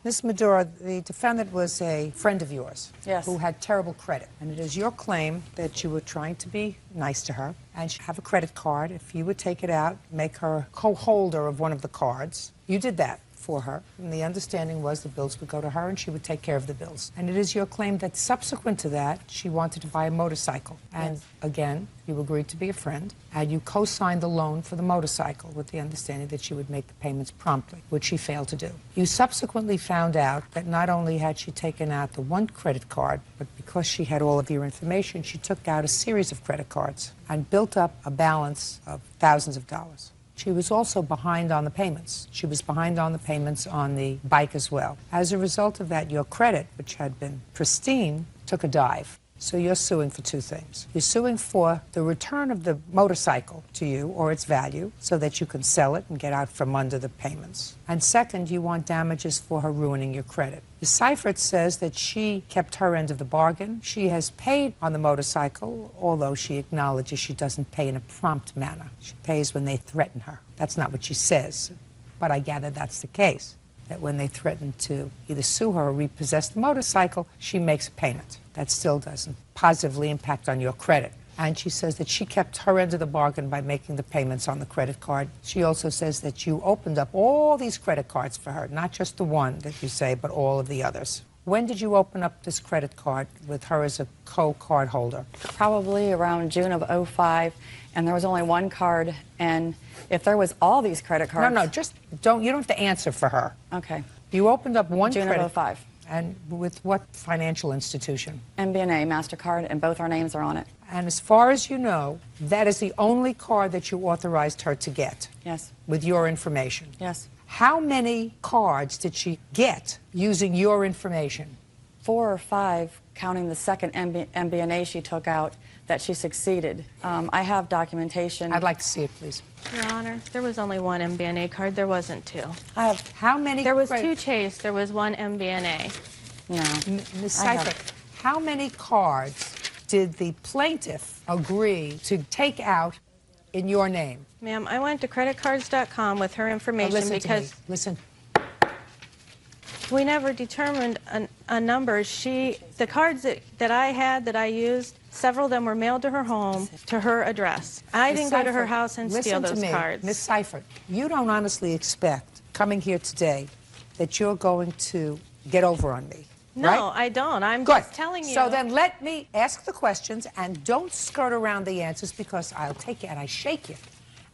Ms. Madura, the defendant was a friend of yours. Yes. Who had terrible credit. And it is your claim that you were trying to be nice to her and she have a credit card. If you would take it out, make her a co-holder of one of the cards. You did that for her. And the understanding was the bills would go to her and she would take care of the bills. And it is your claim that subsequent to that, she wanted to buy a motorcycle. And again, you agreed to be a friend and you co-signed the loan for the motorcycle with the understanding that she would make the payments promptly, which she failed to do. You subsequently found out that not only had she taken out the one credit card, but because she had all of your information, she took out a series of credit cards and built up a balance of thousands of dollars. She was also behind on the payments. She was behind on the payments on the bike as well. As a result of that, your credit, which had been pristine, took a dive. So you're suing for two things. You're suing for the return of the motorcycle to you, or its value, so that you can sell it and get out from under the payments. And second, you want damages for her ruining your credit. Ms. Seifert says that she kept her end of the bargain. She has paid on the motorcycle, although she acknowledges she doesn't pay in a prompt manner. She pays when they threaten her. That's not what she says, but I gather that's the case, that when they threaten to either sue her or repossess the motorcycle, she makes a payment. That still doesn't positively impact on your credit. And she says that she kept her end of the bargain by making the payments on the credit card. She also says that you opened up all these credit cards for her, not just the one that you say, but all of the others. When did you open up this credit card with her as a co-card holder? Probably around June of '05, and there was only one card, and if there was all these credit cards... No, just don't, you don't have to answer for her. Okay. You opened up one June credit... of '05. And with what financial institution? MBNA, MasterCard, and both our names are on it. And as far as you know, that is the only card that you authorized her to get? Yes. With your information? Yes. How many cards did she get using your information? 4 or 5, counting the second MBNA she took out, that she succeeded. I have documentation. I'd like to see it, please. Your Honor, there was only one MBNA card. There wasn't two. I have how many? There was two Chase. There was one MBNA. No. Ms. Seifert, how many cards did the plaintiff agree to take out in your name? Ma'am, I went to creditcards.com with her information listen because... to me. Listen. We never determined a number. The cards that I had, that I used, several of them were mailed to her home, to her address. I didn't go to her house and steal those cards. Ms. Seifert, you don't honestly expect, coming here today, that you're going to get over on me, No, right? I don't. I'm Good. just telling you. So then let me ask the questions and don't skirt around the answers because I'll take you and I shake you.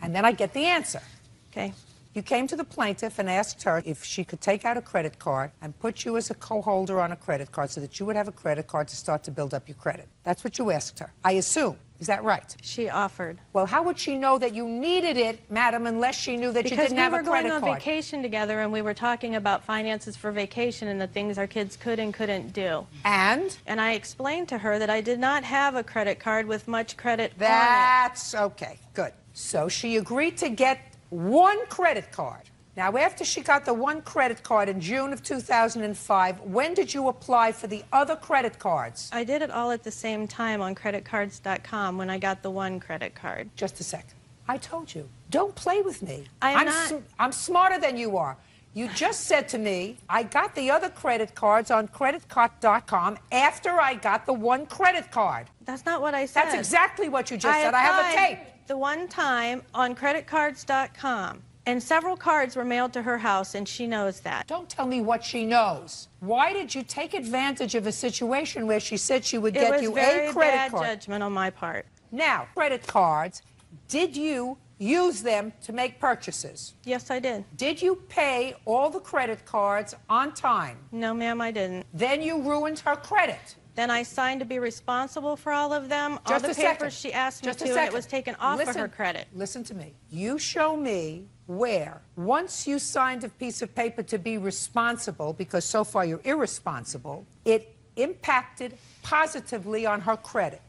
And then I get the answer. Okay. You came to the plaintiff and asked her if she could take out a credit card and put you as a co-holder on a credit card so that you would have a credit card to start to build up your credit. That's what you asked her, I assume. Is that right? She offered. Well, how would she know that you needed it, madam, unless she knew that you didn't have a credit card? Because we were going on vacation together and we were talking about finances for vacation and the things our kids could and couldn't do. And? And I explained to her that I did not have a credit card with much credit on it. That's okay. Good. So she agreed to get one credit card. Now, after she got the one credit card in June of 2005, when did you apply for the other credit cards? I did it all at the same time on creditcards.com when I got the one credit card. Just a second. I told you, don't play with me. I'm smarter than you are. You just said to me, I got the other credit cards on creditcard.com after I got the one credit card. That's not what I said. That's exactly what you just said. I have a tape. The one time on creditcards.com, and several cards were mailed to her house, and she knows that. Don't tell me what she knows. Why did you take advantage of a situation where she said she would get you a credit card? It was very bad judgment on my part. Now, credit cards, did you use them to make purchases? Yes, I did. Did you pay all the credit cards on time? No, ma'am, I didn't. Then you ruined her credit. Then I signed to be responsible for all of them. Just all the a second. papers she asked me Just a to, and second. it was taken off of Listen, her credit. Listen to me. You show me where, once you signed a piece of paper to be responsible, because so far you're irresponsible, it impacted positively on her credit.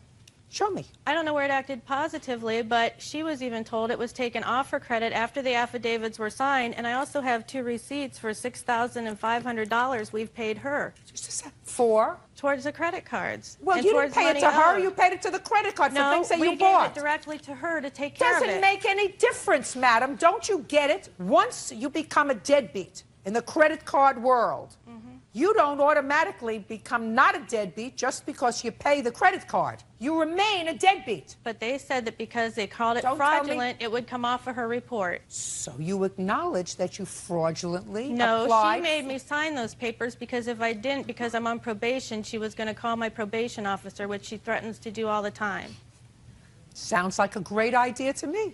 Show me. I don't know where it acted positively, but she was even told it was taken off her credit after the affidavits were signed, and I also have 2 receipts for $6,500 we've paid her. Just a sec. For? Towards the credit cards. Well, and you didn't pay it to her, you paid it to the credit card for things that you bought. No, we gave it directly to her to take care of it. Doesn't make any difference, madam. Don't you get it? Once you become a deadbeat in the credit card world, you don't automatically become not a deadbeat just because you pay the credit card. You remain a deadbeat. But they said that because they called it fraudulent, it would come off of her report. So you acknowledge that you fraudulently No, applied? she made me sign those papers because if I didn't, because I'm on probation, she was going to call my probation officer, which she threatens to do all the time. Sounds like a great idea to me.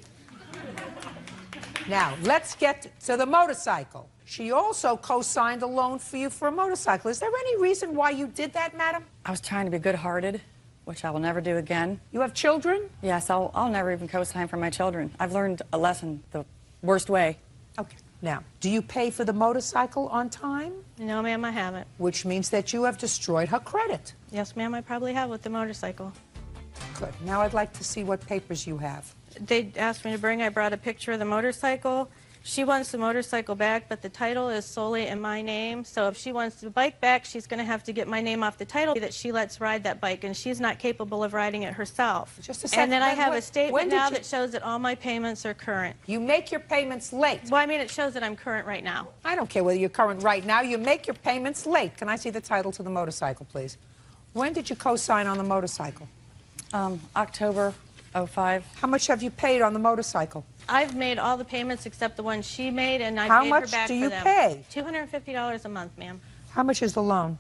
Now, let's get to the motorcycle. She also co-signed a loan for you for a motorcycle. Is there any reason why you did that, madam? I was trying to be good-hearted, which I will never do again. You have children? Yes, I'll never even co-sign for my children. I've learned a lesson the worst way. Okay. Now, do you pay for the motorcycle on time? No, ma'am, I haven't. Which means that you have destroyed her credit. Yes, ma'am, I probably have with the motorcycle. Good. Now I'd like to see what papers you have. They asked me to bring, I brought a picture of the motorcycle. She wants the motorcycle back, but the title is solely in my name. So if she wants the bike back, she's going to have to get my name off the title that she lets ride that bike, and she's not capable of riding it herself. Just a second. And then I have a when statement did now you- that shows that all my payments are current. You make your payments late. Well, I mean, it shows that I'm current right now. I don't care whether you're current right now. You make your payments late. Can I see the title to the motorcycle, please? When did you co-sign on the motorcycle? October 05. How much have you paid on the motorcycle? I've made all the payments except the one she made, and I How paid much her back do for you them. pay? $250 a month, ma'am. How much is the loan?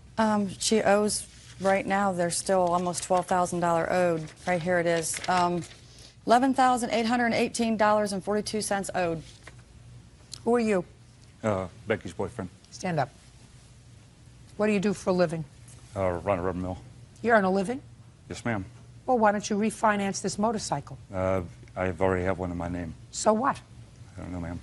She owes, right now, there's still almost $12,000 owed. Right here it is. $11,818.42 owed. Who are you? Becky's boyfriend. Stand up. What do you do for a living? Run a rubber mill. You earn a living? Yes, ma'am. Well, why don't you refinance this motorcycle? I already have one in my name. So what? I don't know, ma'am.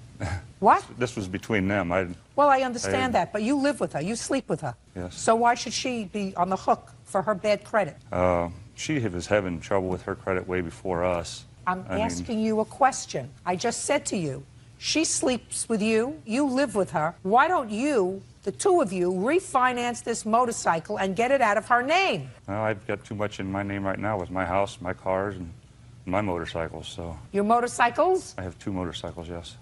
What? This was between them. Well, I understand that, but you live with her. You sleep with her. Yes. So why should she be on the hook for her bad credit? She was having trouble with her credit way before us. I'm asking you a question. I just said to you, she sleeps with you, you live with her. Why don't you, the two of you, refinance this motorcycle and get it out of her name? I've got too much in my name right now with my house, my cars, and my motorcycles, so. Your motorcycles? I have 2 motorcycles, yes.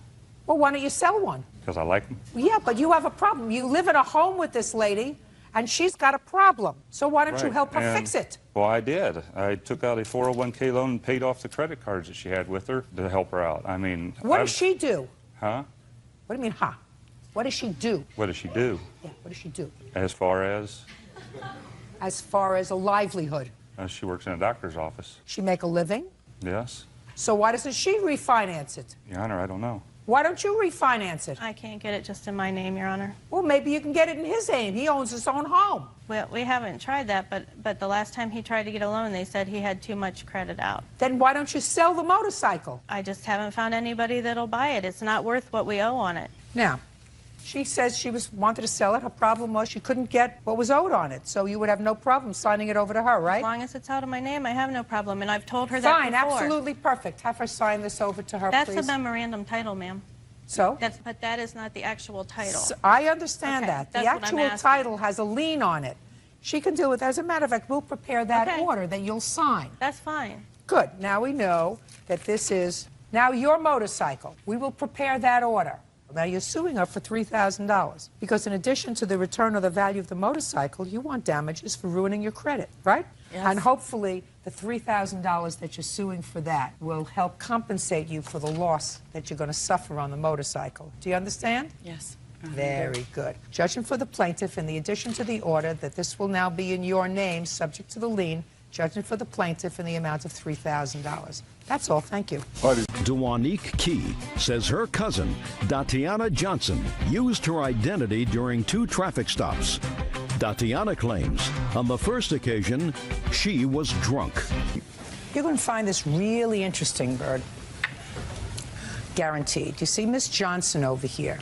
Well, why don't you sell one? Because I like them. Yeah, but you have a problem. You live in a home with this lady, and she's got a problem. So why don't you Right, help her and- fix it? Well, I did. I took out a 401k loan and paid off the credit cards that she had with her to help her out. I mean. What does she do? Huh? What do you mean, huh? What does she do? What does she do? Yeah, what does she do? As far as As far as a livelihood. she works in a doctor's office. She make a living? Yes. So why doesn't she refinance it? Your Honor, I don't know. Why don't you refinance it? I can't get it just in my name, Your Honor. Well, maybe you can get it in his name. He owns his own home. Well, we haven't tried that, but the last time he tried to get a loan, they said he had too much credit out. Then why don't you sell the motorcycle? I just haven't found anybody that'll buy it. It's not worth what we owe on it. Now, she says she wanted to sell it. Her problem was she couldn't get what was owed on it. So you would have no problem signing it over to her, right? As long as it's out of my name, I have no problem, and I've told her that Fine, before. absolutely perfect. Have her sign this over to her, That's please. a memorandum title, ma'am. So? But that is not the actual title. So I understand Okay, that. that's The what I'm actual asking. title has a lien on it. She can do it. As a matter of fact, we'll prepare that Okay. order that you'll sign. That's fine. Good. Now we know that this is now your motorcycle. We will prepare that order. Now you're suing her for $3,000 because in addition to the return of the value of the motorcycle, you want damages for ruining your credit, right? Yes. And hopefully the $3,000 that you're suing for that will help compensate you for the loss that you're going to suffer on the motorcycle. Do you understand? Yes. Very good. Judging for the plaintiff, in the addition to the order that this will now be in your name, subject to the lien, judging for the plaintiff in the amount of $3,000. That's all. Thank you. Dewanique Key says her cousin, Datiana Johnson, used her identity during 2 traffic stops. Datiana claims on the first occasion, she was drunk. You're going to find this really interesting, Bird. Guaranteed. You see, Miss Johnson over here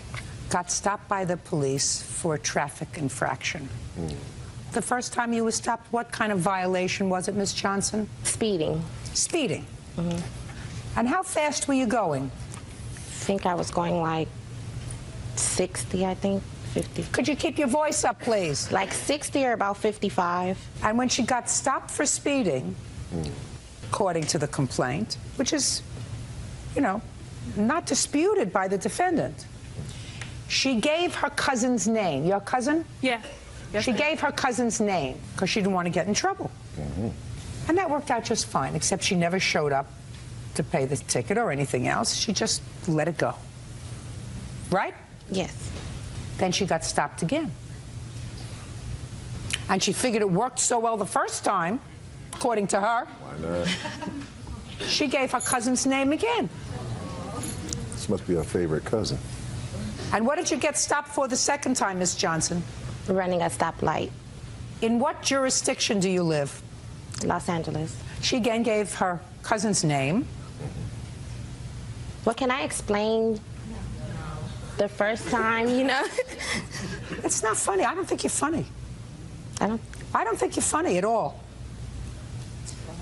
got stopped by the police for a traffic infraction. The first time you were stopped, what kind of violation was it, Miss Johnson? Speeding. Speeding? And how fast were you going? I think I was going like 60, I think, 50. Could you keep your voice up, please? Like 60 or about 55. And when she got stopped for speeding, according to the complaint, which is, you know, not disputed by the defendant, she gave her cousin's name. Your cousin? Yeah. Yes, she gave her cousin's name because she didn't want to get in trouble. And that worked out just fine, except she never showed up to pay the ticket or anything else. She just let it go. Right? Yes. Then she got stopped again. And she figured it worked so well the first time, according to her. Why not? She gave her cousin's name again. This must be her favorite cousin. And what did you get stopped for the second time, Miss Johnson? Running a stoplight. In what jurisdiction do you live? Los Angeles. She again gave her cousin's name. Well, can I explain the first time, you know? It's not funny. I don't think you're funny. I don't think you're funny at all.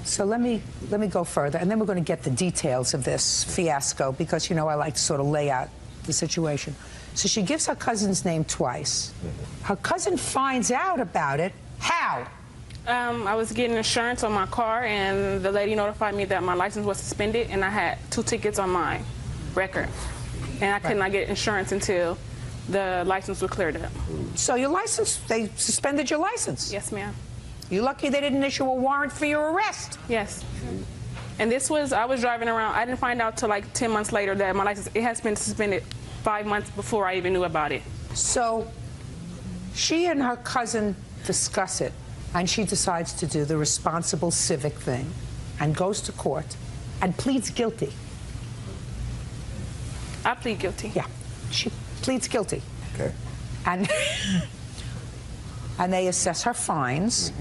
So let me go further, and then we're going to get the details of this fiasco, because, you know, I like to sort of lay out the situation. So she gives her cousin's name twice. Her cousin finds out about it. How? I was getting insurance on my car, and the lady notified me that my license was suspended, and I had 2 tickets on my record. And I could not get insurance until the license was cleared up. So your license, they suspended your license? Yes, ma'am. You're lucky they didn't issue a warrant for your arrest. Yes. And this was, I was driving around. I didn't find out till like 10 months later that my license, it has been suspended 5 months before I even knew about it. So she and her cousin discuss it, and she decides to do the responsible civic thing and goes to court and pleads guilty. I plead guilty. Yeah, she pleads guilty. Okay. And and they assess her fines.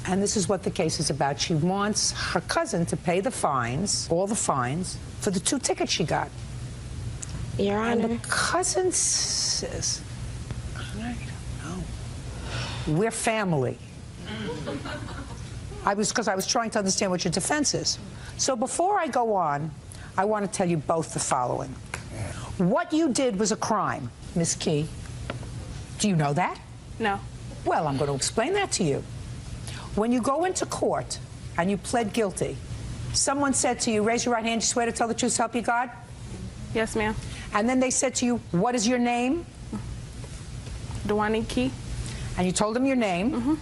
And this is what the case is about. She wants her cousin to pay the fines, all the fines, for the 2 tickets she got. Your Honor. And the cousin says, I don't know. We're family. Because I was trying to understand what your defense is. So before I go on, I want to tell you both the following. What you did was a crime, Miss Key. Do you know that? No. Well, I'm going to explain that to you. When you go into court and you pled guilty, someone said to you, raise your right hand, you swear to tell the truth, so help you God? Yes, ma'am. And then they said to you, what is your name? Dewanique Key. And you told them your name.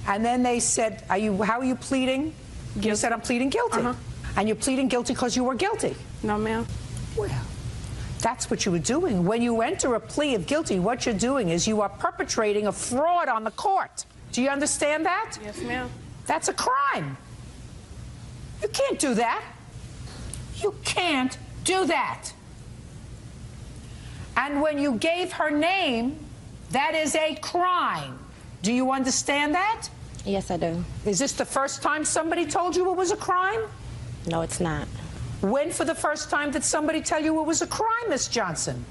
And then they said, how are you pleading? Guilty. You said, I'm pleading guilty. And you're pleading guilty because you were guilty. No, ma'am. Well, that's what you were doing. When you enter a plea of guilty, what you're doing is you are perpetrating a fraud on the court. Do you understand that? Yes, ma'am. That's a crime. You can't do that. You can't do that. And when you gave her name, that is a crime. Do you understand that? Yes, I do. Is this the first time somebody told you it was a crime? No, it's not. When for the first time did somebody tell you it was a crime, Miss Johnson?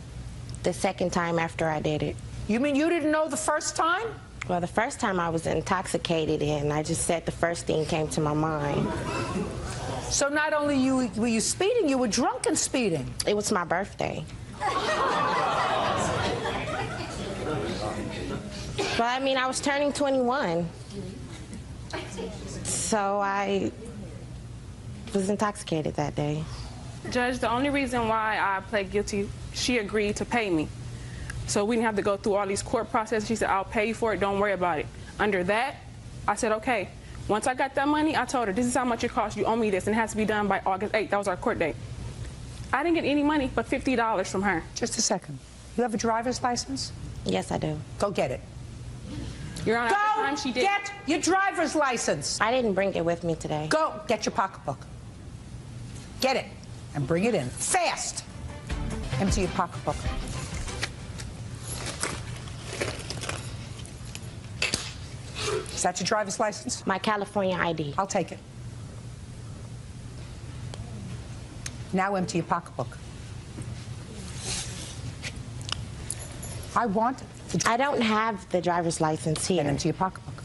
The second time after I did it. You mean you didn't know the first time? Well, the first time I was intoxicated, and I just said the first thing came to my mind. So not only were you speeding, you were drunk and speeding. It was my birthday. But I mean, I was turning 21. So I was intoxicated that day. Judge, the only reason why I pled guilty, she agreed to pay me. So we didn't have to go through all these court processes. She said, I'll pay you for it, don't worry about it. Under that, I said, okay. Once I got that money, I told her, this is how much it costs, you owe me this, and it has to be done by August 8th. That was our court date. I didn't get any money but $50 from her. Just a second. You have a driver's license? Yes, I do. Go get it. Your Honor, at the time she did. Get your driver's license. I didn't bring it with me today. Go get your pocketbook. Get it and bring it in. Fast. Empty your pocketbook. Is that your driver's license? My California ID. I'll take it. Now empty your pocketbook. I don't have the driver's license here. Then empty your pocketbook.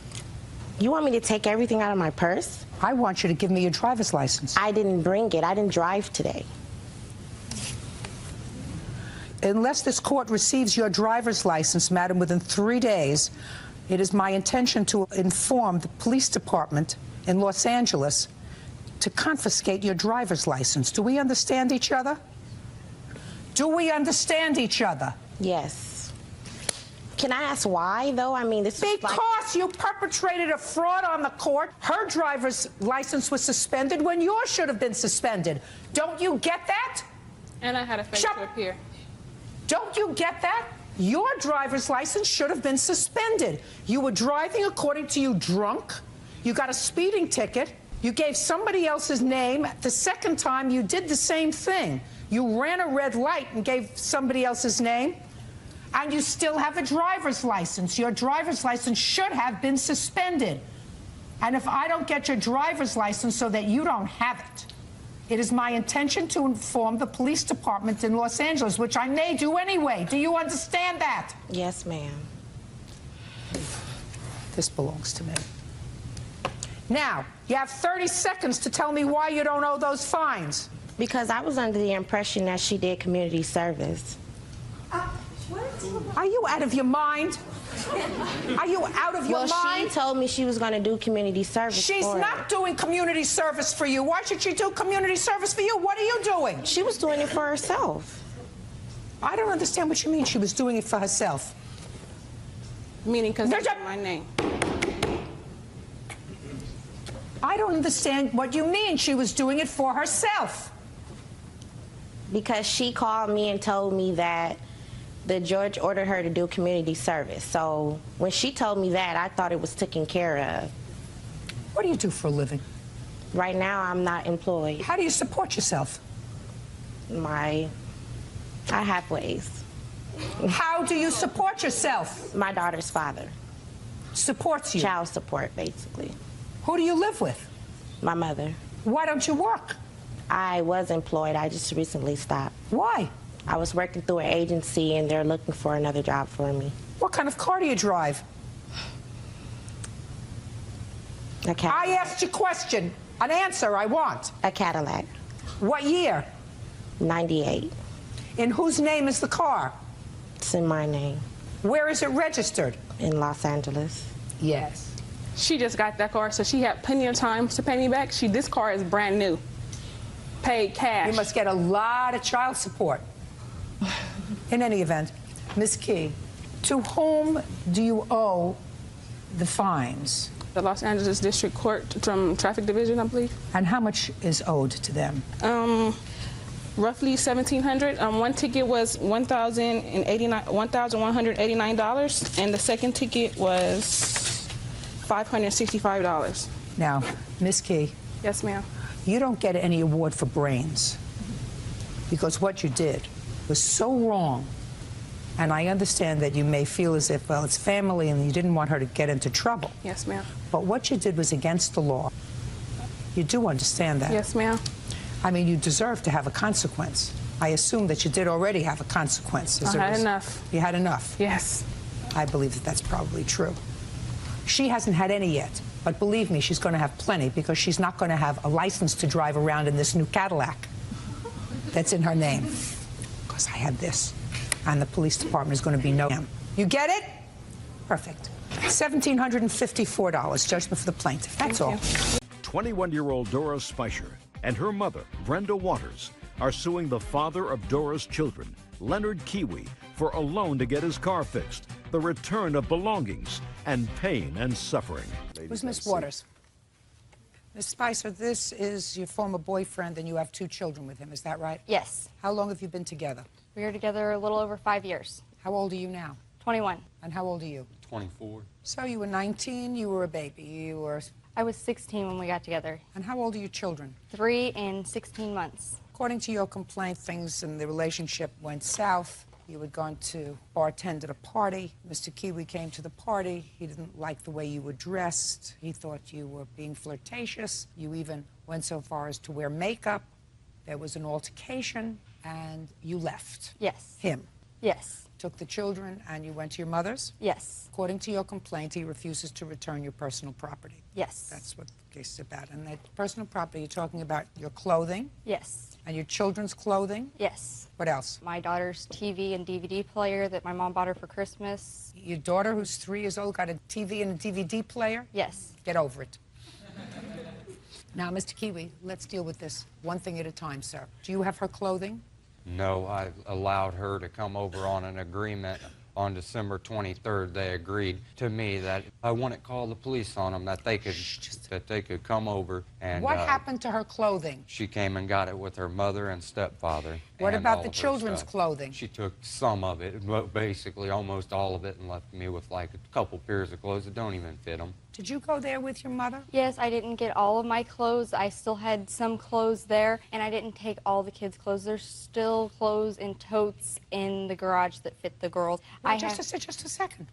You want me to take everything out of my purse? I want you to give me your driver's license. I didn't bring it. I didn't drive today. Unless this court receives your driver's license, madam, within 3 days, it is my intention to inform the police department in Los Angeles to confiscate your driver's license. Do we understand each other? Do we understand each other? Yes. Can I ask why, though? I mean, this is because you perpetrated a fraud on the court. Her driver's license was suspended when yours should have been suspended. Don't you get that? And I had a fake trip here. Don't you get that? Your driver's license should have been suspended. You were driving, according to you, drunk. You got a speeding ticket. You gave somebody else's name. The second time, you did the same thing. You ran a red light and gave somebody else's name. And you still have a driver's license. Your driver's license should have been suspended. And if I don't get your driver's license so that you don't have it, it is my intention to inform the police department in Los Angeles, which I may do anyway. Do you understand that? Yes, ma'am. This belongs to me. Now, you have 30 seconds to tell me why you don't owe those fines. Because I was under the impression that she did community service. Are you out of your mind? Are you out of your mind? Well, she told me she was going to do community service She's for not her. doing community service for you. Why should she do community service for you? What are you doing? She was doing it for herself. I don't understand what you mean she was doing it for herself. Meaning because that's my name. I don't understand what you mean she was doing it for herself. Because she called me and told me that the judge ordered her to do community service. So when she told me that, I thought it was taken care of. What do you do for a living? Right now, I'm not employed. How do you support yourself? I have ways. How do you support yourself? My daughter's father. Supports you? Child support, basically. Who do you live with? My mother. Why don't you work? I was employed. I just recently stopped. Why? I was working through an agency, and they're looking for another job for me. What kind of car do you drive? A Cadillac. I asked you a question. An answer I want. A Cadillac. What year? 98. In whose name is the car? It's in my name. Where is it registered? In Los Angeles. Yes. She just got that car, so she had plenty of time to pay me back. This car is brand new. Paid cash. You must get a lot of child support. In any event, Ms. Key, to whom do you owe the fines? The Los Angeles District Court from Traffic Division, I believe. And how much is owed to them? Roughly $1,700. One ticket was $1,189, and the second ticket was $565. Now, Ms. Key. Yes, ma'am. You don't get any award for brains, because what you did was so wrong. And I understand that you may feel as if, well, it's family and you didn't want her to get into trouble. Yes, ma'am. But what you did was against the law. You do understand that? Yes, ma'am. I mean, you deserve to have a consequence. I assume that you did already have a consequence. I had enough. You had enough? Yes. I believe that that's probably true. She hasn't had any yet, but believe me, she's going to have plenty, because she's not going to have a license to drive around in this new Cadillac that's in her name. Because I had this, and the police department is going to be no. You get it? Perfect. $1,754, judgment for the plaintiff. That's all. 21-year-old Dora Speicher and her mother, Brenda Waters, are suing the father of Dora's children, Leonard Kiwi, for a loan to get his car fixed, the return of belongings, and pain and suffering. Who's Miss Waters? Miss Spicer, this is your former boyfriend, and you have 2 children with him, is that right? Yes. How long have you been together? We were together a little over 5 years. How old are you now? 21. And how old are you? 24. So you were 19, you were a baby. You were I was 16 when we got together. And how old are your children? 3 and 16 months. According to your complaint, things in the relationship went south. You were going to bartend at a party. Mr. Kiwi came to the party. He didn't like the way you were dressed. He thought you were being flirtatious. You even went so far as to wear makeup. There was an altercation, and you left. Yes. Him. Yes. Took the children, and you went to your mother's? Yes. According to your complaint, he refuses to return your personal property. Yes. That's what the case is about. And that personal property, you're talking about your clothing? Yes. And your children's clothing? Yes. What else? My daughter's TV and DVD player that my mom bought her for Christmas. Your daughter, who's 3 years old, got a TV and a DVD player? Yes. Get over it. Now, Mr. Kiwi, let's deal with this one thing at a time, sir. Do you have her clothing? No, I allowed her to come over on an agreement. On December 23rd, they agreed to me that I wouldn't call the police on them, that they could come over and. What happened to her clothing? She came and got it with her mother and stepfather. What and about all the of her children's stuff. clothing? She took some of it, but basically almost all of it, and left me with like a couple pairs of clothes that don't even fit them. Did you go there with your mother? Yes, I didn't get all of my clothes. I still had some clothes there, and I didn't take all the kids' clothes. There's still clothes in totes in the garage that fit the girls. Well, just a second.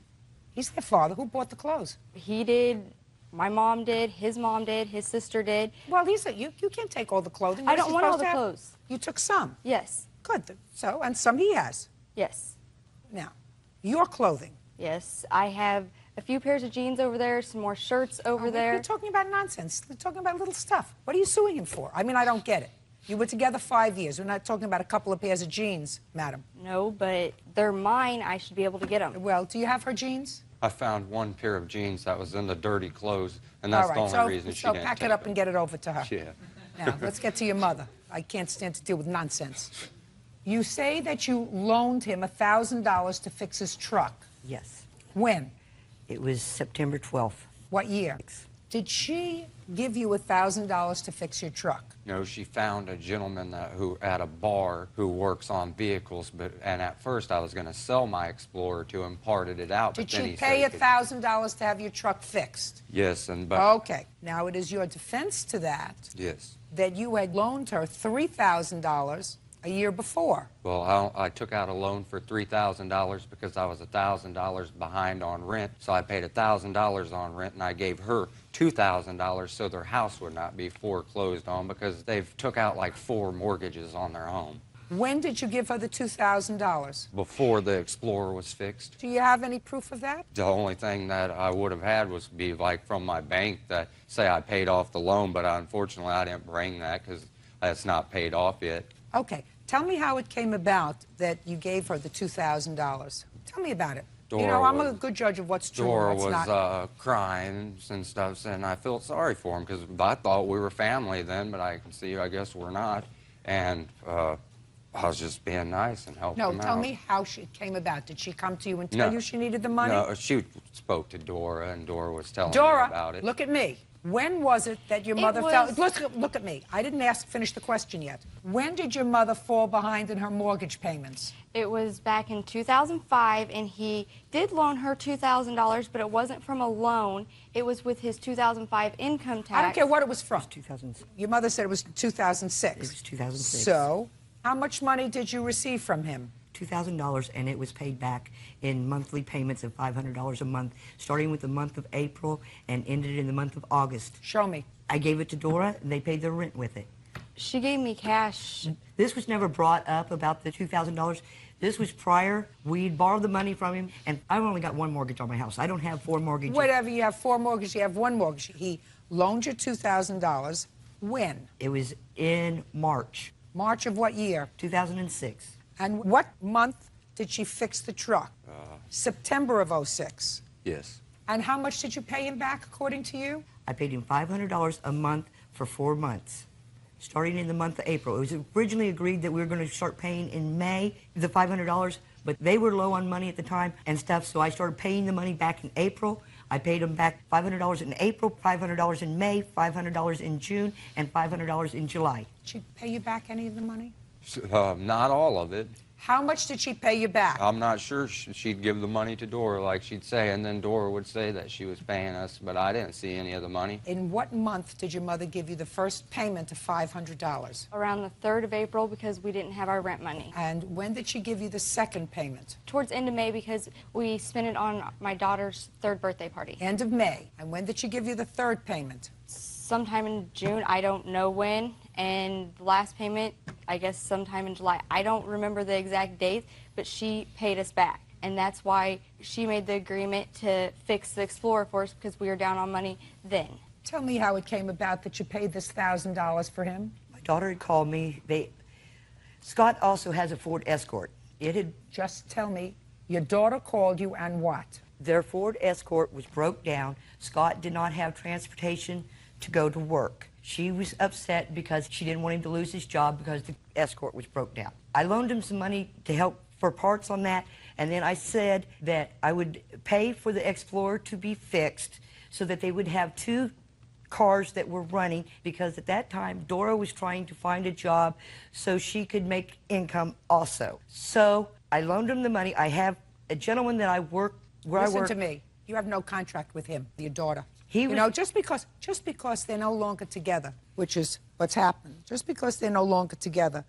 He's their father. Who bought the clothes? He did. My mom did. His mom did. His sister did. Well, you can't take all the clothing. I What is don't he want all supposed the to have? clothes. You took some? Yes. Good. So, and some he has? Yes. Now, your clothing? Yes. I have a few pairs of jeans over there, some more shirts over there. You're talking about nonsense. You're talking about little stuff. What are you suing him for? I mean, I don't get it. You were together 5 years. We're not talking about a couple of pairs of jeans, madam. No, but they're mine. I should be able to get them. Well, do you have her jeans? I found one pair of jeans that was in the dirty clothes, and that's All right, the only reason she so didn't pack take it up them. and get it over to her. Yeah. Now, let's get to your mother. I can't stand to deal with nonsense. You say that you loaned him $1,000 to fix his truck. Yes. When? It was September 12th. What year? Did she give you $1,000 to fix your truck? No, she found a gentleman who at a bar who works on vehicles, and at first I was going to sell my Explorer to him, parted it out. Did but then you he pay said he could- $1,000 to have your truck fixed? Yes, Okay. Now, it is your defense to that yes. that you had loaned her $3,000 a year before. Well, I took out a loan for $3,000 because I was $1,000 behind on rent, so I paid $1,000 on rent, and I gave her $2,000 so their house would not be foreclosed on because they've took out like 4 mortgages on their home. When did you give her the $2,000? Before the Explorer was fixed. Do you have any proof of that? The only thing that I would have had was be like from my bank that say I paid off the loan, but unfortunately I didn't bring that because it's not paid off yet. Okay. Tell me how it came about that you gave her the $2,000. Tell me about it. Dora you know, I'm a was- good judge of what's true Dora and what's was not. crying and stuff, and I felt sorry for him because I thought we were family then, but I can see, I guess we're not. And I was just being nice and helping No, him tell out. me how it came about. Did she come to you and tell No. you she needed the money? No, she spoke to Dora, and Dora was telling me Dora, about it. look at me. When was it that your mother was- fell? Look at me. I didn't finish the question yet. When did your mother fall behind in her mortgage payments? It was back in 2005, and he did loan her $2,000, but it wasn't from a loan. It was with his 2005 income tax. I don't care what it was from. 2006. Your mother said it was 2006. It was 2006. So, how much money did you receive from him? $2,000, and it was paid back in monthly payments of $500 a month, starting with the month of April and ended in the month of August. Show me. I gave it to Dora, and they paid their rent with it. She gave me cash. This was never brought up about the $2,000. This was prior. We'd borrowed the money from him, and I've only got 1 mortgage on my house. I don't have 4 mortgages. Whatever, you have 4 mortgages, you have 1 mortgage. He loaned you $2,000. When? It was in March. March of what year? 2006. And what month did she fix the truck? September of '06. Yes. And how much did you pay him back, according to you? I paid him $500 a month for 4 months, starting in the month of April. It was originally agreed that we were going to start paying in May, the $500, but they were low on money at the time and stuff, so I started paying the money back in April. I paid him back $500 in April, $500 in May, $500 in June, and $500 in July. Did she pay you back any of the money? Not all of it. How much did she pay you back? I'm not sure. She'd give the money to Dora, like she'd say, and then Dora would say that she was paying us, but I didn't see any of the money. In what month did your mother give you the first payment of $500? Around the 3rd of April because we didn't have our rent money. And when did she give you the second payment? Towards the end of May because we spent it on my daughter's 3rd birthday party. End of May. And when did she give you the third payment? Sometime in June, I don't know when. And the last payment, I guess sometime in July. I don't remember the exact date, but she paid us back. And that's why she made the agreement to fix the Explorer for us because we were down on money then. Tell me how it came about that you paid this $1,000 for him. My daughter had called me. Scott also has a Ford Escort. Just tell me, your daughter called you and what? Their Ford Escort was broke down. Scott did not have transportation to go to work. She was upset because she didn't want him to lose his job because the Escort was broke down. I loaned him some money to help for parts on that, and then I said that I would pay for the Explorer to be fixed so that they would have 2 cars that were running, because at that time Dora was trying to find a job so she could make income also. So I loaned him the money. I have a gentleman that I work where Listen I work. to me. You have no contract with him, your daughter. You know, just because they're no longer together, which is what's happened, just because they're no longer together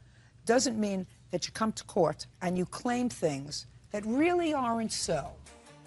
doesn't mean that you come to court and you claim things that really aren't so.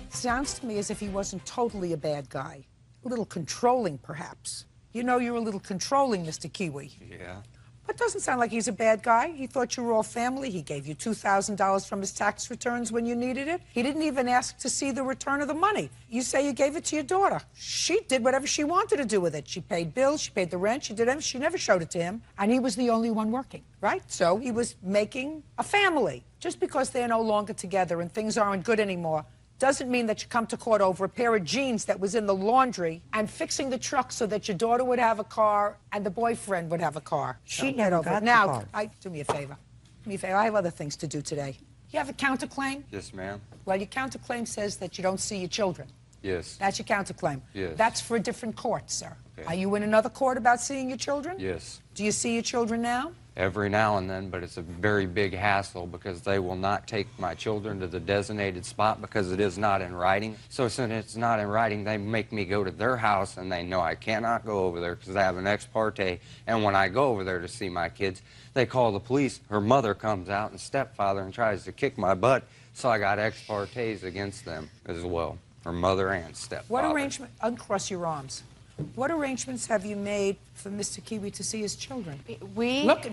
Sounds to me as if he wasn't totally a bad guy. A little controlling, perhaps. You know you're a little controlling, Mr. Kiwi. Yeah. But doesn't sound like he's a bad guy. He thought you were all family. He gave you $2,000 from his tax returns when you needed it. He didn't even ask to see the return of the money. You say you gave it to your daughter. She did whatever she wanted to do with it. She paid bills, she paid the rent, she did everything. She never showed it to him. And he was the only one working, right? So he was making a family. Just because they're no longer together and things aren't good anymore doesn't mean that you come to court over a pair of jeans that was in the laundry and fixing the truck so that your daughter would have a car and the boyfriend would have a car. She never got the now, car. Do me a favor. Do me a favor. I have other things to do today. You have a counterclaim? Yes, ma'am. Well, your counterclaim says that you don't see your children. Yes. That's your counterclaim. Yes. That's for a different court, sir. Okay. Are you in another court about seeing your children? Yes. Do you see your children now? Every now and then, but it's a very big hassle because they will not take my children to the designated spot because it is not in writing. So since it's not in writing, they make me go to their house, and they know I cannot go over there because they have an ex parte. And when I go over there to see my kids, they call the police. Her mother comes out and stepfather and tries to kick my butt. So I got ex partes against them as well, her mother and stepfather. What arrangement? Uncross your arms. What arrangements have you made for Mr. Kiwi to see his children?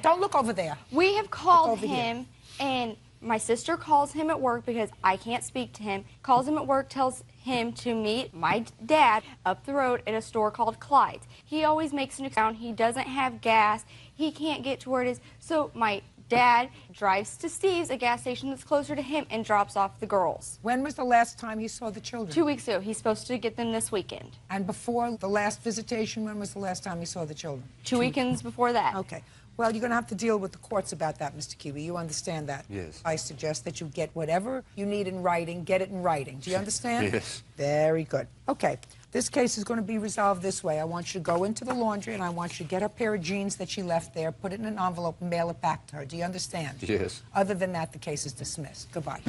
Don't look over there. We have called over him, and my sister calls him at work because I can't speak to him. Calls him at work, tells him to meet my dad up the road at a store called Clyde's. He always makes an account. He doesn't have gas. He can't get to where it is. So my dad drives to Steve's, a gas station that's closer to him, and drops off the girls. When was the last time he saw the children? 2 weeks ago. He's supposed to get them this weekend. And before the last visitation, when was the last time he saw the children? 2 weekends before that. Okay. Well, you're going to have to deal with the courts about that, Mr. Kiwi. You understand that? Yes. I suggest that you get whatever you need in writing, get it in writing. Do you understand? Yes. Very good. Okay. This case is going to be resolved this way. I want you to go into the laundry, and I want you to get a pair of jeans that she left there, put it in an envelope, and mail it back to her. Do you understand? Yes. Other than that, the case is dismissed. Goodbye.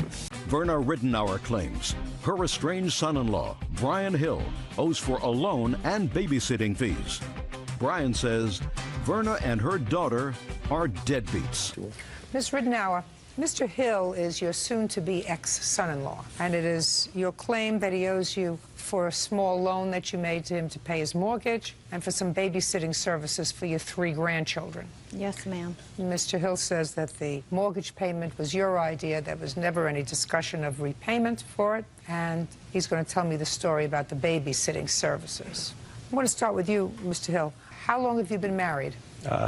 Verna Rittenauer claims her estranged son-in-law, Brian Hill, owes for a loan and babysitting fees. Brian says Verna and her daughter are deadbeats. Ms. Rittenauer, Mr. Hill is your soon-to-be ex-son-in-law, and it is your claim that he owes you for a small loan that you made to him to pay his mortgage and for some babysitting services for your 3 grandchildren. Yes, ma'am. Mr. Hill says that the mortgage payment was your idea. There was never any discussion of repayment for it, and he's going to tell me the story about the babysitting services. I want to start with you, Mr. Hill. How long have you been married?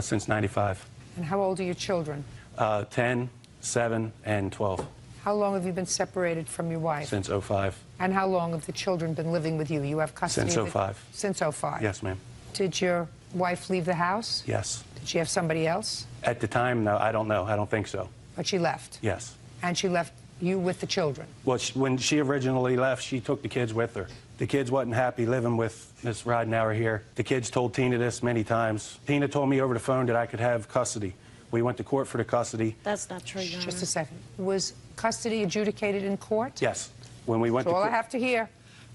Since '95. And how old are your children? 10, 7, and 12. How long have you been separated from your wife? Since '05. And how long have the children been living with you? You have custody Since of the- '05. Since '05? Yes, ma'am. Did your wife leave the house? Yes. Did she have somebody else? At the time, no, I don't know. I don't think so. But she left? Yes. And she left you with the children? Well, when she originally left, she took the kids with her. The kids wasn't happy living with Miss Rittenauer here. The kids told Tina this many times. Tina told me over the phone that I could have custody. We went to court for the custody. That's not true, Your Just Honor. a second. Was custody adjudicated in court? Yes. When we went That's to all I court. have to hear.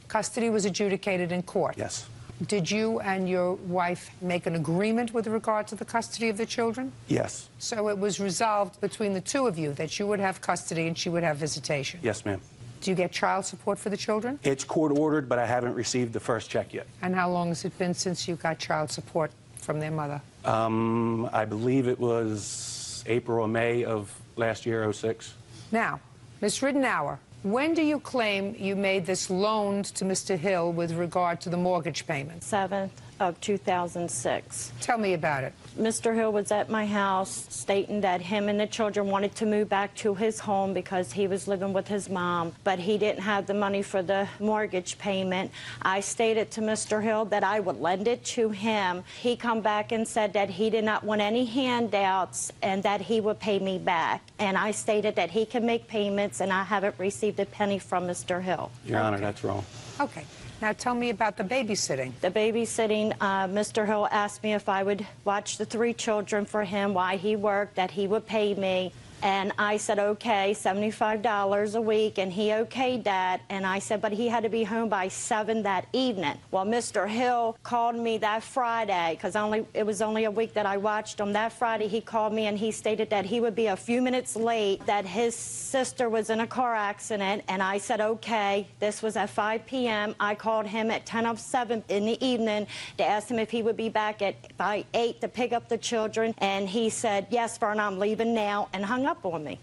Custody was adjudicated in court. Yes. Did you and your wife make an agreement with regard to the custody of the children? Yes. So it was resolved between the two of you that you would have custody and she would have visitation? Yes, ma'am. Do you get child support for the children? It's court ordered, but I haven't received the first check yet. And how long has it been since you got child support from their mother? I believe it was April or May of last year, 06. Now, Ms. Ridenour, when do you claim you made this loan to Mr. Hill with regard to the mortgage payment? 7th of 2006. Tell me about it. Mr. Hill was at my house stating that him and the children wanted to move back to his home because he was living with his mom, but he didn't have the money for the mortgage payment. I stated to Mr. Hill that I would lend it to him. He come back and said that he did not want any handouts and that he would pay me back. And I stated that he can make payments, and I haven't received a penny from Mr. Hill. Your Honor, that's wrong. Okay. Now tell me about the babysitting. The babysitting, Mr. Hill asked me if I would watch the 3 children for him while he worked, that he would pay me. And I said, okay, $75 a week, and he okayed that. And I said, but he had to be home by 7 that evening. Well, Mr. Hill called me that Friday, because it was only a week that I watched him. That Friday, he called me, and he stated that he would be a few minutes late, that his sister was in a car accident. And I said, okay. This was at 5 p.m. I called him at 10:07 in the evening to ask him if he would be back by 8 to pick up the children. And he said, yes, Vern, I'm leaving now, and hung up on me.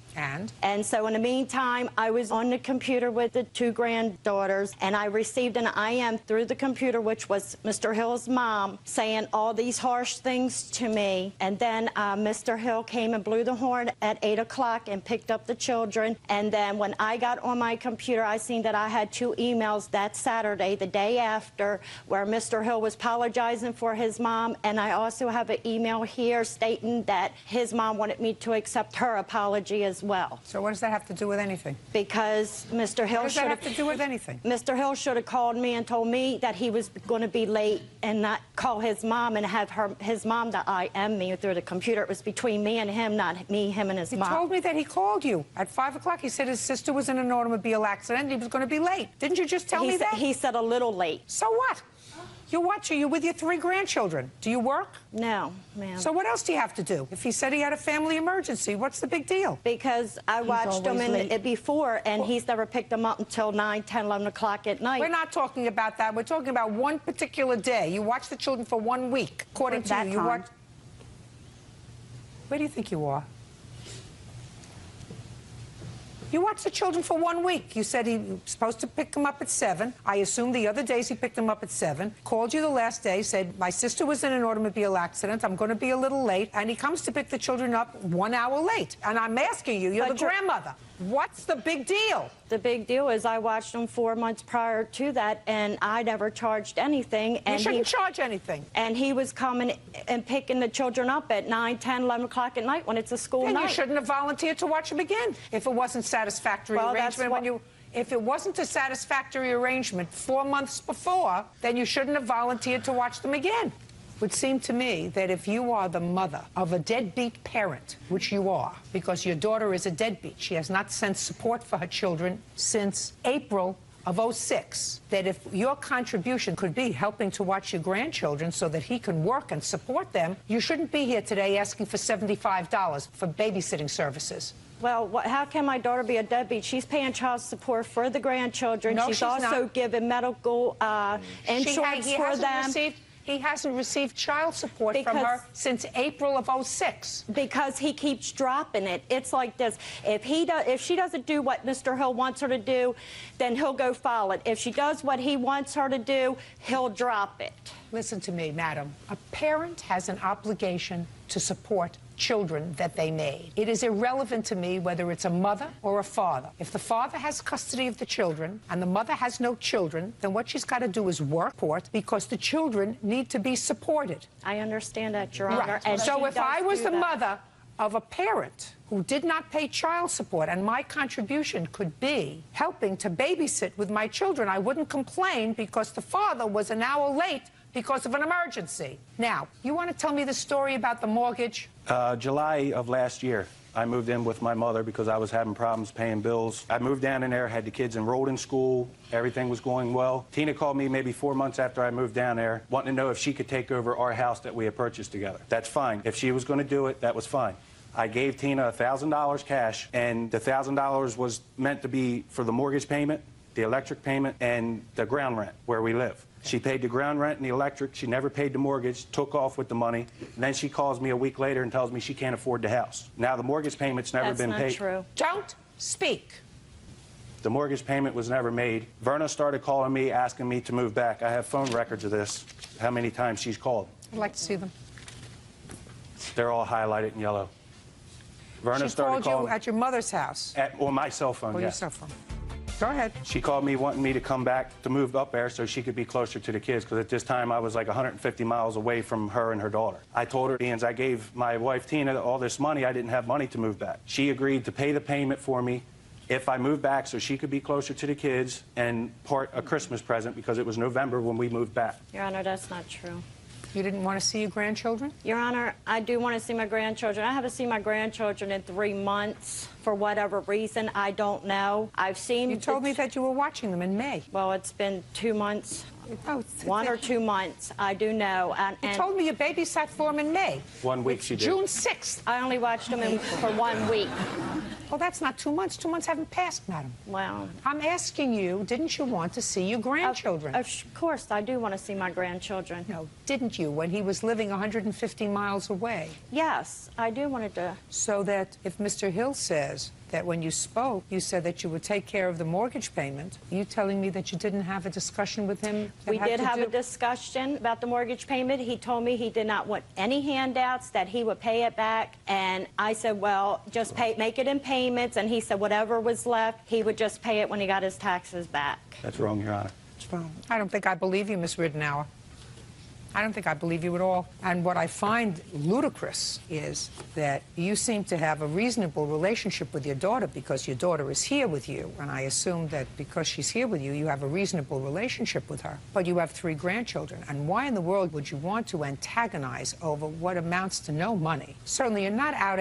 And so in the meantime, I was on the computer with the 2 granddaughters, and I received an IM through the computer, which was Mr. Hill's mom, saying all these harsh things to me. And then Mr. Hill came and blew the horn at 8 o'clock and picked up the children. And then when I got on my computer, I seen that I had 2 emails that Saturday, the day after, where Mr. Hill was apologizing for his mom. And I also have an email here stating that his mom wanted me to accept her apology as well. So what does that have to do with anything? Because Mr. Hill What does that have to do with anything? Mr. Hill should have called me and told me that he was going to be late and not call his mom and have his mom to IM me through the computer. It was between me and him, not me, him, and his mom. He told me that he called you at 5 o'clock. He said his sister was in an automobile accident and he was going to be late. Didn't you just tell me that? He said a little late. So what? You're watching. You're with your 3 grandchildren. Do you work? No, ma'am. So what else do you have to do? If he said he had a family emergency, what's the big deal? Because I watched him before, and he's never picked them up until 9, 10, 11 o'clock at night. We're not talking about that. We're talking about one particular day. You watch the children for 1 week, according to you. You watch. Where do you think you are? You watched the children for 1 week. You said he was supposed to pick them up at 7. I assume the other days he picked them up at 7. Called you the last day, said, my sister was in an automobile accident. I'm going to be a little late. And he comes to pick the children up 1 hour late. And I'm asking you, you're the grandmother. What's the big deal? The big deal is I watched him 4 months prior to that, and I never charged anything. And you shouldn't charge anything. And he was coming and picking the children up at 9, 10, 11 o'clock at night when it's a school night. Then you shouldn't have volunteered to watch them again if it wasn't satisfactory arrangement. If it wasn't a satisfactory arrangement 4 months before, then you shouldn't have volunteered to watch them again. It would seem to me that if you are the mother of a deadbeat parent, which you are, because your daughter is a deadbeat, she has not sent support for her children since April of 06, that if your contribution could be helping to watch your grandchildren so that he can work and support them, you shouldn't be here today asking for $75 for babysitting services. Well, how can my daughter be a deadbeat? She's paying child support for the grandchildren. No, she's also not. Giving medical insurance for them. He hasn't received child support from her since April of 06. Because he keeps dropping it. It's like this. If she doesn't do what Mr. Hill wants her to do, then he'll go file it. If she does what he wants her to do, he'll drop it. Listen to me, madam. A parent has an obligation to support children that they made. It is irrelevant to me whether it's a mother or a father. If the father has custody of the children and the mother has no children, then what she's got to do is work for it because the children need to be supported. I understand that, Your Honor. Right. And so if I was the that. mother of a parent who did not pay child support and my contribution could be helping to babysit with my children, I wouldn't complain because the father was an hour late because of an emergency. Now, you want to tell me the story about the mortgage? July of last year, I moved in with my mother because I was having problems paying bills. I moved down in there, had the kids enrolled in school. Everything was going well. Tina called me maybe 4 months after I moved down there, wanting to know if she could take over our house that we had purchased together. That's fine. If she was going to do it, that was fine. I gave Tina $1,000 cash, and the $1,000 was meant to be for the mortgage payment, the electric payment, and the ground rent where we live. She paid the ground rent and the electric. She never paid the mortgage, took off with the money. And then she calls me a week later and tells me she can't afford the house. Now the mortgage payment's never been paid. That's not true. Don't speak. The mortgage payment was never made. Verna started calling me, asking me to move back. I have phone records of this, how many times she's called. I'd like to see them. They're all highlighted in yellow. Verna She started called you calling at your mother's house. on my cell phone, Or your yes. cell phone. Go ahead. She called me wanting me to come back to move up there so she could be closer to the kids, because at this time I was like 150 miles away from her and her daughter. I told her, being I gave my wife Tina all this money, I didn't have money to move back. She agreed to pay the payment for me if I moved back so she could be closer to the kids and part a Christmas present, because it was November when we moved back. Your Honor, that's not true. You didn't want to see your grandchildren? Your Honor, I do want to see my grandchildren. I haven't seen my grandchildren in 3 months for whatever reason. I don't know. I've seen... You told me that you were watching them in May. Well, it's been 2 months. Oh, 1 or 2 months. I do know. You told me you babysat for them in May. 1 week she did. June 6th. I only watched them for 1 week. Well, that's not 2 months. 2 months haven't passed, madam. Well... I'm asking you, didn't you want to see your grandchildren? Of course, I do want to see my grandchildren. No, didn't you, when he was living 150 miles away? Yes, I do want to... So that if Mr. Hill says that when you spoke, you said that you would take care of the mortgage payment, are you telling me that you didn't have a discussion with him? We did have a discussion about the mortgage payment. He told me he did not want any handouts, that he would pay it back. And I said, well, just make it in payments. And he said whatever was left, he would just pay it when he got his taxes back. That's wrong, Your Honor. It's wrong. I don't think I believe you, Miss Ridenour. I don't think I believe you at all. And what I find ludicrous is that you seem to have a reasonable relationship with your daughter because your daughter is here with you. And I assume that because she's here with you, you have a reasonable relationship with her. But you have 3 grandchildren. And why in the world would you want to antagonize over what amounts to no money? Certainly, you're not out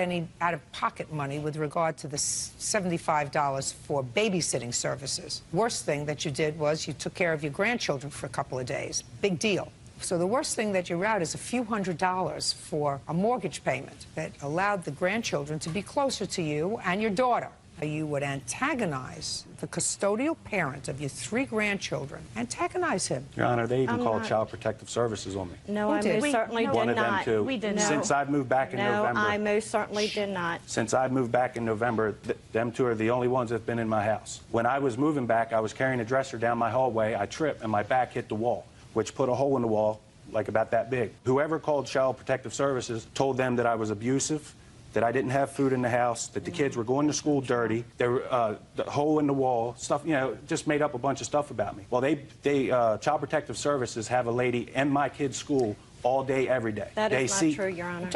of pocket money with regard to the $75 for babysitting services. Worst thing that you did was you took care of your grandchildren for a couple of days. Big deal. So the worst thing that you're out is a few $100s for a mortgage payment that allowed the grandchildren to be closer to you and your daughter. You would antagonize the custodial parent of your 3 grandchildren. Antagonize him. Your Honor, they even called Child Protective Services on me. No, I most certainly did not. One of them, too. We did not. Since I've moved back in November. No, I most certainly did not. Since I moved back in November, them 2 are the only ones that have been in my house. When I was moving back, I was carrying a dresser down my hallway. I tripped, and my back hit the wall, which put a hole in the wall like about that big. Whoever called Child Protective Services told them that I was abusive, that I didn't have food in the house, that the kids were going to school dirty, there were the hole in the wall, stuff, you know, just made up a bunch of stuff about me. Well, Child Protective Services have a lady in my kids' school all day, every day. That is not true, Your Honor.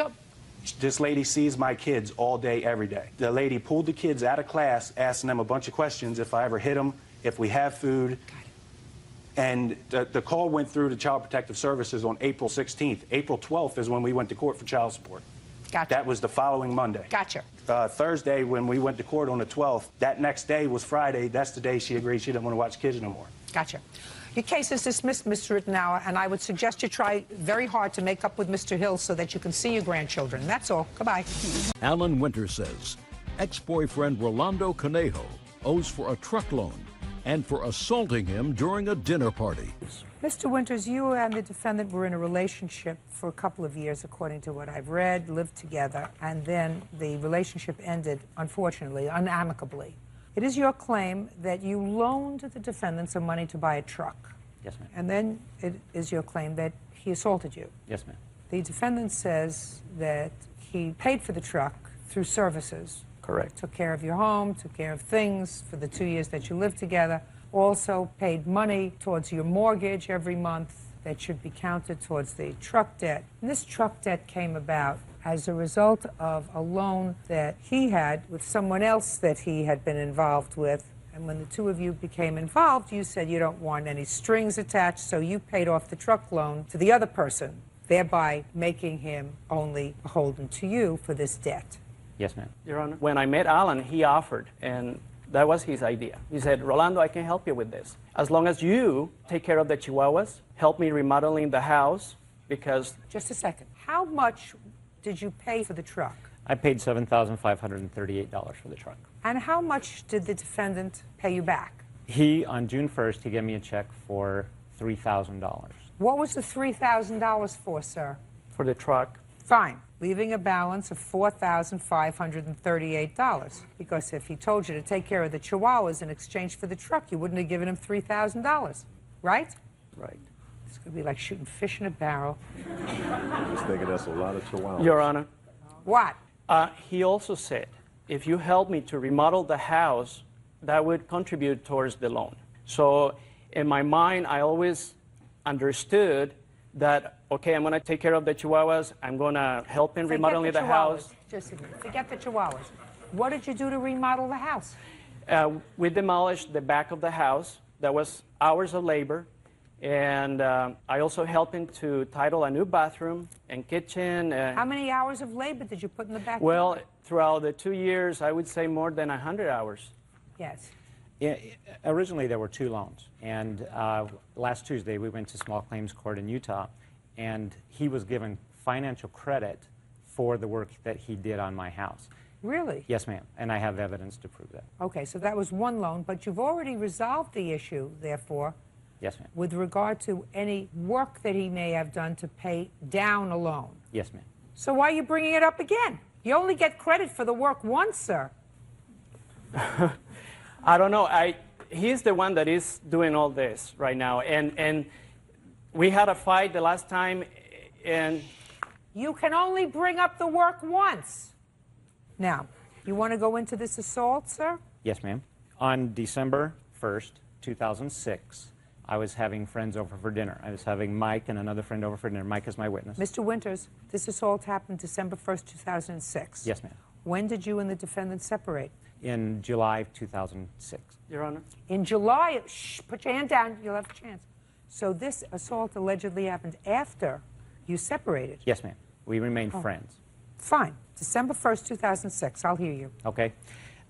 This lady sees my kids all day, every day. The lady pulled the kids out of class, asking them a bunch of questions, if I ever hit them, if we have food. And the call went through to Child Protective Services on April 16th. April 12th is when we went to court for child support. Gotcha. That was the following Monday. Gotcha. Thursday, when we went to court on the 12th, that next day was Friday. That's the day she agreed she didn't want to watch kids no more. Gotcha. Your case is dismissed, Mr. Rittenauer, and I would suggest you try very hard to make up with Mr. Hill so that you can see your grandchildren. That's all. Goodbye. Alan Winter says ex-boyfriend Rolando Conejo owes for a truck loan and for assaulting him during a dinner party. Mr. Winters, you and the defendant were in a relationship for a couple of years, according to what I've read, lived together, and then the relationship ended, unfortunately, unamicably. It is your claim that you loaned the defendant some money to buy a truck. Yes, ma'am. And then it is your claim that he assaulted you. Yes, ma'am. The defendant says that he paid for the truck through services. Correct. Took care of your home, took care of things for the 2 years that you lived together. Also paid money towards your mortgage every month that should be counted towards the truck debt. And this truck debt came about as a result of a loan that he had with someone else that he had been involved with, And when the two of you became involved, you said you don't want any strings attached, so you paid off the truck loan to the other person, thereby making him only beholden to you for this debt. Yes, ma'am. Your Honor, when I met Alan, he offered, and that was his idea. He said, Rolando, I can help you with this. As long as you take care of the Chihuahuas, help me remodeling the house, because... Just a second. How much did you pay for the truck? I paid $7,538 for the truck. And how much did the defendant pay you back? He, on June 1st, he gave me a check for $3,000. What was the $3,000 for, sir? For the truck. Fine. Leaving a balance of $4,538. Because if he told you to take care of the Chihuahuas in exchange for the truck, you wouldn't have given him $3,000, right? Right. It's going to be like shooting fish in a barrel. I was thinking that's a lot of Chihuahuas. Your Honor. What? He also said, if you help me to remodel the house, that would contribute towards the loan. So in my mind, I always understood that, okay, I'm going to take care of the Chihuahuas, I'm going to help in remodeling the house. Just a minute. Forget the Chihuahuas. What did you do to remodel the house? We demolished the back of the house. That was hours of labor. And I also helped him to title a new bathroom and kitchen. How many hours of labor did you put in the back? Well, throughout the 2 years, I would say more than 100 hours. Yes. Yeah, originally, there were two loans. And last Tuesday, we went to small claims court in Utah, and he was given financial credit for the work that he did on my house. Really? Yes, ma'am. And I have evidence to prove that. Okay, so that was one loan, but you've already resolved the issue, therefore, yes, ma'am. with regard to any work that he may have done to pay down a loan. Yes, ma'am. So why are you bringing it up again? You only get credit for the work once, sir. I don't know. He's the one that is doing all this right now. And we had a fight the last time, and... You can only bring up the work once. Now, you want to go into this assault, sir? Yes, ma'am. On December 1st, 2006, I was having friends over for dinner. I was having Mike and another friend over for dinner. Mike is my witness. Mr. Winters, this assault happened December 1st, 2006. Yes, ma'am. When did you and the defendant separate? In July of 2006. Your Honor? In July, shh, put your hand down, you'll have a chance. So this assault allegedly happened after you separated? Yes, ma'am. We remained friends. Fine. December 1st, 2006. I'll hear you. Okay.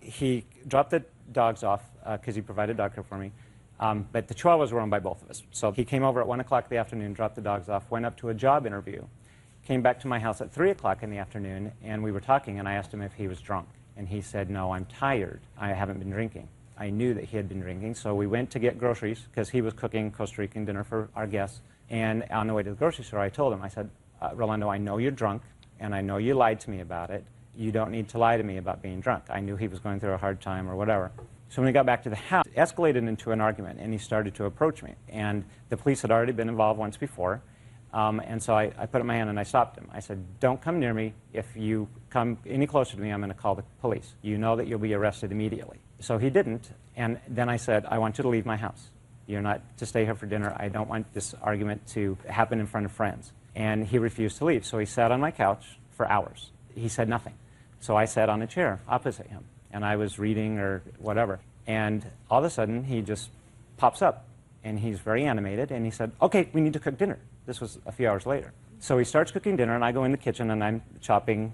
He dropped the dogs off because he provided dog care for me. But the Chihuahuas were owned by both of us. So he came over at 1 o'clock in the afternoon, dropped the dogs off, went up to a job interview, came back to my house at 3 o'clock in the afternoon, and we were talking, and I asked him if he was drunk. And he said, no, I'm tired. I haven't been drinking. I knew that he had been drinking, so we went to get groceries because he was cooking Costa Rican dinner for our guests. And on the way to the grocery store, I told him, I said, Rolando, I know you're drunk, and I know you lied to me about it. You don't need to lie to me about being drunk. I knew he was going through a hard time or whatever. So when we got back to the house, it escalated into an argument, and he started to approach me. And the police had already been involved once before. And so I put up my hand and I stopped him. I said, don't come near me. If you come any closer to me, I'm going to call the police. You know that you'll be arrested immediately. So he didn't. And then I said, I want you to leave my house. You're not to stay here for dinner. I don't want this argument to happen in front of friends. And he refused to leave. So he sat on my couch for hours. He said nothing. So I sat on a chair opposite him. And I was reading or whatever. And all of a sudden, he just pops up. And he's very animated. And he said, okay, we need to cook dinner. This was a few hours later. So he starts cooking dinner, and I go in the kitchen, and I'm chopping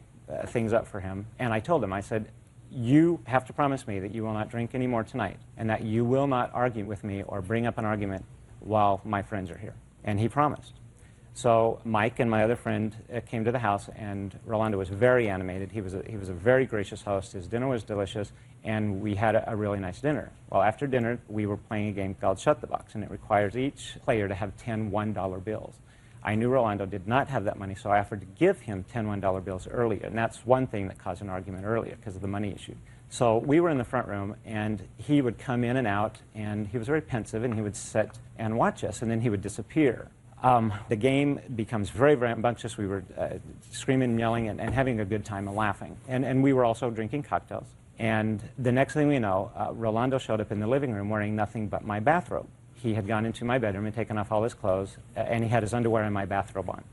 things up for him. And I told him, I said, you have to promise me that you will not drink anymore tonight, and that you will not argue with me or bring up an argument while my friends are here. And he promised. So Mike and my other friend came to the house, and Rolando was very animated. He was a very gracious host. His dinner was delicious, and we had a really nice dinner. Well, after dinner, we were playing a game called Shut the Box, and it requires each player to have 10 $1 bills. I knew Rolando did not have that money, so I offered to give him 10 $1 bills earlier, and that's one thing that caused an argument earlier because of the money issue. So we were in the front room, and he would come in and out, and he was very pensive, and he would sit and watch us, and then he would disappear. The game becomes very, very rambunctious. We were screaming and yelling and having a good time and laughing. And we were also drinking cocktails. And the next thing we know, Rolando showed up in the living room wearing nothing but my bathrobe. He had gone into my bedroom and taken off all his clothes, and he had his underwear and my bathrobe on.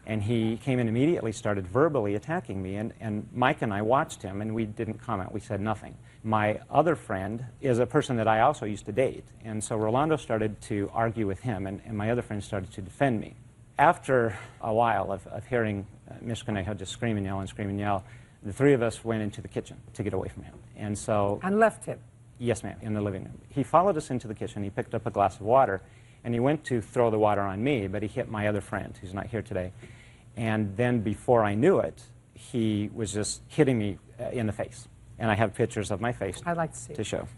And he came in immediately, started verbally attacking me, and Mike and I watched him, and we didn't comment. We said nothing. My other friend is a person that I also used to date, and so Rolando started to argue with him, and my other friend started to defend me. After a while of hearing Mr. Conejo just scream and yell, the three of us went into the kitchen to get away from him. And so... And left him? Yes, ma'am, in the living room. He followed us into the kitchen. He picked up a glass of water, and he went to throw the water on me, but he hit my other friend, who's not here today. And then before I knew it, he was just hitting me in the face. And I have pictures of my face I'd like to see to show.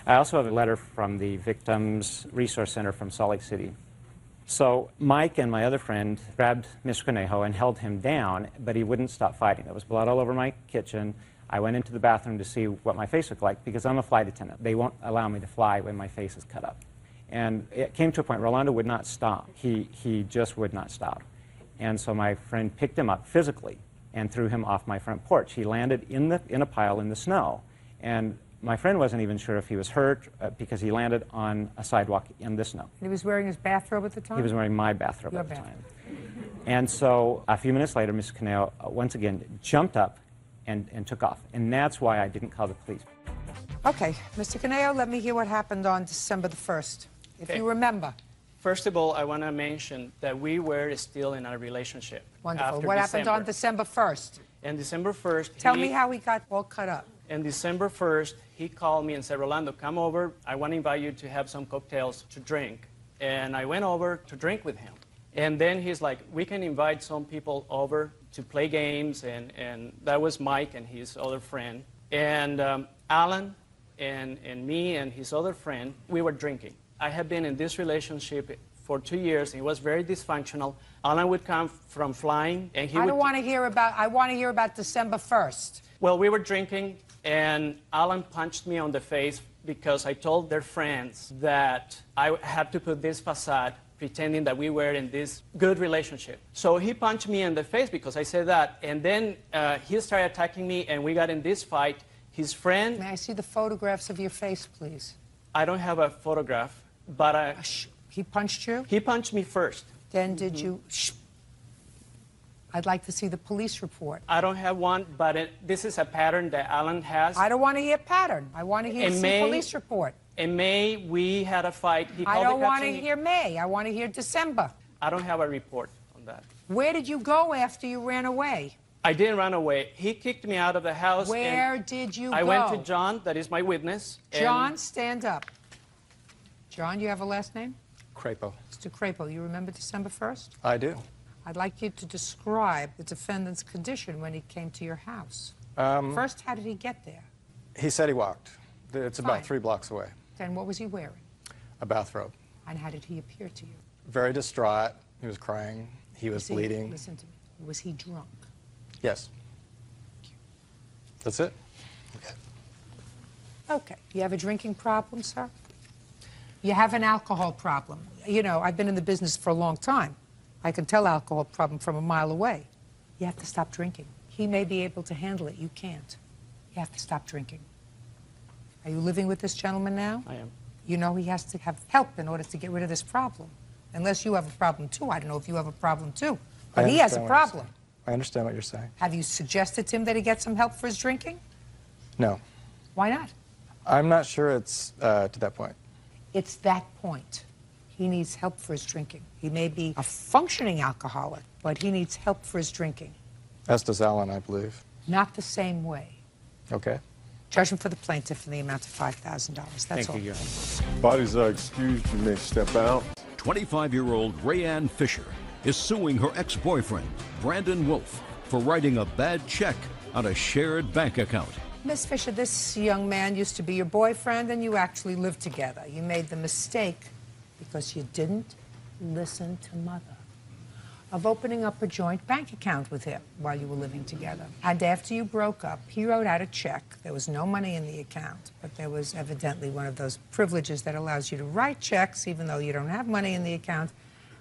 I also have a letter from the Victims Resource Center from Salt Lake City. So Mike and my other friend grabbed Mr. Conejo and held him down, but he wouldn't stop fighting. There was blood all over my kitchen. I went into the bathroom to see what my face looked like because I'm a flight attendant. They won't allow me to fly when my face is cut up. And it came to a point, Rolando would not stop. He just would not stop. And so my friend picked him up physically and threw him off my front porch. He landed in a pile in the snow. And my friend wasn't even sure if he was hurt because he landed on a sidewalk in the snow. He was wearing his bathrobe at the time? He was wearing my bathrobe at the time. And so a few minutes later, Mr. Conejo once again jumped up and took off. And that's why I didn't call the police. Okay, Mr. Conejo, let me hear what happened on December the 1st, if you remember. First of all, I want to mention that we were still in a relationship. Wonderful. What happened on December 1st? On December 1st, Tell me how he got all cut up. On December 1st, he called me and said, Rolando, come over. I want to invite you to have some cocktails to drink. And I went over to drink with him. And then he's like, we can invite some people over to play games. And that was Mike and his other friend. And Alan and me and his other friend, we were drinking. I had been in this relationship for 2 years. It was very dysfunctional. Alan would come from flying, and he I want to hear about December 1st. Well, we were drinking, and Alan punched me on the face because I told their friends that I had to put this facade pretending that we were in this good relationship. So he punched me in the face because I said that, and then he started attacking me, and we got in this fight. His friend... May I see the photographs of your face, please? I don't have a photograph, but he punched you? He punched me first. Then did you... I'd like to see the police report. I don't have one, but this is a pattern that Alan has. I don't want to hear pattern. I want to hear the police report. In May, we had a fight. I don't want to hear May. I want to hear December. I don't have a report on that. Where did you go after you ran away? I didn't run away. He kicked me out of the house. Where did you go? I went to John, that is my witness. John, stand up. John, you have a last name? Crapo. Mr. Crapo, you remember December 1st? I do. I'd like you to describe the defendant's condition when he came to your house. First, how did he get there? He said he walked. It's about 3 blocks away. Then what was he wearing? A bathrobe. And how did he appear to you? Very distraught. He was crying. He was bleeding. Listen to me. Was he drunk? Yes. That's it. Okay. You have a drinking problem, sir? You have an alcohol problem. You know, I've been in the business for a long time. I can tell alcohol problem from a mile away. You have to stop drinking. He may be able to handle it. You can't. You have to stop drinking. Are you living with this gentleman now? I am. You know he has to have help in order to get rid of this problem. Unless you have a problem, too. I don't know if you have a problem, too. But he has a problem. I understand what you're saying. Have you suggested to him that he get some help for his drinking? No. Why not? I'm not sure it's to that point. It's that point. He needs help for his drinking. He may be a functioning alcoholic, but he needs help for his drinking. As does Alan, I believe. Not the same way. Okay. Judgment for the plaintiff in the amount of $5,000. That's all. Thank you, Bodies are excused. You may step out. 25-year-old Rayanne Fisher is suing her ex-boyfriend, Brandon Wolf, for writing a bad check on a shared bank account. Miss Fisher, this young man used to be your boyfriend, and you actually lived together. You made the mistake, because you didn't listen to Mother, of opening up a joint bank account with him while you were living together. And after you broke up, he wrote out a check. There was no money in the account, but there was evidently one of those privileges that allows you to write checks even though you don't have money in the account,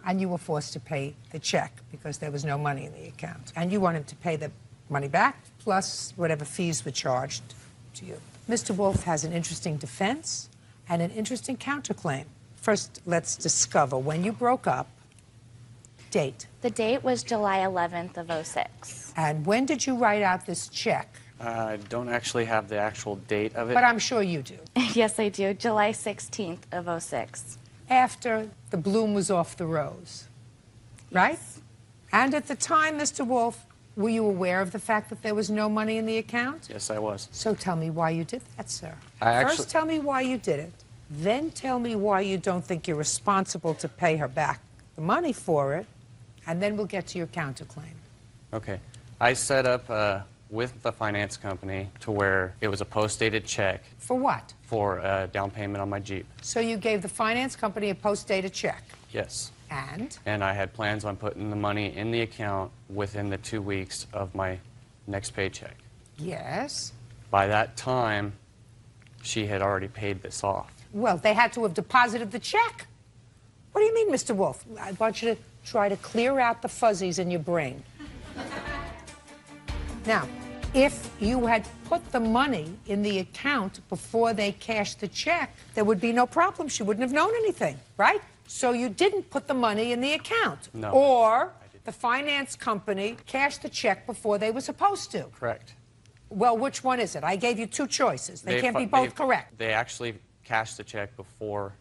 and you were forced to pay the check because there was no money in the account. And you wanted to pay the money back, plus whatever fees were charged to you. Mr. Wolf has an interesting defense and an interesting counterclaim. First, let's discover, when you broke up, date? The date was July 11th of 06. And when did you write out this check? I don't actually have the actual date of it. But I'm sure you do. Yes, I do. July 16th of 06. After the bloom was off the rose, right? And at the time, Mr. Wolf, were you aware of the fact that there was no money in the account? Yes, I was. So tell me why you did that, sir. I First, tell me why you did it. Then tell me why you don't think you're responsible to pay her back the money for it. And then we'll get to your counterclaim. Okay. I set up with the finance company to where it was a post-dated check. For what? For a down payment on my Jeep. So you gave the finance company a post-dated check. Yes. And? And I had plans on putting the money in the account within the 2 weeks of my next paycheck. Yes. By that time, she had already paid this off. Well, they had to have deposited the check. What do you mean, Mr. Wolf? I want you to try to clear out the fuzzies in your brain. Now, if you had put the money in the account before they cashed the check, there would be no problem. She wouldn't have known anything, right? So you didn't put the money in the account. No. Or the finance company cashed the check before they were supposed to. Correct. Well, which one is it? I gave you two choices. They can't be both correct. They actually cashed the check before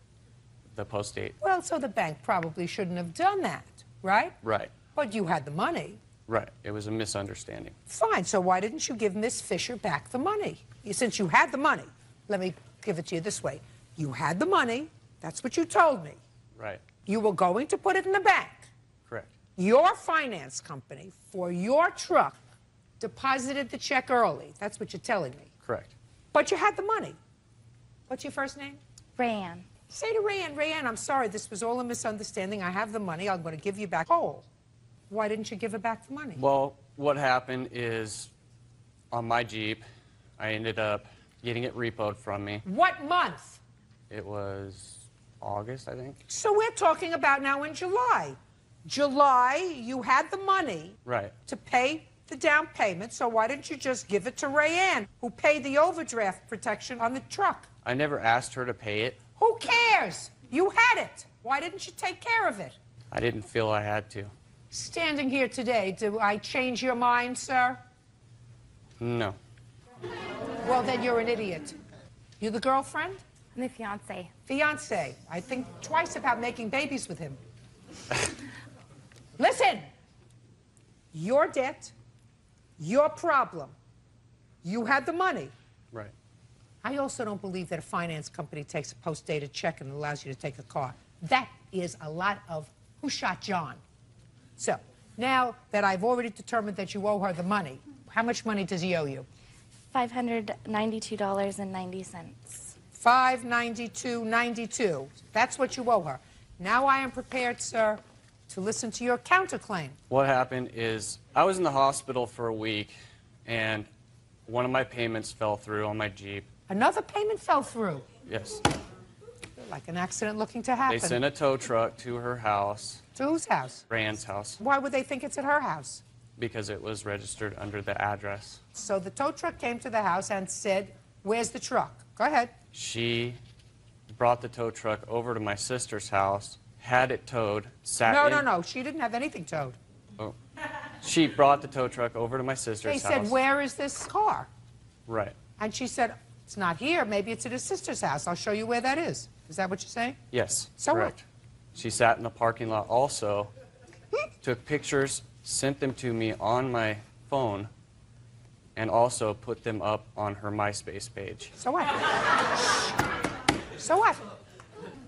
the post date. Well, so the bank probably shouldn't have done that, right? Right. But you had the money. Right. It was a misunderstanding. Fine. So why didn't you give Miss Fisher back the money? Since you had the money, let me give it to you this way. You had the money. That's what you told me. Right. You were going to put it in the bank. Correct. Your finance company, for your truck, deposited the check early. That's what you're telling me. Correct. But you had the money. What's your first name? Rayanne. Say to Rayanne, Rayanne, I'm sorry, this was all a misunderstanding. I have the money. I'm going to give you back whole. Why didn't you give her back the money? Well, what happened is on my Jeep, I ended up getting it repoed from me. What month? It was August, I think. So we're talking about now in July. July, you had the money Right. to pay the down payment, so why didn't you just give it to Rayanne, who paid the overdraft protection on the truck? I never asked her to pay it. Who cares? You had it. Why didn't you take care of it? I didn't feel I had to. Standing here today, do I change your mind, sir? No. Well, then you're an idiot. You the girlfriend? I'm the fiance. Fiance. I think twice about making babies with him. Listen, your debt, your problem. You had the money. Right. I also don't believe that a finance company takes a post-dated check and allows you to take a car. That is a lot of who shot John. So, now that I've already determined that you owe her the money, how much money does he owe you? $592.90. $592.92. That's what you owe her. Now I am prepared, sir, to listen to your counterclaim. What happened is I was in the hospital for a week, and one of my payments fell through on my Jeep. Another payment fell through. Yes. Like an accident looking to happen. They sent a tow truck to her house. To whose house? Rand's house. Why would they think it's at her house? Because it was registered under the address. So the tow truck came to the house and said, where's the truck? Go ahead. She brought the tow truck over to my sister's house, had it towed, sat No, in... no. She didn't have anything towed. Oh. She brought the tow truck over to my sister's They house. said, where is this car? Right. And she said, it's not here. Maybe it's at his sister's house. I'll show you where that is. Is that what you're saying? Yes, So correct. what? She sat in the parking lot also, took pictures, sent them to me on my phone, and also put them up on her MySpace page. So what? So what?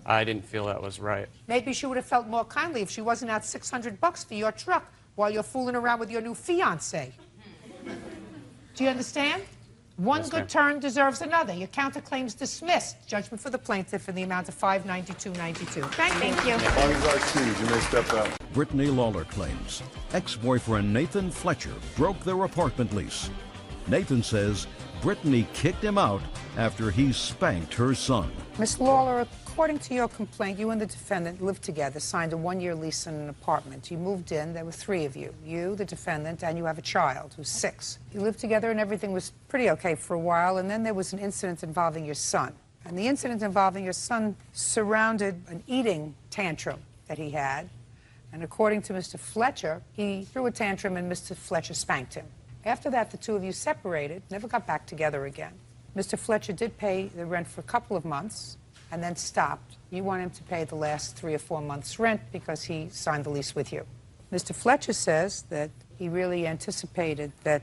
I didn't feel that was right. Maybe she would have felt more kindly if she wasn't out $600 for your truck while you're fooling around with your new fiancé. Do you understand? One Yes, good ma'am. turn deserves another. Your counterclaim's dismissed. Judgment for the plaintiff in the amount of $592.92. Thank you. Bodies are accused. You may step out. Brittany Lawler claims ex-boyfriend Nathan Fletcher broke their apartment lease. Nathan says Brittany kicked him out after he spanked her son. Miss Lawler, according to your complaint, you and the defendant lived together, signed a one-year lease in an apartment. You moved in, there were three of you. You, the defendant, and you have a child who's 6. You lived together and everything was pretty okay for a while, and then there was an incident involving your son. And the incident involving your son surrounded an eating tantrum that he had. And according to Mr. Fletcher, he threw a tantrum and Mr. Fletcher spanked him. After that, the two of you separated, never got back together again. Mr. Fletcher did pay the rent for a couple of months and then stopped. You want him to pay the last 3 or 4 months' rent because he signed the lease with you. Mr. Fletcher says that he really anticipated that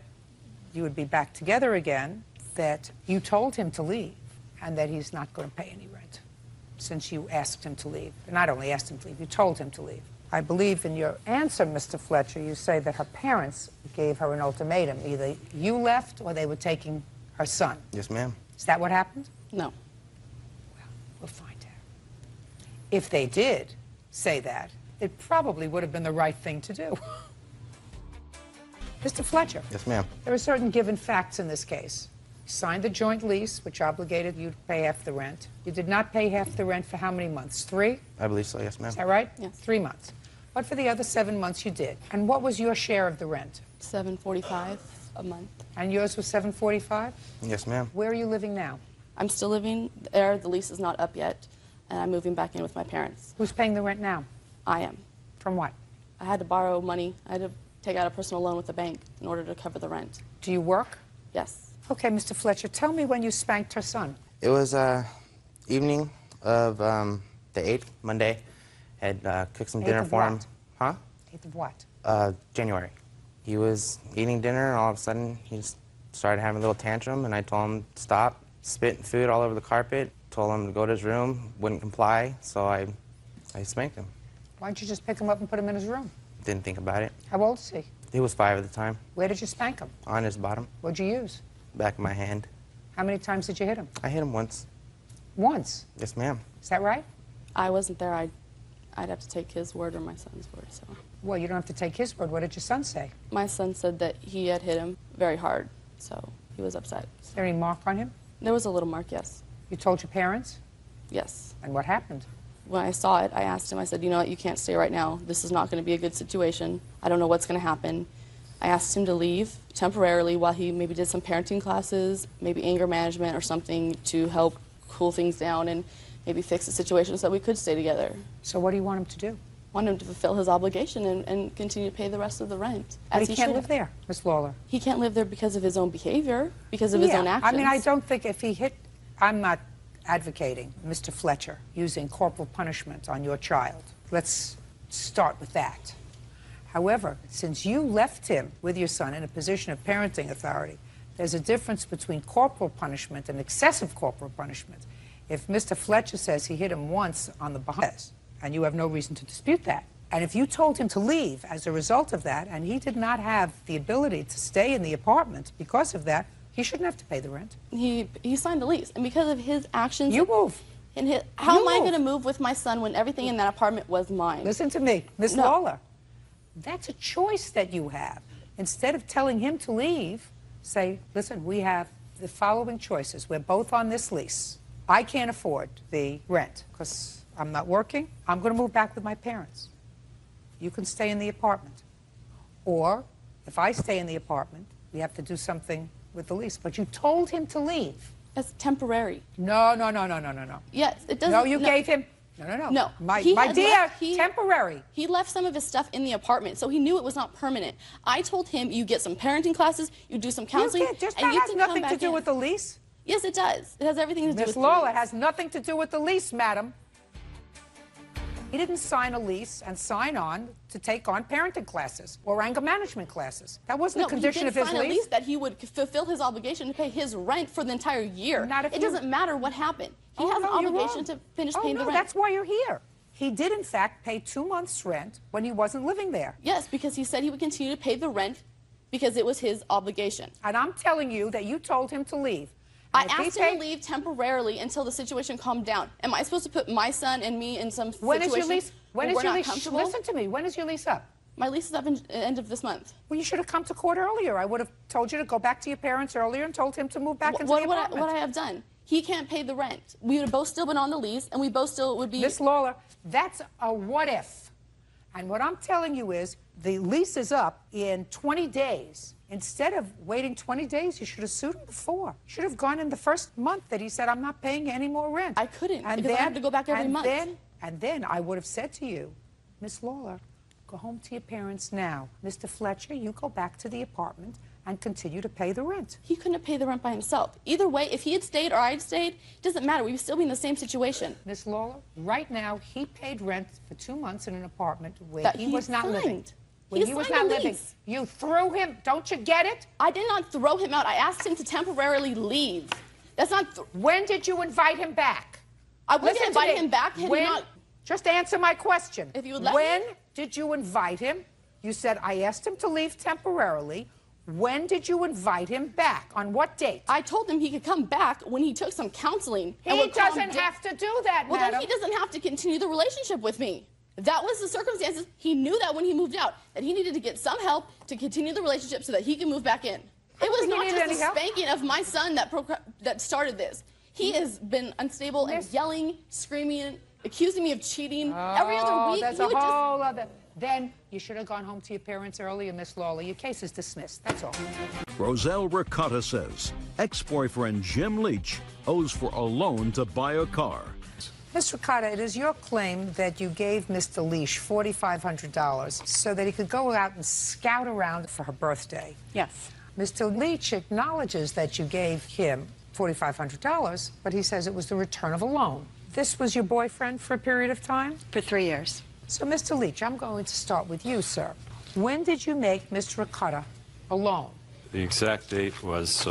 you would be back together again, that you told him to leave, and that he's not going to pay any rent since you asked him to leave. Not only asked him to leave, you told him to leave. I believe in your answer, Mr. Fletcher, you say that her parents gave her an ultimatum. Either you left or they were taking her son. Yes, ma'am. Is that what happened? No. Well, we'll find out. If they did say that, it probably would have been the right thing to do. Mr. Fletcher. Yes, ma'am. There are certain given facts in this case. You signed the joint lease, which obligated you to pay half the rent. You did not pay half the rent for how many months? 3? I believe so, yes, ma'am. Is that right? Yes. 3 months. But for the other 7 months you did. And what was your share of the rent? $745 a month. And yours was $745? Yes, ma'am. Where are you living now? I'm still living there. The lease is not up yet, and I'm moving back in with my parents. Who's paying the rent now? I am. From what? I had to borrow money. I had to take out a personal loan with the bank in order to cover the rent. Do you work? Yes. Okay, Mr. Fletcher, tell me when you spanked her son. It was evening of the 8th, Monday. Had cooked some dinner for him. Huh? 8th of what? January. He was eating dinner, and all of a sudden, he just started having a little tantrum, and I told him to stop, spitting food all over the carpet, told him to go to his room, wouldn't comply, so I spanked him. Why don't you just pick him up and put him in his room? Didn't think about it. How old is he? He was 5 at the time. Where did you spank him? On his bottom. What'd you use? Back of my hand. How many times did you hit him? I hit him once. Once? Yes, ma'am. Is that right? I wasn't there. I'd have to take his word or my son's word. So. Well, you don't have to take his word. What did your son say? My son said that he had hit him very hard, so he was upset. Is there any mark on him? There was a little mark, yes. You told your parents? Yes. And what happened? When I saw it, I asked him, I said, you know what, you can't stay right now. This is not going to be a good situation. I don't know what's going to happen. I asked him to leave temporarily while he maybe did some parenting classes, maybe anger management or something to help cool things down and maybe fix the situation so that we could stay together. So what do you want him to do? I want him to fulfill his obligation and continue to pay the rest of the rent. But he can't live there, Miss Lawler. He can't live there because of his own behavior, because of his own actions. I mean, I don't think if he hit, I'm not advocating, Mr. Fletcher, using corporal punishment on your child. Let's start with that. However, since you left him with your son in a position of parenting authority, there's a difference between corporal punishment and excessive corporal punishment. If Mr. Fletcher says he hit him once on the behind, and you have no reason to dispute that, and if you told him to leave as a result of that, and he did not have the ability to stay in the apartment because of that, he shouldn't have to pay the rent. He signed the lease, and because of his actions... You move. And how am I going to move with my son when everything in that apartment was mine? Listen to me, Miss Lawler. That's a choice that you have. Instead of telling him to leave, say, listen, we have the following choices. We're both on this lease. I can't afford the rent because I'm not working. I'm going to move back with my parents. You can stay in the apartment. Or if I stay in the apartment, we have to do something with the lease. But you told him to leave. It's temporary. No. Yes, it doesn't. No, you gave him. No. No. My dear, temporary. He left some of his stuff in the apartment, so he knew it was not permanent. I told him, you get some parenting classes, you do some counseling, and that you has can nothing come to back do in. with the lease. Yes, it does. It has everything to do with Miss the Lawler, lease. has nothing to do with the lease, madam. He didn't sign a lease and sign on to take on parenting classes or anger management classes. That wasn't a condition of his he did sign lease. a lease that he would fulfill his obligation to pay his rent for the entire year. It doesn't matter what happened. He has an obligation to finish paying the rent. That's why you're here. He did, in fact, pay 2 months' rent when he wasn't living there. Yes, because he said he would continue to pay the rent because it was his obligation. And I'm telling you that you told him to leave. I asked him to leave temporarily until the situation calmed down. Am I supposed to put my son and me in some When situation is your lease? When where is we're your not lease? comfortable? Listen to me. When is your lease up? My lease is up in the end of this month. Well, you should have come to court earlier. I would have told you to go back to your parents earlier and told him to move back into the apartment. What would I have done? He can't pay the rent. We would have both still been on the lease, and we both still would be... Miss Lawler, that's a what if. And what I'm telling you is the lease is up in 20 days. Instead of waiting 20 days, you should have sued him before. You should have gone in the first month that he said, I'm not paying any more rent. I couldn't, because I have to go back every month. And then I would have said to you, Miss Lawler, Go home to your parents now. Mr. Fletcher, you go back to the apartment and continue to pay the rent. He couldn't have paid the rent by himself. Either way, if he had stayed or I had stayed, it doesn't matter. We would still be in the same situation. Miss Lawler, right now, he paid rent for 2 months in an apartment where That he was not signed. living. He When he was not signed a living. lease. You threw him. Don't you get it? I did not throw him out. I asked him to temporarily leave. That's not... When did you invite him back? I wouldn't Listen invite to me. him back had he When? not... Just answer my question. If you would let When me. did you invite him? You said, I asked him to leave temporarily. When did you invite him back? On what date? I told him he could come back when he took some counseling. He and would calm doesn't down. have to do that, Well, madam. then he doesn't have to continue the relationship with me. That was the circumstances. He knew that when he moved out, that he needed to get some help to continue the relationship so that he could move back in. It was think he not needed just any the help. spanking of my son that started this. He has been unstable and yelling, screaming, accusing me of cheating. Every other week, That's he a would just... whole other... Then you should have gone home to your parents earlier, Miss Lawler. Your case is dismissed. That's all. Roselle Ricotta says ex-boyfriend Jim Leach owes for a loan to buy a car. Ms. Ricotta, it is your claim that you gave Mr. Leach $4,500 so that he could go out and scout around for her birthday. Yes. Mr. Leach acknowledges that you gave him $4,500, but he says it was the return of a loan. This was your boyfriend for a period of time? For 3 years. So, Mr. Leach, I'm going to start with you, sir. When did you make Mr. Ricotta a loan? The exact date was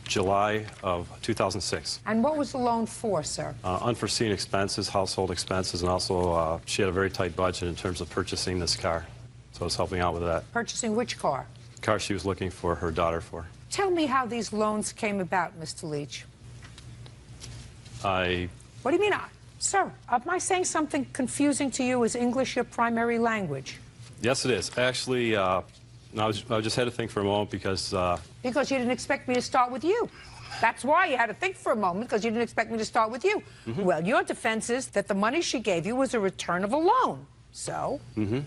July of 2006. And what was the loan for, sir? Unforeseen expenses, household expenses, and also she had a very tight budget in terms of purchasing this car. So I was helping out with that. Purchasing which car? The car she was looking for her daughter for. Tell me how these loans came about, Mr. Leach. What do you mean? Sir, am I saying something confusing to you? Is English your primary language? Yes, it is. Actually, I just had to think for a moment because... Because you didn't expect me to start with you. That's why you had to think for a moment, because you didn't expect me to start with you. Well, your defense is that the money she gave you was a return of a loan. So,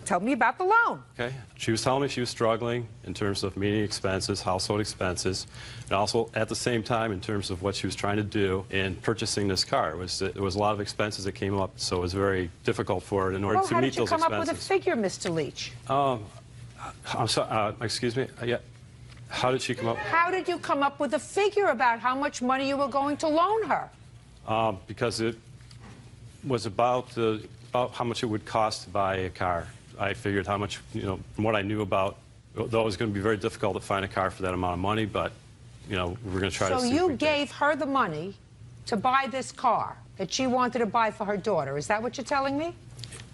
tell me about the loan. Okay. She was telling me she was struggling in terms of meeting expenses, household expenses, and also at the same time in terms of what she was trying to do in purchasing this car. There was a lot of expenses that came up, so it was very difficult for her in order to meet those expenses. How did you come up with a figure, Mr. Leach? I'm sorry, excuse me? Yeah. How did she come up? How did you come up with a figure about how much money you were going to loan her? Because it was about how much it would cost to buy a car. I figured how much, from what I knew about, though it was going to be very difficult to find a car for that amount of money, but, we're going to try to see. So you gave her the money to buy this car that she wanted to buy for her daughter. Is that what you're telling me?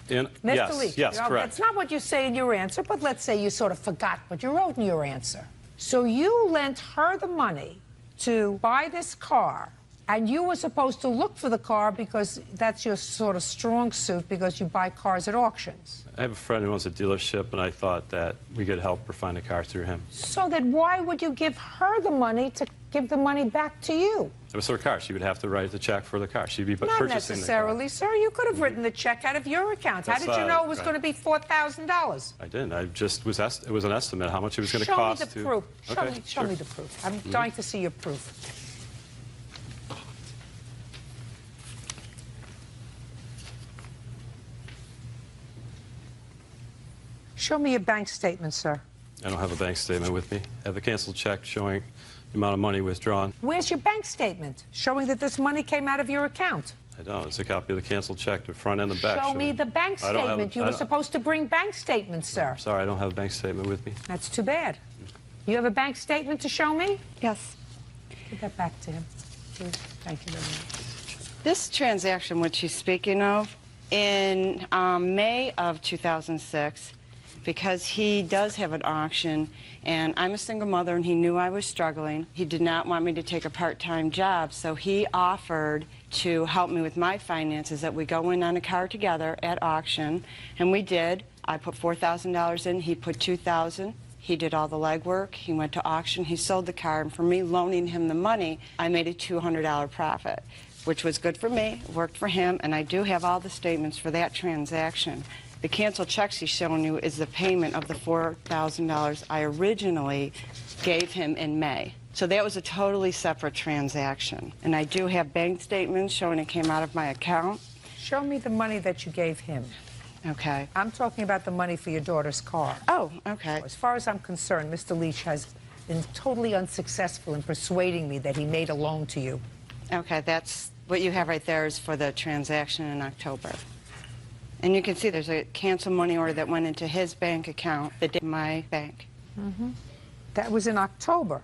Mr. Leach, yes, correct. That's not what you say in your answer, but let's say you sort of forgot what you wrote in your answer. So you lent her the money to buy this car, and you were supposed to look for the car because that's your sort of strong suit, because you buy cars at auctions. I have a friend who owns a dealership, and I thought that we could help her find a car through him. So then why would you give her the money to give the money back to you? It was her car. She would have to write the check for the car. She'd be Not purchasing necessarily, sir. You could have written the check out of your account. How That's did you know it was right. going to be $4,000? I didn't. It was an estimate how much it was going to cost. Show me the proof. Okay, Show me the proof. I'm dying to see your proof. Show me your bank statement, sir. I don't have a bank statement with me. I have a canceled check showing the amount of money withdrawn. Where's your bank statement showing that this money came out of your account? I don't. It's a copy of the canceled check, the front and the back. Show me the bank I don't have statement. a- You I were don't- supposed to bring bank statements, sir. Sorry, I don't have a bank statement with me. That's too bad. You have a bank statement to show me? Yes. Give that back to him, please. Thank you very much. This transaction, which she's speaking of, in May of 2006, because he does have an auction, and I'm a single mother, and he knew I was struggling. He did not want me to take a part-time job, so he offered to help me with my finances, that we go in on a car together at auction, and we did. I put $4,000 in, he put $2,000. He did all the legwork. He went to auction. He sold the car, and for me loaning him the money, I made a $200 profit, which was good for me, worked for him, and I do have all the statements for that transaction. The canceled checks he's showing you is the payment of the $4,000 I originally gave him in May. So that was a totally separate transaction. And I do have bank statements showing it came out of my account. Show me the money that you gave him. Okay. I'm talking about the money for your daughter's car. Oh, okay. As far as I'm concerned, Mr. Leach has been totally unsuccessful in persuading me that he made a loan to you. Okay, that's what you have right there is for the transaction in October. And you can see there's a cancel money order that went into his bank account that did my bank. Mm-hmm. That was in October.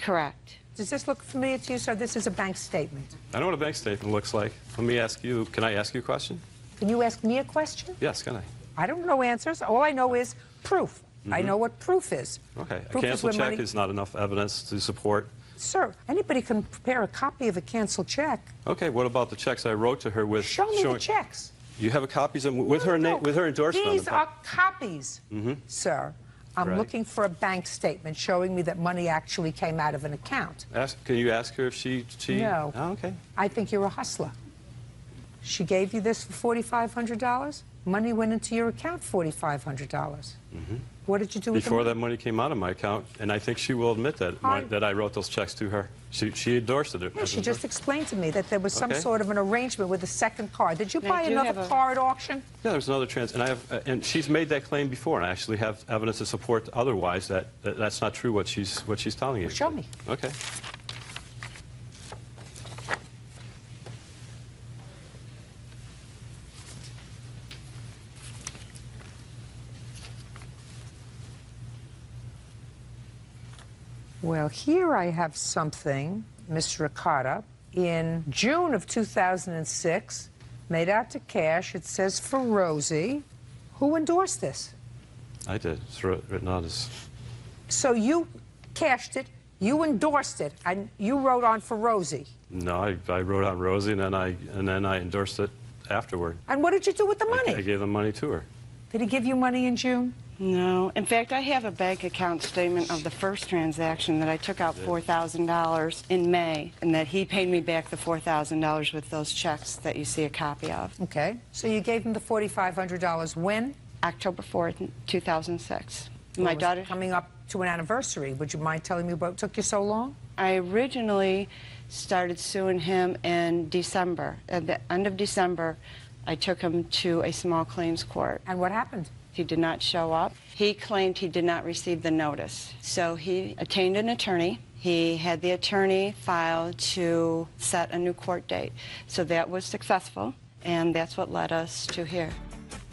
Correct. Does this look familiar to you, sir? This is a bank statement. I know what a bank statement looks like. Let me ask you, can I ask you a question? Can you ask me a question? Yes, can I? I don't know answers. All I know is proof. I Mhm. know what proof is. Okay, Proof a is canceled when check money- is not enough evidence to support. Sir, anybody can prepare a copy of a canceled check. Okay, what about the checks I wrote to her with? Show me the showing- checks. You have a copies of, with her name, with her endorsement. These are copies, Mm-hmm. sir. I'm Right. looking for a bank statement showing me that money actually came out of an account. Can you ask her if she? No. Oh, okay. I think you're a hustler. She gave you this for $4,500? Money went into your account, $4,500. Mm-hmm. What did you do with the Before money? that money came out of my account, and I think she will admit that that I wrote those checks to her. She endorsed it. Yeah, she just explained to me that there was some Okay. sort of an arrangement with a second car. Did you I buy do another have a- car at auction? Yeah, there's another and I have, and she's made that claim before, and I actually have evidence to support otherwise that's not true what she's telling you. Show me. Okay. Well, here I have something, Mr. Ricotta, in June of 2006, made out to cash. It says for Rosie. Who endorsed this? I did. It's written on as. So you cashed it, you endorsed it, and you wrote on for Rosie. No, I wrote on Rosie, and then I endorsed it afterward. And what did you do with the money? I gave the money to her. Did he give you money in June? No. In fact, I have a bank account statement of the first transaction that I took out $4,000 in May, and that he paid me back the $4,000 with those checks that you see a copy of. Okay. So you gave him the $4,500 when? October 4th, 2006. Well, My it was daughter. coming up to an anniversary. Would you mind telling me what took you so long? I originally started suing him in December. At the end of December, I took him to a small claims court. And what happened? He did not show up. He claimed he did not receive the notice. So he obtained an attorney. He had the attorney file to set a new court date. So that was successful, and that's what led us to here.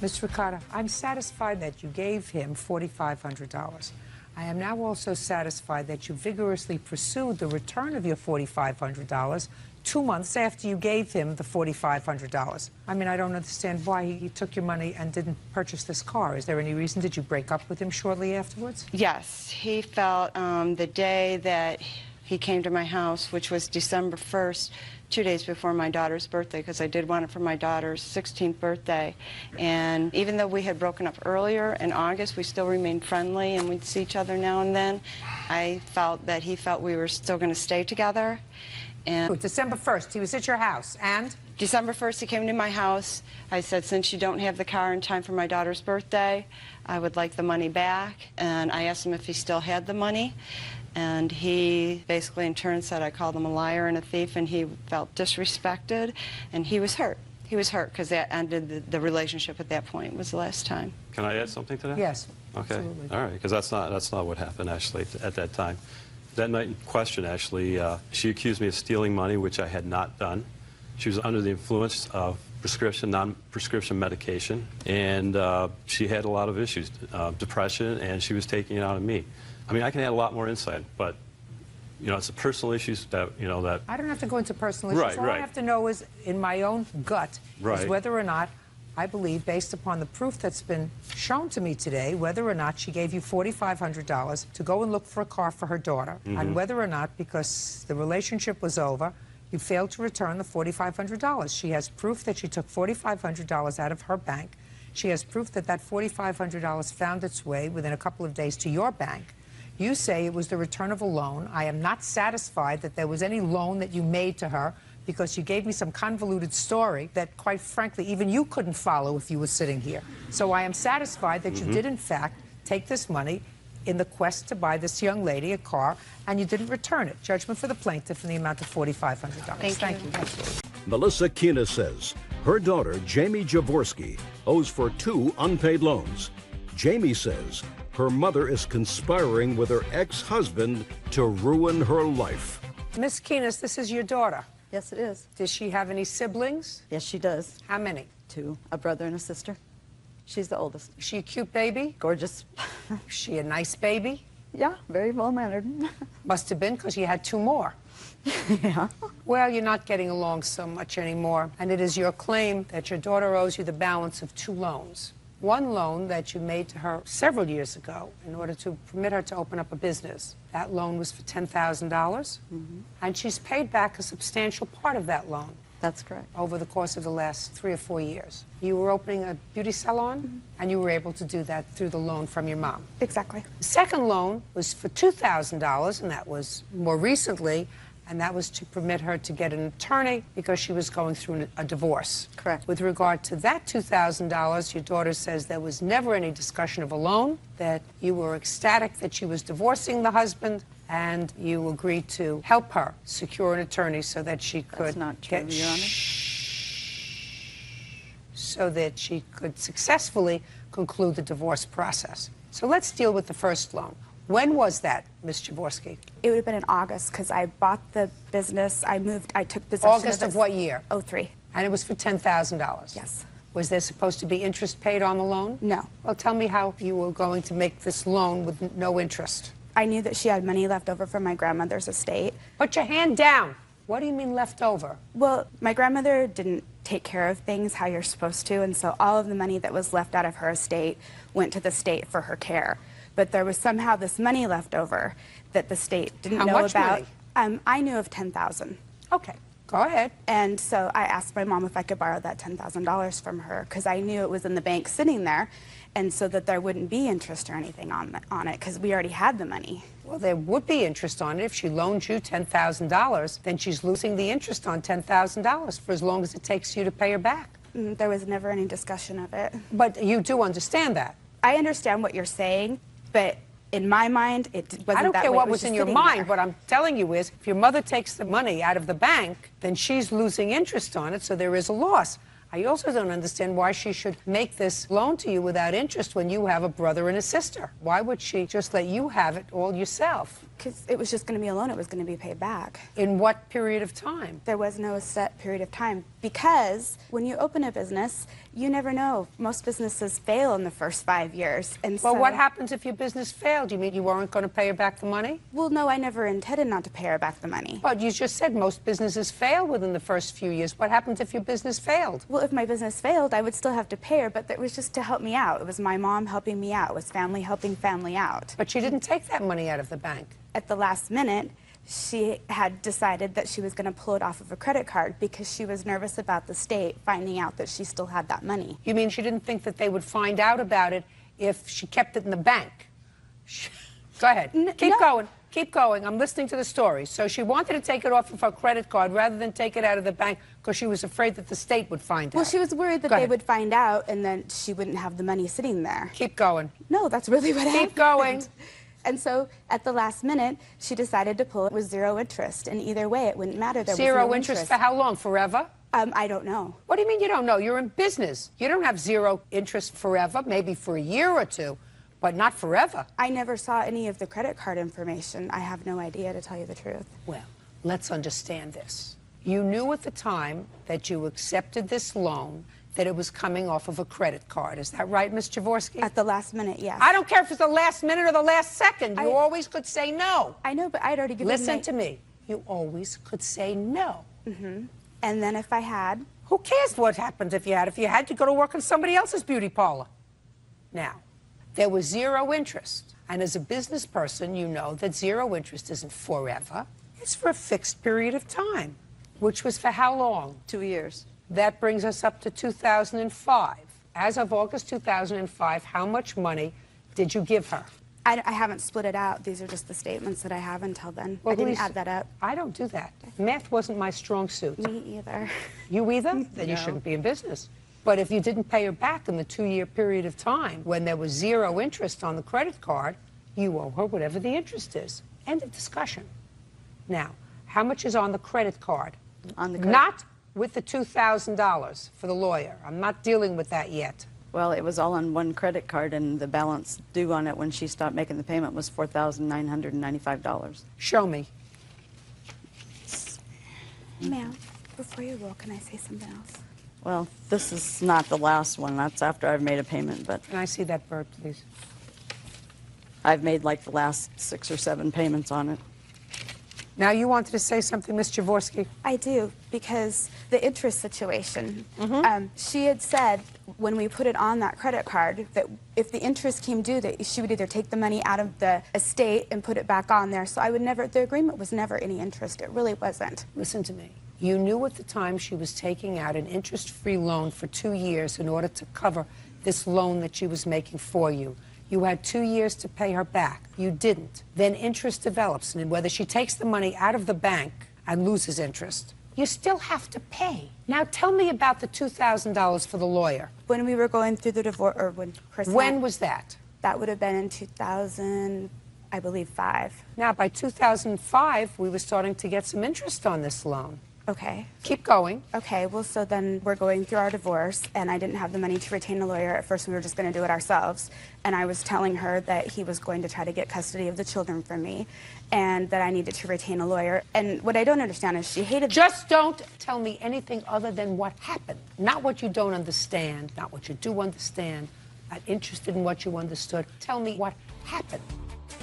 Ms. Ricotta, I'm satisfied that you gave him $4,500. I am now also satisfied that you vigorously pursued the return of your $4,500 2 months after you gave him the $4,500. I mean, I don't understand why he took your money and didn't purchase this car. Is there any reason? Did you break up with him shortly afterwards? Yes, he felt the day that he came to my house, which was December 1st, 2 days before my daughter's birthday, because I did want it for my daughter's 16th birthday. And even though we had broken up earlier in August, we still remained friendly and we'd see each other now and then. I felt that he felt we were still going to stay together. And December 1st, he was at your house, and? December 1st, he came to my house. I said, since you don't have the car in time for my daughter's birthday, I would like the money back. And I asked him if he still had the money. And he basically in turn said I called him a liar and a thief, and he felt disrespected, and he was hurt. He was hurt because that ended the relationship at that point. It was the last time. Can I add something to that? Yes. Okay. Absolutely. All right, because that's not what happened actually at that time. That night in question, actually, she accused me of stealing money, which I had not done. She was under the influence of non-prescription medication, and she had a lot of issues, depression, and she was taking it out on me. I mean, I can add a lot more insight, but you know, it's the personal issues that that. I don't have to go into personal issues. Right, All right. I have to know is, in my own gut, Right. is whether or not I believe, based upon the proof that's been shown to me today, whether or not she gave you $4,500 to go and look for a car for her daughter, and whether or not, because the relationship was over, you failed to return the $4,500. She has proof that she took $4,500 out of her bank. She has proof that that $4,500 found its way within a couple of days to your bank. You say it was the return of a loan. I am not satisfied that there was any loan that you made to her, because you gave me some convoluted story that, quite frankly, even you couldn't follow if you were sitting here. So I am satisfied that you did, in fact, take this money in the quest to buy this young lady a car, and you didn't return it. Judgment for the plaintiff in the amount of $4,500. Thank you. Melissa Kina says Her daughter, Jamie Jaworski, owes for 2 unpaid loans. Jamie says her mother is conspiring with her ex-husband to ruin her life. Miss Keenest, this is your daughter. Yes, it is. Does she have any siblings? Yes, she does. How many? 2, a brother and a sister. She's the oldest. Is she a cute baby? Gorgeous. Is she a nice baby? Yeah, very well-mannered. Must have been, because you had 2 more. Yeah. Well, you're not getting along so much anymore, and it is your claim that your daughter owes you the balance of 2 loans. One loan that you made to her several years ago in order to permit her to open up a business. That loan was for $10,000, and she's paid back a substantial part of that loan. That's correct. Over the course of the last 3 or 4 years. You were opening a beauty salon, and you were able to do that through the loan from your mom. Exactly. The second loan was for $2,000, and that was more recently, and that was to permit her to get an attorney because she was going through a divorce. Correct. With regard to that $2,000, your daughter says there was never any discussion of a loan, that you were ecstatic that she was divorcing the husband, and you agreed to help her secure an attorney so that she could That's not true, Your Honor. so that she could successfully conclude the divorce process. So let's deal with the first loan. When was that, Ms. Jaworski? It would have been in August because I bought the business. I took possession August of what year? 03. And it was for $10,000? Yes. Was there supposed to be interest paid on the loan? No. Well, tell me how you were going to make this loan with no interest. I knew that she had money left over from my grandmother's estate. Put your hand down. What do you mean left over? Well, my grandmother didn't take care of things how you're supposed to, and so all of the money that was left out of her estate went to the state for her care. But there was somehow this money left over that the state didn't How know much about. money? I knew of $10,000. Okay, go ahead. And so I asked my mom if I could borrow that $10,000 from her because I knew it was in the bank sitting there, and so that there wouldn't be interest or anything on it because we already had the money. Well, there would be interest on it. If she loaned you $10,000, then she's losing the interest on $10,000 for as long as it takes you to pay her back. There was never any discussion of it. But you do understand that. I understand what you're saying, but in my mind, it wasn't that way. I don't care what It was in just your sitting mind. there. What I'm telling you is, if your mother takes the money out of the bank, then she's losing interest on it, so there is a loss. I also don't understand why she should make this loan to you without interest when you have a brother and a sister. Why would she just let you have it all yourself? Because it was just going to be a loan. It was going to be paid back. In what period of time? There was no set period of time. Because when you open a business, you never know. Most businesses fail in the first 5 years. And Well, so, what happens if your business failed? You mean you weren't going to pay her back the money? Well, no, I never intended not to pay her back the money. But you just said most businesses fail within the first few years. What happens if your business failed? Well, if my business failed, I would still have to pay her, but it was just to help me out. It was my mom helping me out. It was family helping family out. But she didn't take that money out of the bank. At the last minute, she had decided that she was going to pull it off of a credit card because she was nervous about the state finding out that she still had that money. You mean she didn't think that they would find out about it if she kept it in the bank? Go ahead. Keep going. Keep going. I'm listening to the story. So she wanted to take it off of her credit card rather than take it out of the bank because she was afraid that the state would find out. Well, she was worried that Go they ahead. would find out and then she wouldn't have the money sitting there. Keep going. No, that's really what happened. Keep going. And so at the last minute, she decided to pull it with zero interest. And either way, it wouldn't matter. There was Zero no interest for how long? Forever? I don't know. What do you mean you don't know? You're in business. You don't have zero interest forever, maybe for a year or two, but not forever. I never saw any of the credit card information. I have no idea, to tell you the truth. Well, let's understand this. You knew at the time that you accepted this loan that it was coming off of a credit card. Is that right, Ms. Jaworski? At the last minute, yes. I don't care if it's the last minute or the last second. You always could say no. I know, but I'd already given Listen to me. You always could say no. Mm-hmm. And then if I had... Who cares what happens if you had? If you had, you go to work in somebody else's beauty parlor. Now, there was zero interest. And as a business person, you know that zero interest isn't forever. It's for a fixed period of time, which was for how long? 2 years. That brings us up to 2005. As of August 2005, how much money did you give her? I haven't split it out. These are just the statements that I have until then. Well, I didn't Lisa, add that up. I don't do that. Math wasn't my strong suit. Me either. You either? Then you No. shouldn't be in business. But if you didn't pay her back in the 2-year period of time when there was zero interest on the credit card, you owe her whatever the interest is. End of discussion. Now, how much is on the credit card? On the credit Not with the $2,000 for the lawyer? I'm not dealing with that yet. Well, it was all on one credit card, and the balance due on it when she stopped making the payment was $4,995. Show me. Ma'am, before you roll, can I say something else? Well, this is not the last one. That's after I've made a payment, but Can I see that bird, please? I've made like the last 6 or 7 payments on it. Now, you wanted to say something, Ms. Jaworski? I do, because the interest situation. She had said when we put it on that credit card that if the interest came due, that she would either take the money out of the estate and put it back on there. So I would never, the agreement was never any interest. It really wasn't. Listen to me. You knew at the time she was taking out an interest-free loan for 2 years in order to cover this loan that she was making for you. You had 2 years to pay her back. You didn't. Then interest develops, and whether she takes the money out of the bank and loses interest, you still have to pay. Now tell me about the $2,000 for the lawyer. When we were going through the divorce, or when Chris... When was that? That would have been in 2000, I believe, 5. Now, by 2005, we were starting to get some interest on this loan. Okay. Keep going. Okay, well, so then we're going through our divorce, and I didn't have the money to retain a lawyer. At first, we were just going to do it ourselves. And I was telling her that he was going to try to get custody of the children from me, and that I needed to retain a lawyer. And what I don't understand is she hated... Just don't tell me anything other than what happened. Not what you don't understand, not what you do understand. I'm interested in what you understood. Tell me what happened.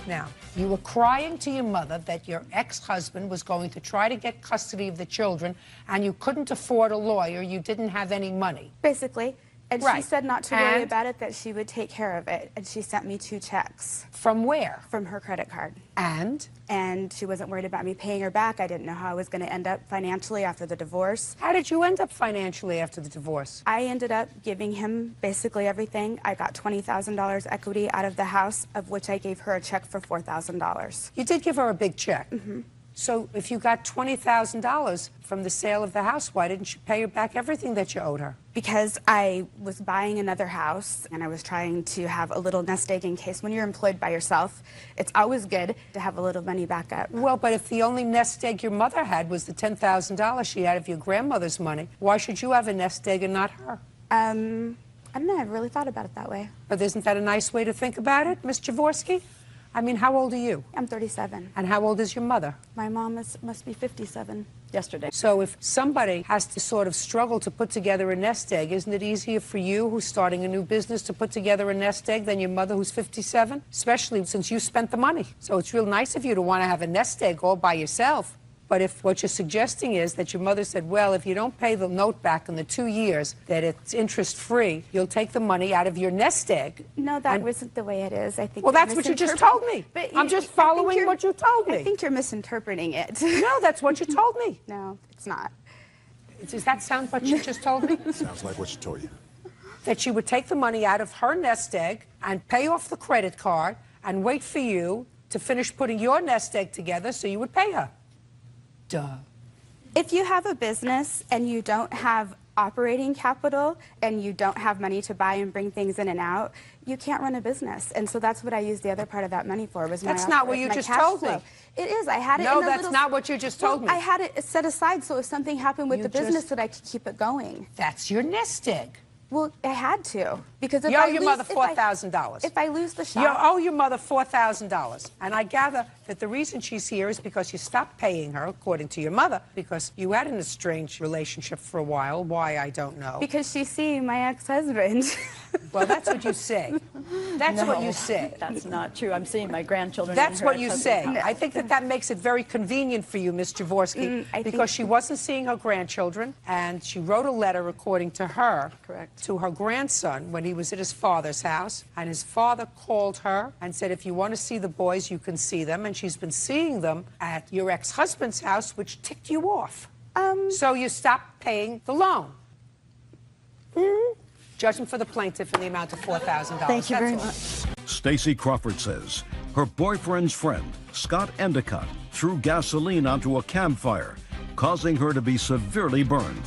Now, you were crying to your mother that your ex-husband was going to try to get custody of the children, and you couldn't afford a lawyer. You didn't have any money. Basically. And Right. she said not to worry And? about it, that she would take care of it. And she sent me 2 checks. From where? From her credit card. And? And she wasn't worried about me paying her back. I didn't know how I was going to end up financially after the divorce. How did you end up financially after the divorce? I ended up giving him basically everything. I got $20,000 equity out of the house, of which I gave her a check for $4,000. You did give her a big check. Mm-hmm. So if you got $20,000 from the sale of the house, why didn't you pay her back everything that you owed her? Because I was buying another house, and I was trying to have a little nest egg in case when you're employed by yourself, it's always good to have a little money back up. Well, but if the only nest egg your mother had was the $10,000 she had of your grandmother's money, why should you have a nest egg and not her? I don't know. I really thought about it that way. But isn't that a nice way to think about it, Ms. Jaworski? I mean, how old are you? I'm 37. And how old is your mother? My mom must be 57. Yesterday. So if somebody has to sort of struggle to put together a nest egg, isn't it easier for you, who's starting a new business, to put together a nest egg than your mother, who's 57? Especially since you spent the money. So it's real nice of you to want to have a nest egg all by yourself. But if what you're suggesting is that your mother said, well, if you don't pay the note back in the 2 years, that it's interest-free, you'll take the money out of your nest egg. No, that wasn't the way it is. I think. Well, you're that's what you just told me. But I'm just following what you told me. I think you're misinterpreting it. No, that's what you told me. No, it's not. Does that sound what you just told me? Sounds like what she told you. That she would take the money out of her nest egg and pay off the credit card and wait for you to finish putting your nest egg together so you would pay her. Duh. If you have a business and you don't have operating capital and you don't have money to buy and bring things in and out, you can't run a business. And so that's what I used the other part of that money for. Was That's my not what you my just cash told me. flow. It is. I had it. No, in a that's little, not what you just told me. I had it set aside so if something happened with You the business just- that I could keep it going. That's your nest egg. Well, I had to because if You owe I your lose, mother if I- $4,000. If I lose the shop, You owe your mother $4,000. And I gather that the reason she's here is because you stopped paying her, according to your mother, because you had an estranged relationship for a while. Why, I don't know. because she's seeing my ex-husband. Well, that's what you say. That's what you say. That's not true. I'm seeing my grandchildren. That's in her what you say. ex-husband's house. I think that makes it very convenient for you, Ms. Jaworski, I think- because she wasn't seeing her grandchildren, and she wrote a letter, according to her, Correct. to her grandson when he was at his father's house, and his father called her and said, if you want to see the boys, you can see them, and she's been seeing them at your ex-husband's house, which ticked you off. So you stopped paying the loan. Judgment for the plaintiff in the amount of $4,000. Thank you very That's all. much. Stacy Crawford says her boyfriend's friend, Scott Endicott, threw gasoline onto a campfire, causing her to be severely burned.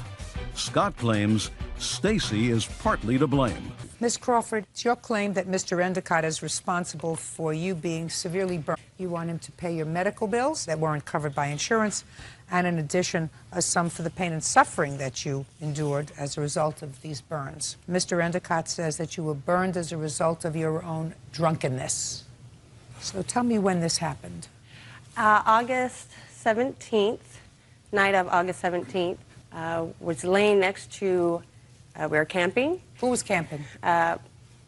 Scott claims Stacy is partly to blame. Ms. Crawford, it's your claim that Mr. Endicott is responsible for you being severely burned. You want him to pay your medical bills that weren't covered by insurance, and in addition, a sum for the pain and suffering that you endured as a result of these burns. Mr. Endicott says that you were burned as a result of your own drunkenness. So tell me when this happened. August 17th, night of August 17th, was laying next to, we were camping. Who was camping?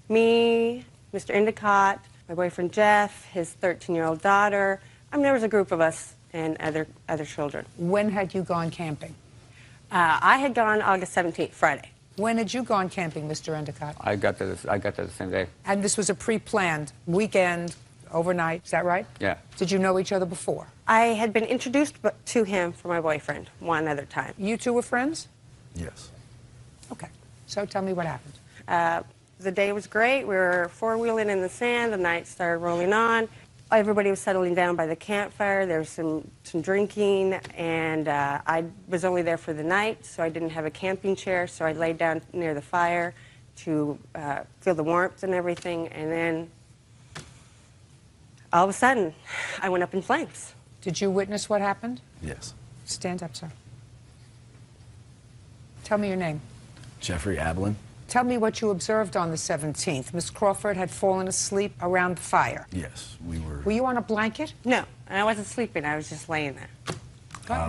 Me, Mr. Endicott, my boyfriend Jeff, his 13-year-old daughter. I mean, there was a group of us and other children. When had you gone camping? I had gone August 17th, Friday. When had you gone camping, Mr. Endicott? I got there the same day. And this was a pre-planned weekend, overnight, is that right? Yeah. Did you know each other before? I had been introduced to him for my boyfriend one other time. You two were friends? Yes. Okay. So tell me what happened. The day was great. We were four-wheeling in the sand. The night started rolling on. Everybody was settling down by the campfire. There was some drinking, and I was only there for the night, so I didn't have a camping chair, so I laid down near the fire to feel the warmth and everything, and then all of a sudden, I went up in flames. Did you witness what happened? Yes. Stand up, sir. Tell me your name. Jeffrey Ablin. Tell me what you observed on the 17th. Miss Crawford had fallen asleep around the fire. Yes, we were. Were you on a blanket? No, I wasn't sleeping. I was just laying there.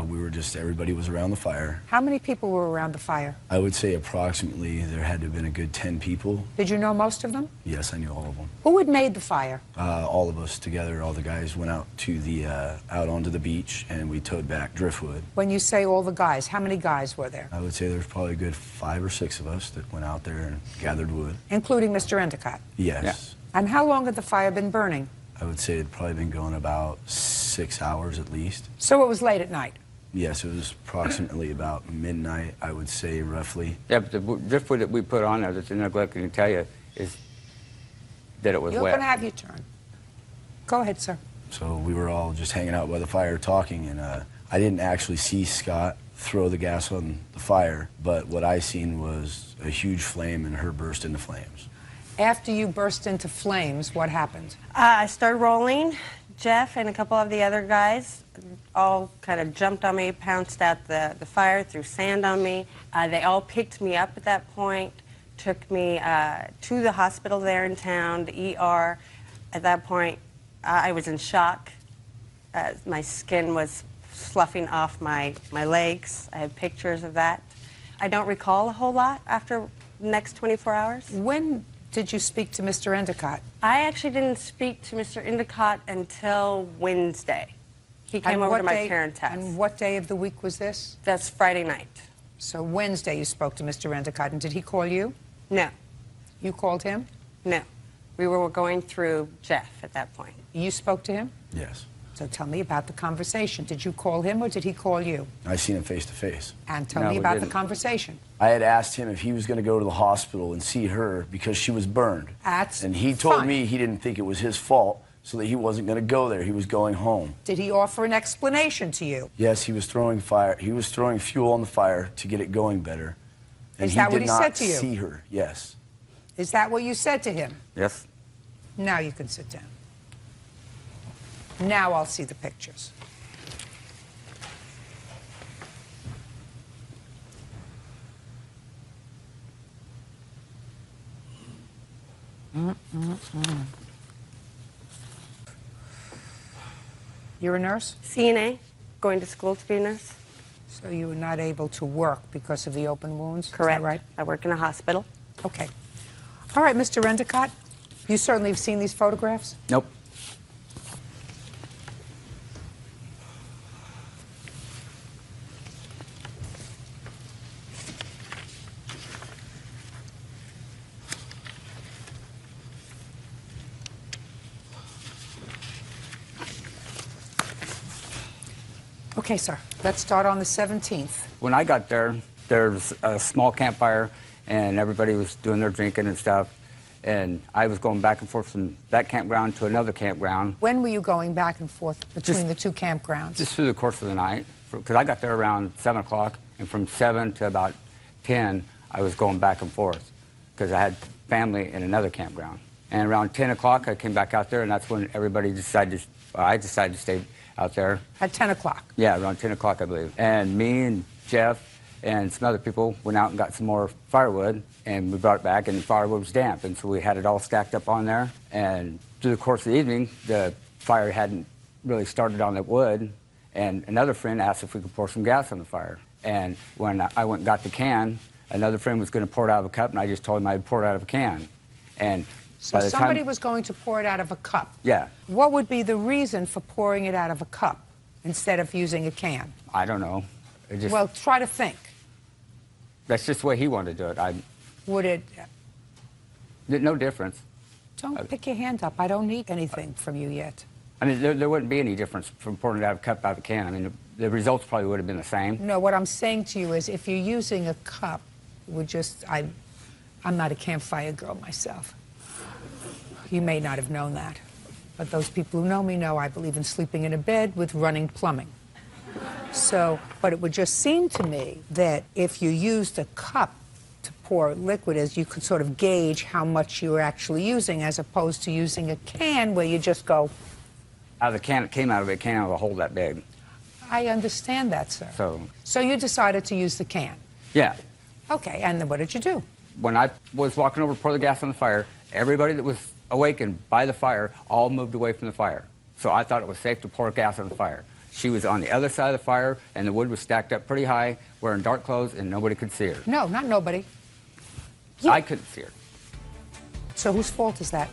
We were just, everybody was around the fire. How many people were around the fire? I would say approximately there had to have been a good 10 people. Did you know most of them? Yes, I knew all of them. Who had made the fire? All of us together, all the guys went out to the, out onto the beach, and we towed back driftwood. When you say all the guys, how many guys were there? I would say there's probably a good 5 or 6 of us that went out there and gathered wood. Including Mr. Endicott? Yes. Yeah. And how long had the fire been burning? I would say it'd probably been going about 6 hours at least. So it was late at night? Yes, it was approximately about midnight, I would say, roughly. Yeah, but the driftwood that we put on there that's in neglect, can tell you, is that it was You're wet. going to have your turn. Go ahead, sir. So we were all just hanging out by the fire talking, and I didn't actually see Scott throw the gas on the fire, but what I seen was a huge flame and her burst into flames. After you burst into flames, what happened? I started rolling. Jeff and a couple of the other guys all kind of jumped on me, pounced out the fire, threw sand on me. They all picked me up at that point, took me to the hospital there in town, the ER. At that point, I was in shock. My skin was sloughing off my legs. I have pictures of that. I don't recall a whole lot after the next 24 hours. When did you speak to Mr. Endicott? I actually didn't speak to Mr. Endicott until Wednesday. He came over to my parents' house. And what day of the week was this? That's Friday night. So Wednesday you spoke to Mr. Endicott, and did he call you? No. You called him? No. We were going through Jeff at that point. You spoke to him? Yes. So tell me about the conversation. Did you call him or did he call you? I seen him face to face. And tell me about the conversation. I had asked him if he was going to go to the hospital and see her because she was burned. And he told me he didn't think it was his fault, so that he wasn't going to go there. He was going home. Did he offer an explanation to you? Yes, he was throwing fire. He was throwing fuel on the fire to get it going better. And Is that what he did said not to you? see her. Yes. Is that what you said to him? Yes. Now you can sit down. Now I'll see the pictures. You're a nurse? CNA, going to school to be a nurse. So you were not able to work because of the open wounds? Correct. Is that right? I work in a hospital. Okay. All right, Mr. Endicott, you certainly have seen these photographs? Nope. Okay, sir. Let's start on the 17th. When I got there, there's a small campfire, and everybody was doing their drinking and stuff. And I was going back and forth from that campground to another campground. When were you going back and forth between the two campgrounds? Just through the course of the night. Because I got there around 7 o'clock, and from 7 to about 10, I was going back and forth. Because I had family in another campground. And around 10 o'clock, I came back out there, and that's when everybody decided I decided to stay out there. At 10 o'clock? Yeah, around 10 o'clock, I believe. And me and Jeff and some other people went out and got some more firewood, and we brought it back, and the firewood was damp, and so we had it all stacked up on there. And through the course of the evening, the fire hadn't really started on the wood, and another friend asked if we could pour some gas on the fire. And when I went and got the can, another friend was going to pour it out of a cup, and I just told him I'd pour it out of a can. And so somebody was going to pour it out of a cup? Yeah. What would be the reason for pouring it out of a cup instead of using a can? I don't know. Well, try to think. That's just the way he wanted to do it. Would it? No difference. Don't pick your hand up. I don't need anything from you yet. I mean, there wouldn't be any difference from pouring it out of a cup out of a can. I mean, the results probably would have been the same. No, what I'm saying to you is if you're using a cup, I'm not a campfire girl myself. You may not have known that. But those people who know me know I believe in sleeping in a bed with running plumbing. So, but it would just seem to me that if you used a cup to pour liquid as, you could sort of gauge how much you were actually using, as opposed to using a can where you just go. Out of the can, it came out of a can out of a hole that big. I understand that, sir. So you decided to use the can? Yeah. Okay, and then what did you do? When I was walking over to pour the gas on the fire, everybody that was awakened by the fire all moved away from the fire. So I thought it was safe to pour gas on the fire. She was on the other side of the fire, and the wood was stacked up pretty high, wearing dark clothes, and nobody could see her. No, not nobody. I couldn't see her. So whose fault is that?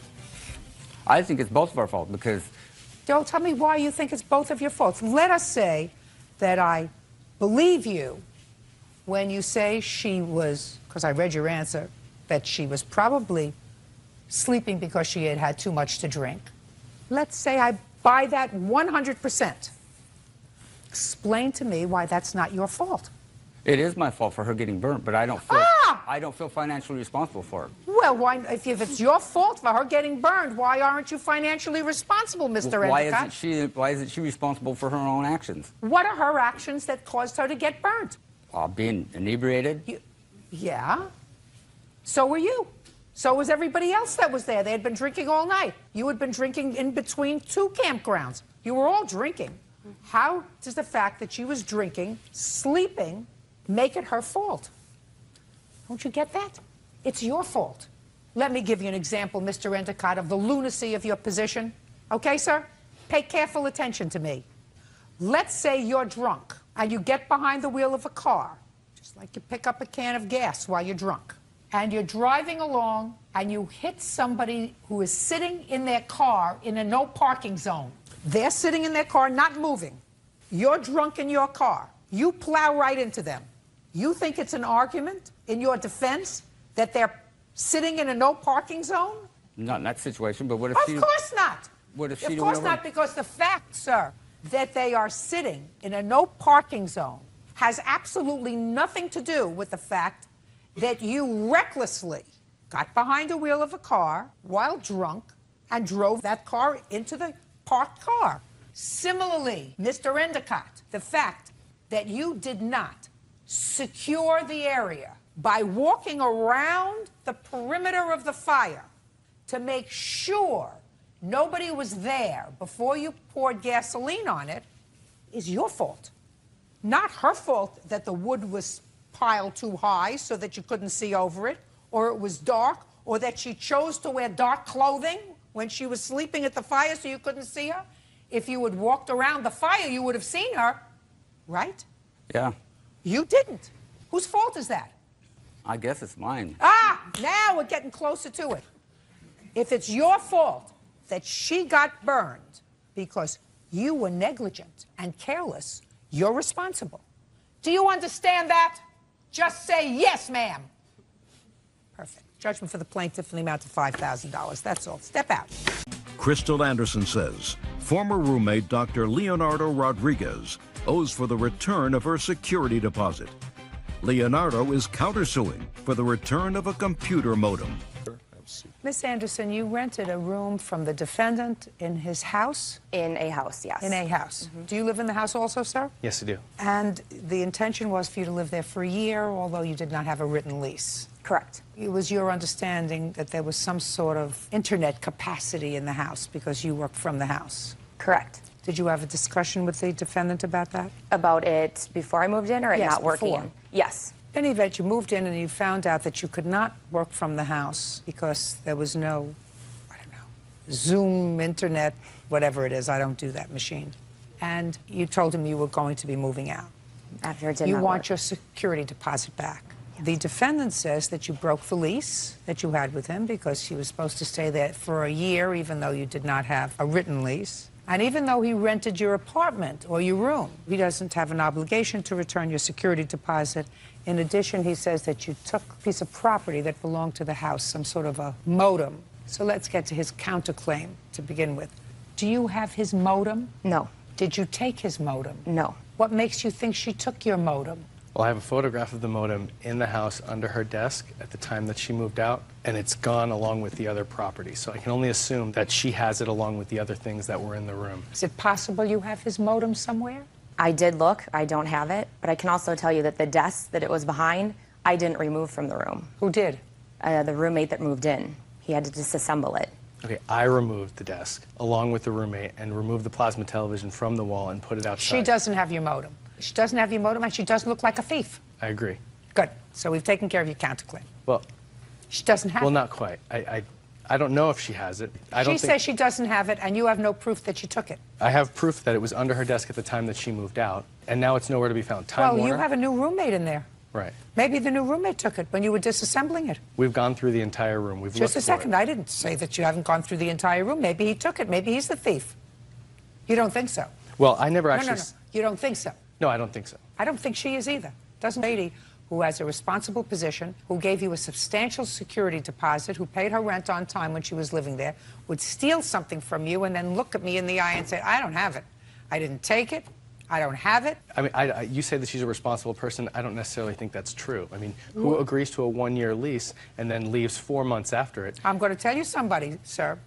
I think it's both of our fault, because... Don't tell me why you think it's both of your faults. Let us say that I believe you when you say she was, because I read your answer, that she was probably sleeping because she had had too much to drink. Let's say I buy that 100%. Explain to me why that's not your fault. It is my fault for her getting burnt, but I don't feel financially responsible for it. Well, why, if it's your fault for her getting burned, why aren't you financially responsible, Mr. Endicott? Why isn't she responsible for her own actions? What are her actions that caused her to get burnt? Being inebriated. Yeah. So were you. So was everybody else that was there. They had been drinking all night. You had been drinking in between two campgrounds. You were all drinking. How does the fact that she was drinking, sleeping, make it her fault? Don't you get that? It's your fault. Let me give you an example, Mr. Endicott, of the lunacy of your position. Okay, sir? Pay careful attention to me. Let's say you're drunk and you get behind the wheel of a car, just like you pick up a can of gas while you're drunk, and you're driving along and you hit somebody who is sitting in their car in a no parking zone. They're sitting in their car, not moving. You're drunk in your car. You plow right into them. You think it's an argument in your defense that they're sitting in a no parking zone? Not in that situation, but what if she... Of course not. What if she... Of course not, because the fact, sir, that they are sitting in a no parking zone has absolutely nothing to do with the fact that you recklessly got behind the wheel of a car while drunk and drove that car into the parked car. Similarly, Mr. Endicott, the fact that you did not secure the area by walking around the perimeter of the fire to make sure nobody was there before you poured gasoline on it is your fault. Not her fault that the wood was piled too high so that you couldn't see over it, or it was dark, or that she chose to wear dark clothing when she was sleeping at the fire so you couldn't see her. If you had walked around the fire, you would have seen her, right? Yeah. You didn't. Whose fault is that? I guess it's mine. Now we're getting closer to it. If it's your fault that she got burned because you were negligent and careless, you're responsible. Do you understand that? Just say yes, ma'am. Perfect. Judgment for the plaintiff in the amount of $5,000. That's all. Step out. Crystal Anderson says former roommate Dr. Leonardo Rodriguez owes for the return of her security deposit. Leonardo is countersuing for the return of a computer modem. Have a seat. Miss Anderson, you rented a room from the defendant in his house? In a house, yes. In a house. Do you live in the house also, sir? Yes, I do. And the intention was for you to live there for a year, although you did not have a written lease? Correct. It was your understanding that there was some sort of internet capacity in the house because you worked from the house? Correct. Did you have a discussion with the defendant about that? About it before I moved in or it Yes, not working? before. Yes. In any event, you moved in and you found out that you could not work from the house because there was no, I don't know, Zoom, internet, whatever it is. I don't do that machine. And you told him you were going to be moving out. After it did You not want work. your security deposit back. The defendant says that you broke the lease that you had with him because he was supposed to stay there for a year, even though you did not have a written lease. And even though he rented your apartment or your room, he doesn't have an obligation to return your security deposit. In addition, he says that you took a piece of property that belonged to the house, some sort of a modem. So let's get to his counterclaim to begin with. Do you have his modem? No. Did you take his modem? No. What makes you think she took your modem? Well, I have a photograph of the modem in the house under her desk at the time that she moved out, and it's gone along with the other property. So I can only assume that she has it along with the other things that were in the room. Is it possible you have his modem somewhere? I did look. I don't have it. But I can also tell you that the desk that it was behind, I didn't remove from the room. Who did? The roommate that moved in. He had to disassemble it. Okay, I removed the desk along with the roommate and removed the plasma television from the wall and put it outside. She doesn't have your modem. She doesn't have your modem, and she does look like a thief. I agree. Good. So we've taken care of your counterclaim. Well, she doesn't have well, it. not quite. I don't know if she has it. I don't She think says she doesn't have it, and you have no proof that she took it. I have proof that it was under her desk at the time that she moved out, and now it's nowhere to be found. Well, Warner? you have a new roommate in there. Right. Maybe the new roommate took it when you were disassembling it. We've gone through the entire room. We've Just looked a second. for it. I didn't say that you haven't gone through the entire room. Maybe he took it. Maybe he's the thief. You don't think so? Well, I never No, actually. no. You don't think so? No, I don't think so. I don't think she is either. Doesn't lady who has a responsible position, who gave you a substantial security deposit, who paid her rent on time when she was living there, would steal something from you and then look at me in the eye and say, I don't have it. I didn't take it. I don't have it. I mean, you say that she's a responsible person. I don't necessarily think that's true. I mean, who agrees to a one-year lease and then leaves 4 months after it? I'm going to tell you somebody, sir.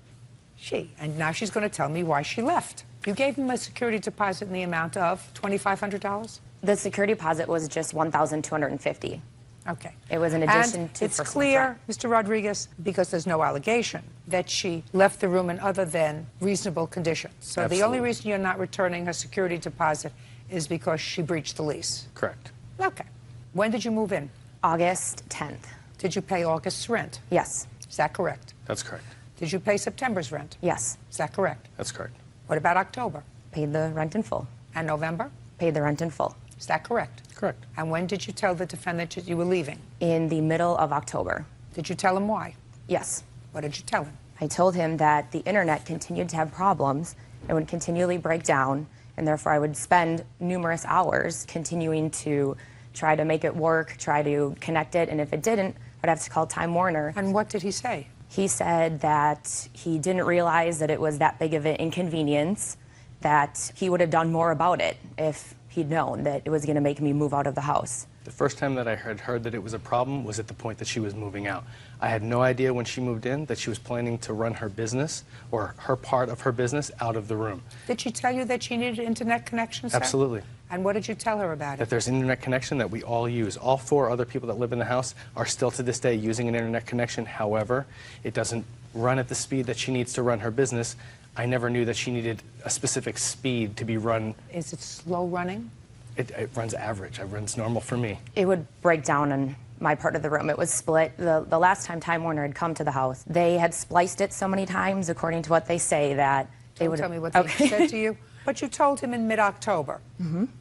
She. And now she's going to tell me why she left. You gave him a security deposit in the amount of $2,500? The security deposit was just $1,250. Okay. It was in addition and to it's personal clear, rent. Mr. Rodriguez, because there's no allegation that she left the room in other than reasonable conditions. So the only Absolutely. reason you're not returning her security deposit is because she breached the lease. Correct. Okay. When did you move in? August 10th. Did you pay August's rent? Yes. Is that correct? That's correct. Did you pay September's rent? Yes. Is that correct? That's correct. What about October? Paid the rent in full. And November? Paid the rent in full. Is that correct? Correct. And when did you tell the defendant that you were leaving? In the middle of October. Did you tell him why? Yes. What did you tell him? I told him that the internet continued to have problems and would continually break down, and therefore I would spend numerous hours continuing to try to make it work, try to connect it, and if it didn't, I'd have to call Time Warner. And what did he say? He said that he didn't realize that it was that big of an inconvenience, that he would have done more about it if he'd known that it was going to make me move out of the house. The first time that I had heard that it was a problem was at the point that she was moving out. I had no idea when she moved in that she was planning to run her business or her part of her business out of the room. Did she tell you that she needed internet connection, sir? Absolutely. And what did you tell her about That it? there's internet connection that we all use. All 4 other people that live in the house are still to this day using an internet connection. However, it doesn't run at the speed that she needs to run her business. I never knew that she needed a specific speed to be run. Is it slow running? It runs average. It runs normal for me. It would break down in my part of the room. It was split. The last time Time Warner had come to the house, they had spliced it so many times, according to what they say, that they Don't would tell me what they said to you. But you told him in mid-October,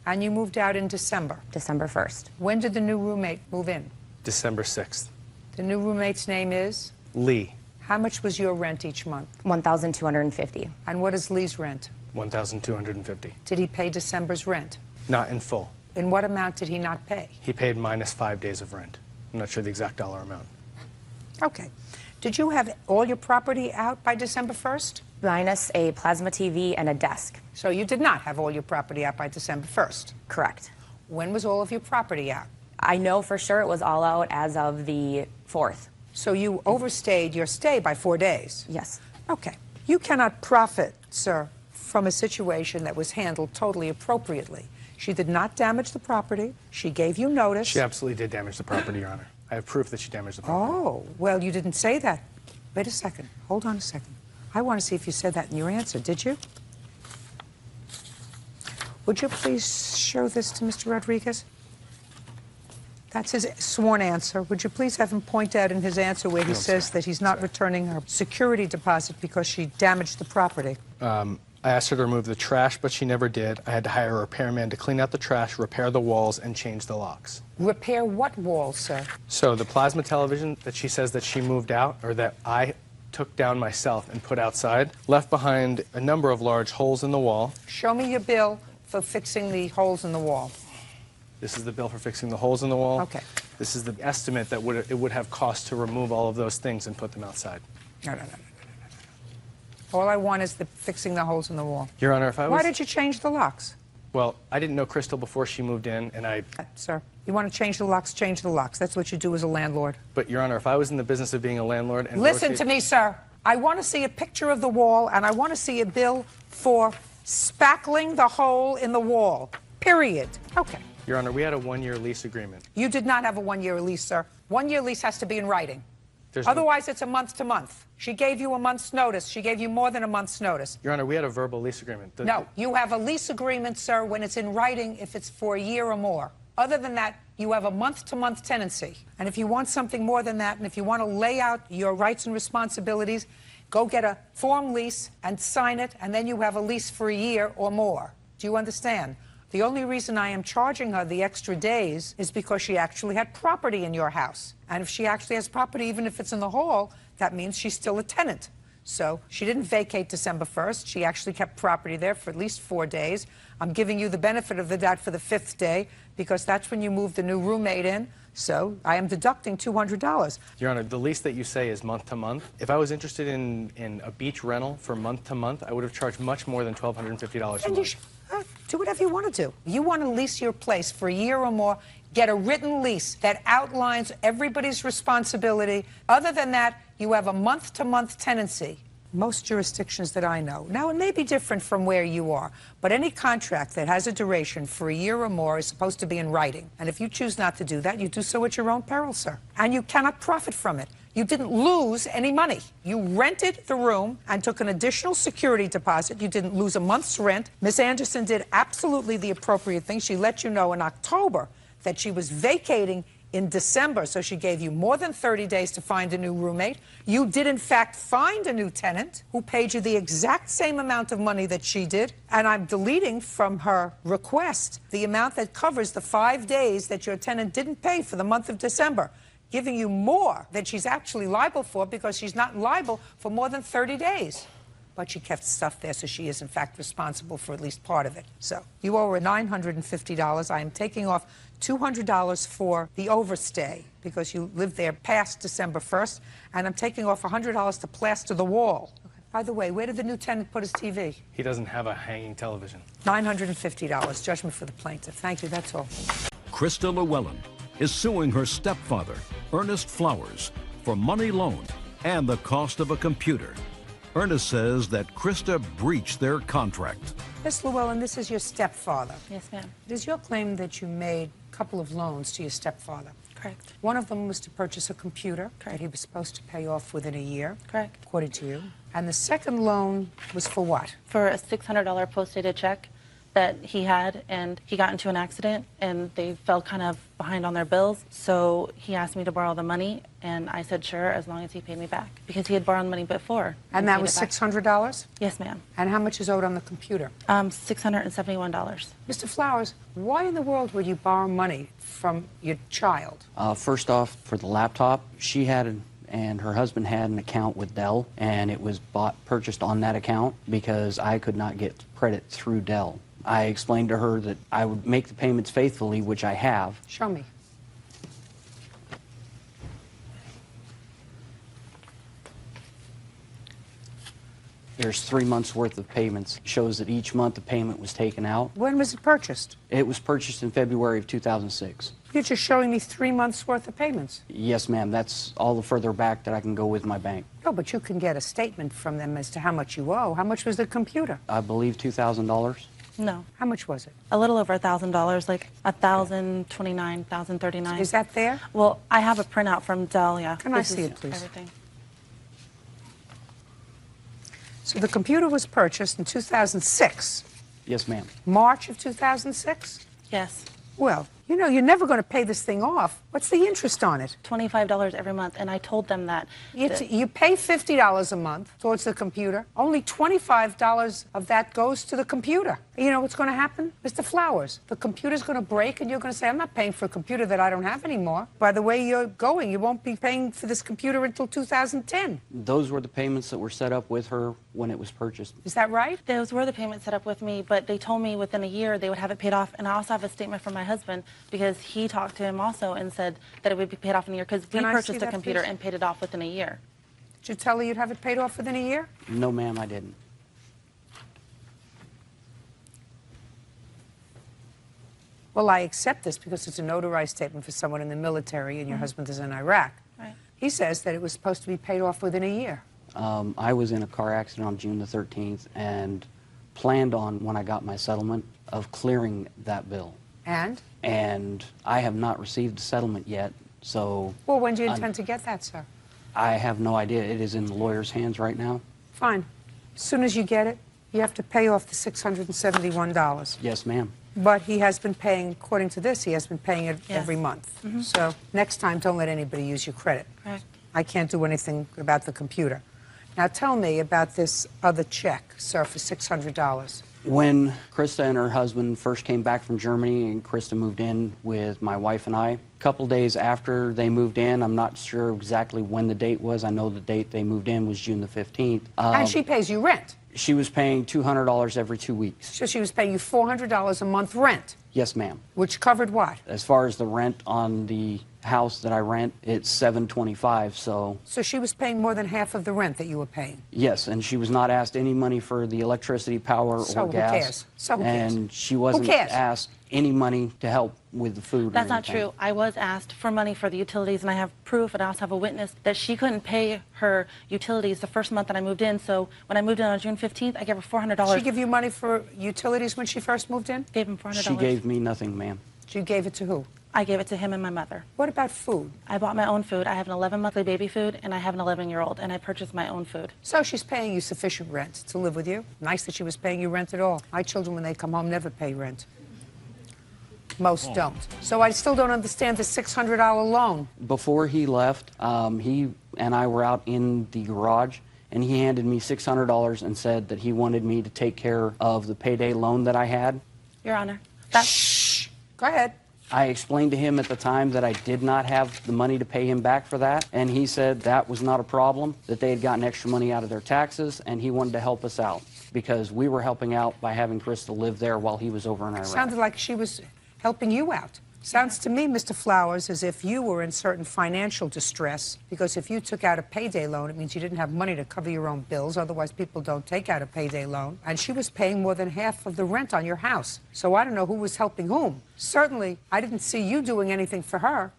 and you moved out in December. December 1st. When did the new roommate move in? December 6th. The new roommate's name is? Lee, How much was your rent each month? $1,250. And what is Lee's rent? $1,250. Did he pay December's rent? Not in full. In what amount did he not pay? He paid minus 5 days of rent. I'm not sure the exact dollar amount. Okay. Did you have all your property out by December 1st? Minus a plasma TV and a desk. So you did not have all your property out by December 1st? Correct. When was all of your property out? I know for sure it was all out as of the 4th. So you overstayed your stay by 4 days? Yes. Okay. You cannot profit, sir, from a situation that was handled totally appropriately. She did not damage the property. She gave you notice. She absolutely did damage the property, Your Honor. I have proof that she damaged the property. Oh, well, you didn't say that. Wait a second. Hold on a second. I want to see if you said that in your answer. Did you? Would you please show this to Mr. Rodriguez? That's his sworn answer. Would you please have him point out in his answer where he says that he's not returning her security deposit because she damaged the property? I asked her to remove the trash, but she never did. I had to hire a repairman to clean out the trash, repair the walls, and change the locks. Repair what walls, sir? So the plasma television that she says that she moved out, or that I took down myself and put outside, left behind a number of large holes in the wall. Show me your bill for fixing the holes in the wall. This is the bill for fixing the holes in the wall. Okay. This is the estimate that it would have cost to remove all of those things and put them outside. No. All I want is fixing the holes in the wall. Your Honor, if I was... Why did you change the locks? Well, I didn't know Crystal before she moved in, and I... Sir, you want to change the locks, change the locks. That's what you do as a landlord. But, Your Honor, if I was in the business of being a landlord and... Listen to me, sir. I want to see a picture of the wall, and I want to see a bill for spackling the hole in the wall. Period. Okay. Your Honor, we had a one-year lease agreement. You did not have a one-year lease, sir. One-year lease has to be in writing. There's Otherwise, it's a month-to-month. She gave you a month's notice. She gave you more than a month's notice. Your Honor, we had a verbal lease agreement. No, you have a lease agreement, sir, when it's in writing if it's for a year or more. Other than that, you have a month-to-month tenancy. And if you want something more than that, and if you want to lay out your rights and responsibilities, go get a form lease and sign it, and then you have a lease for a year or more. Do you understand? The only reason I am charging her the extra days is because she actually had property in your house. And if she actually has property, even if it's in the hall, that means she's still a tenant. So she didn't vacate December 1st. She actually kept property there for at least 4 days. I'm giving you the benefit of the doubt for the 5th day because that's when you moved the new roommate in. So I am deducting $200. Your Honor, the lease that you say is month-to-month. If I was interested in a beach rental for month-to-month, I would have charged much more than $1,250 a month. Do whatever you want to do. You want to lease your place for a year or more, get a written lease that outlines everybody's responsibility. Other than that, you have a month-to-month tenancy. Most jurisdictions that I know. Now, it may be different from where you are, but any contract that has a duration for a year or more is supposed to be in writing. And if you choose not to do that, you do so at your own peril, sir. And you cannot profit from it. You didn't lose any money. You rented the room and took an additional security deposit. You didn't lose a month's rent. Ms. Anderson did absolutely the appropriate thing. She let you know in October that she was vacating in December, so she gave you more than 30 days to find a new roommate. You did, in fact, find a new tenant who paid you the exact same amount of money that she did, and I'm deleting from her request the amount that covers the 5 days that your tenant didn't pay for the month of December, giving you more than she's actually liable for because she's not liable for more than 30 days. But she kept stuff there, so she is, in fact, responsible for at least part of it. So you owe her $950. I am taking off $200 for the overstay because you lived there past December 1st, and I'm taking off $100 to plaster the wall. Okay. By the way, where did the new tenant put his TV? He doesn't have a hanging television. $950. Judgment for the plaintiff. Thank you. That's all. Krista Llewellyn is suing her stepfather, Ernest Flowers, for money loaned and the cost of a computer. Ernest says that Krista breached their contract. Miss Llewellyn, this is your stepfather. Yes, ma'am. It is your claim that you made a couple of loans to your stepfather. Correct. One of them was to purchase a computer that he was supposed to pay off within a year. Correct. According to you. And the second loan was for what? For a $600 post-dated check that he had, and he got into an accident, and they fell kind of behind on their bills. So he asked me to borrow the money, and I said sure, as long as he paid me back, because he had borrowed money before. And that was $600? Yes, ma'am. And how much is owed on the computer? $671. Mr. Flowers, why in the world would you borrow money from your child? First off, for the laptop, she had and her husband had an account with Dell, and it was purchased on that account because I could not get credit through Dell. I explained to her that I would make the payments faithfully, which I have. Show me. There's 3 months worth of payments. It shows that each month the payment was taken out. When was it purchased? It was purchased in February of 2006. You're just showing me 3 months worth of payments. Yes, ma'am. That's all the further back that I can go with my bank. No, but you can get a statement from them as to how much you owe. How much was the computer? I believe $2,000. No. How much was it? A little over $1,000, like $1,029, $1,039. Is that there? Well, I have a printout from Dell, yeah. Can I This see is it, please? Everything. So the computer was purchased in 2006. Yes, ma'am. March of 2006? Yes. Well, you know, you're never going to pay this thing off. What's the interest on it? $25 every month, and I told them that. You pay $50 a month towards the computer. Only $25 of that goes to the computer. You know what's going to happen? Mr. Flowers, the computer's going to break, and you're going to say, I'm not paying for a computer that I don't have anymore. By the way you're going, you won't be paying for this computer until 2010. Those were the payments that were set up with her when it was purchased. Is that right? Those were the payments set up with me, but they told me within a year they would have it paid off. And I also have a statement from my husband because he talked to him also and said that it would be paid off in a year because we Can I see purchased a that, computer please? and paid it off within a year. Did you tell her you'd have it paid off within a year? No, ma'am, I didn't. Well, I accept this because it's a notarized statement for someone in the military and your husband is in Iraq. Right. He says that it was supposed to be paid off within a year. I was in a car accident on June the 13th and planned on, when I got my settlement, of clearing that bill. And? And I have not received the settlement yet, so... Well, when do you intend to get that, sir? I have no idea. It is in the lawyer's hands right now. Fine. As soon as you get it, you have to pay off the $671. Yes, ma'am. But he has been paying, according to this, he has been paying it Yes. every month. Mhm. So next time, don't let anybody use your credit. Correct. I can't do anything about the computer. Now tell me about this other check, sir, for $600. When Krista and her husband first came back from Germany and Krista moved in with my wife and I, a couple days after they moved in, I'm not sure exactly when the date was. I know the date they moved in was June the 15th. And she pays you rent. She was paying $200 every 2 weeks. So she was paying you $400 a month rent, Yes, ma'am. which covered what? As far as the rent on the house that I rent, it's $725, so So she was paying more than half of the rent that you were paying. yes, and she was not asked any money for the electricity, power, So or who gas. cares? So who cares? And she wasn't cares? asked any money to help with the food. That's or not anything. true. I was asked for money for the utilities, and I have proof, and I also have a witness that she couldn't pay her utilities the first month that I moved in. So when I moved in on June 15th, I gave her $400. She give you money for utilities when she first moved in? Gave him $400. She gave me nothing, ma'am. You gave it to who? I gave it to him and my mother. What about food? I bought my own food. I have an 11-monthly baby food, and I have an 11-year-old, and I purchased my own food. So she's paying you sufficient rent to live with you? Nice that she was paying you rent at all. My children, when they come home, never pay rent. Most don't. So I still don't understand the $600 loan. Before he left, he and I were out in the garage, and he handed me $600 and said that he wanted me to take care of the payday loan that I had. Your Honor. Shh. Go ahead. I explained to him at the time that I did not have the money to pay him back for that, and he said that was not a problem, that they had gotten extra money out of their taxes, and he wanted to help us out because we were helping out by having Krista live there while he was over in Iraq. Sounded like she was helping you out. Sounds to me, Mr. Flowers, as if you were in certain financial distress, because if you took out a payday loan, it means you didn't have money to cover your own bills. Otherwise, people don't take out a payday loan. And she was paying more than half of the rent on your house. So I don't know who was helping whom. Certainly, I didn't see you doing anything for her.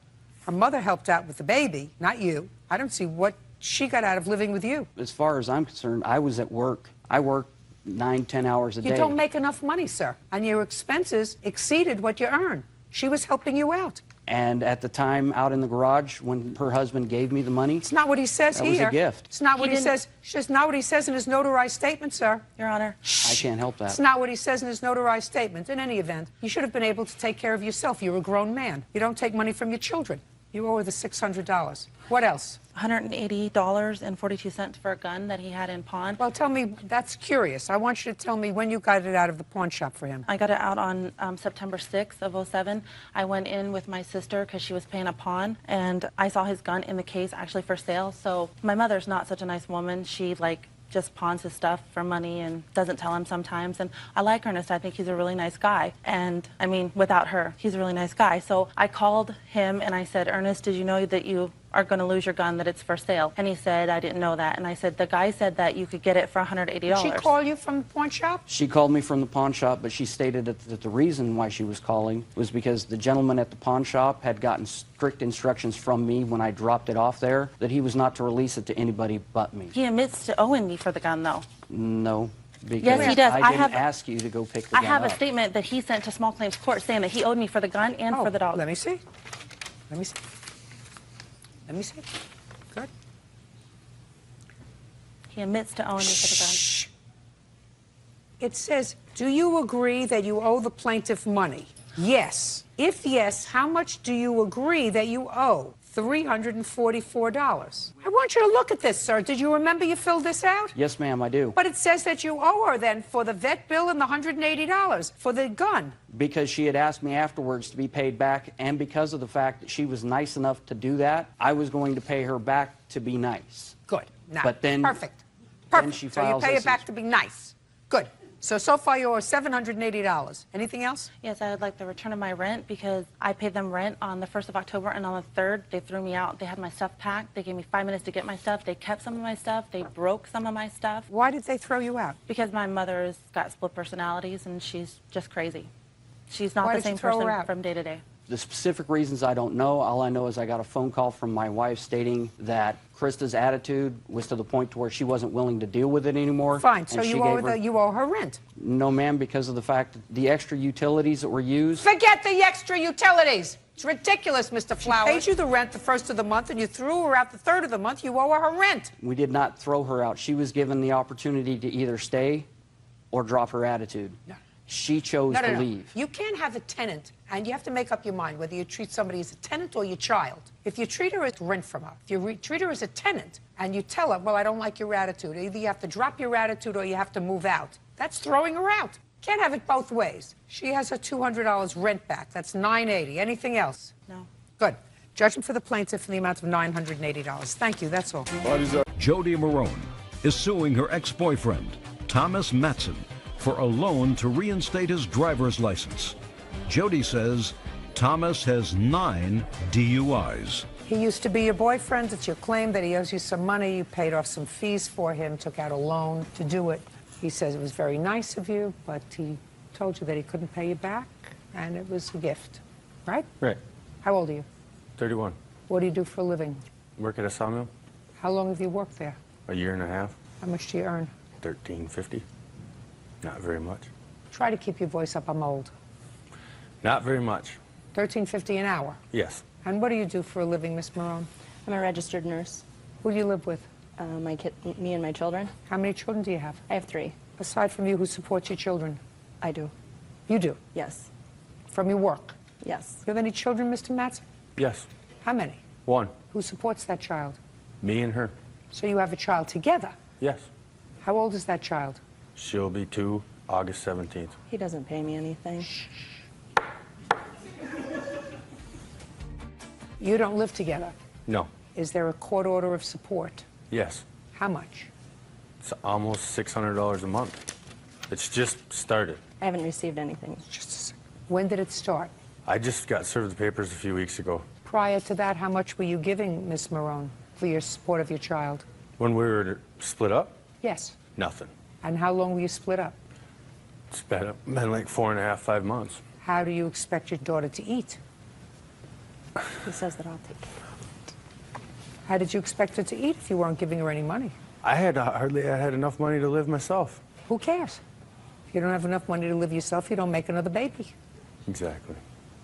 Her mother helped out with the baby, not you. I don't see what she got out of living with you. As far as I'm concerned, I was at work. I worked 9, 10 hours a day. You don't make enough money, sir, and your expenses exceeded what you earn. She was helping you out. And at the time out in the garage, when her husband gave me the money, It's not what he says that here. was a gift. It's not what He he didn't- says. It's not what he says in his notarized statement, sir. Your Honor. I can't help that. It's not what he says in his notarized statement. In any event, you should have been able to take care of yourself. You're a grown man. You don't take money from your children. You owe her the $600. What else? $180.42 for a gun that he had in pawn. Well, tell me, that's curious. I want you to tell me when you got it out of the pawn shop for him. I got it out on September 6th of '07. I went in with my sister because she was paying a pawn, and I saw his gun in the case actually for sale. So my mother's not such a nice woman. She just pawns his stuff for money and doesn't tell him sometimes. And I like Ernest. I think he's a really nice guy. And I mean, without her, he's a really nice guy. So I called him and I said, Ernest, did you know that you are going to lose your gun, that it's for sale. And he said, I didn't know that. And I said, the guy said that you could get it for $180. Did she call you from the pawn shop? She called me from the pawn shop, but she stated that the reason why she was calling was because the gentleman at the pawn shop had gotten strict instructions from me when I dropped it off there that he was not to release it to anybody but me. He admits to owing me for the gun, though. No. Because Yes, he does. I didn't ask you to go pick the I gun have up. a statement that he sent to small claims court saying that he owed me for the gun and for the dog. Let me see. Let me see. Let me see. Good. He admits to owing me for the gun. It says, do you agree that you owe the plaintiff money? Yes. If yes, how much do you agree that you owe? $344. I want you to look at this, sir. Did you remember you filled this out? Yes, ma'am, I do. But it says that you owe her then for the vet bill and the $180 for the gun. Because she had asked me afterwards to be paid back, and because of the fact that she was nice enough to do that, I was going to pay her back to be nice. Good. Now, But then, perfect. Then Perfect. she So you files pay this it back to be nice. Good. So far you owe $780. Anything else? Yes, I would like the return of my rent because I paid them rent on the 1st of October, and on the 3rd, they threw me out. They had my stuff packed. They gave me 5 minutes to get my stuff. They kept some of my stuff. They broke some of my stuff. Why did they throw you out? Because my mother's got split personalities, and she's just crazy. She's not Why the did you same throw her person out? from day to day. The specific reasons I don't know. All I know is I got a phone call from my wife stating that Krista's attitude was to the point to where she wasn't willing to deal with it anymore. Fine. So and she you gave her- you owe her rent. No, ma'am, because of the fact that the extra utilities that were used. Forget the extra utilities. It's ridiculous, Mr. Flowers. She paid you the rent the 1st of the month, and you threw her out the 3rd of the month. You owe her her rent. We did not throw her out. She was given the opportunity to either stay or drop her attitude. No. She chose to leave. You can't have a tenant, and you have to make up your mind whether you treat somebody as a tenant or your child. If you treat her as rent from her, if you treat her as a tenant, and you tell her, well, I don't like your attitude, either you have to drop your attitude or you have to move out. That's throwing her out. Can't have it both ways. She has her $200 rent back. That's $980. Anything else? No. Good. Judgment for the plaintiff in the amount of $980. Thank you. That's all. Jody Marone is suing her ex-boyfriend, Thomas Matson, for a loan to reinstate his driver's license. Jody says Thomas has 9 DUIs. He used to be your boyfriend. It's your claim that he owes you some money. You paid off some fees for him, took out a loan to do it. He says it was very nice of you, but he told you that he couldn't pay you back, and it was a gift, right? Right. How old are you? 31. What do you do for a living? Work at a sawmill. How long have you worked there? A year and a half. How much do you earn? $13.50. Not very much. Try to keep your voice up. I'm old. Not very much. $13.50 an hour. Yes. And what do you do for a living, Miss Marone? I'm a registered nurse. Who do you live with? Me and my children. How many children do you have? I have 3. Aside from you, who supports your children? I do. You do? Yes. From your work? Yes. You have any children, Mr. Matson? Yes. How many? 1. Who supports that child? Me and her. So you have a child together? Yes. How old is that child? She'll be 2 August 17th. He doesn't pay me anything. You don't live together. No. Is there a court order of support? Yes. How much? It's almost $600 a month. It's just started. I haven't received anything. When did it start? I just got served the papers a few weeks ago. Prior to that, how much were you giving Miss Marone for your support of your child? When we were split up, Yes. nothing. And how long were you split up? It's been like 4.5, 5 months. How do you expect your daughter to eat? He says that I'll take care. How did you expect her to eat if you weren't giving her any money? I had enough money to live myself. Who cares? If you don't have enough money to live yourself, you don't make another baby. Exactly.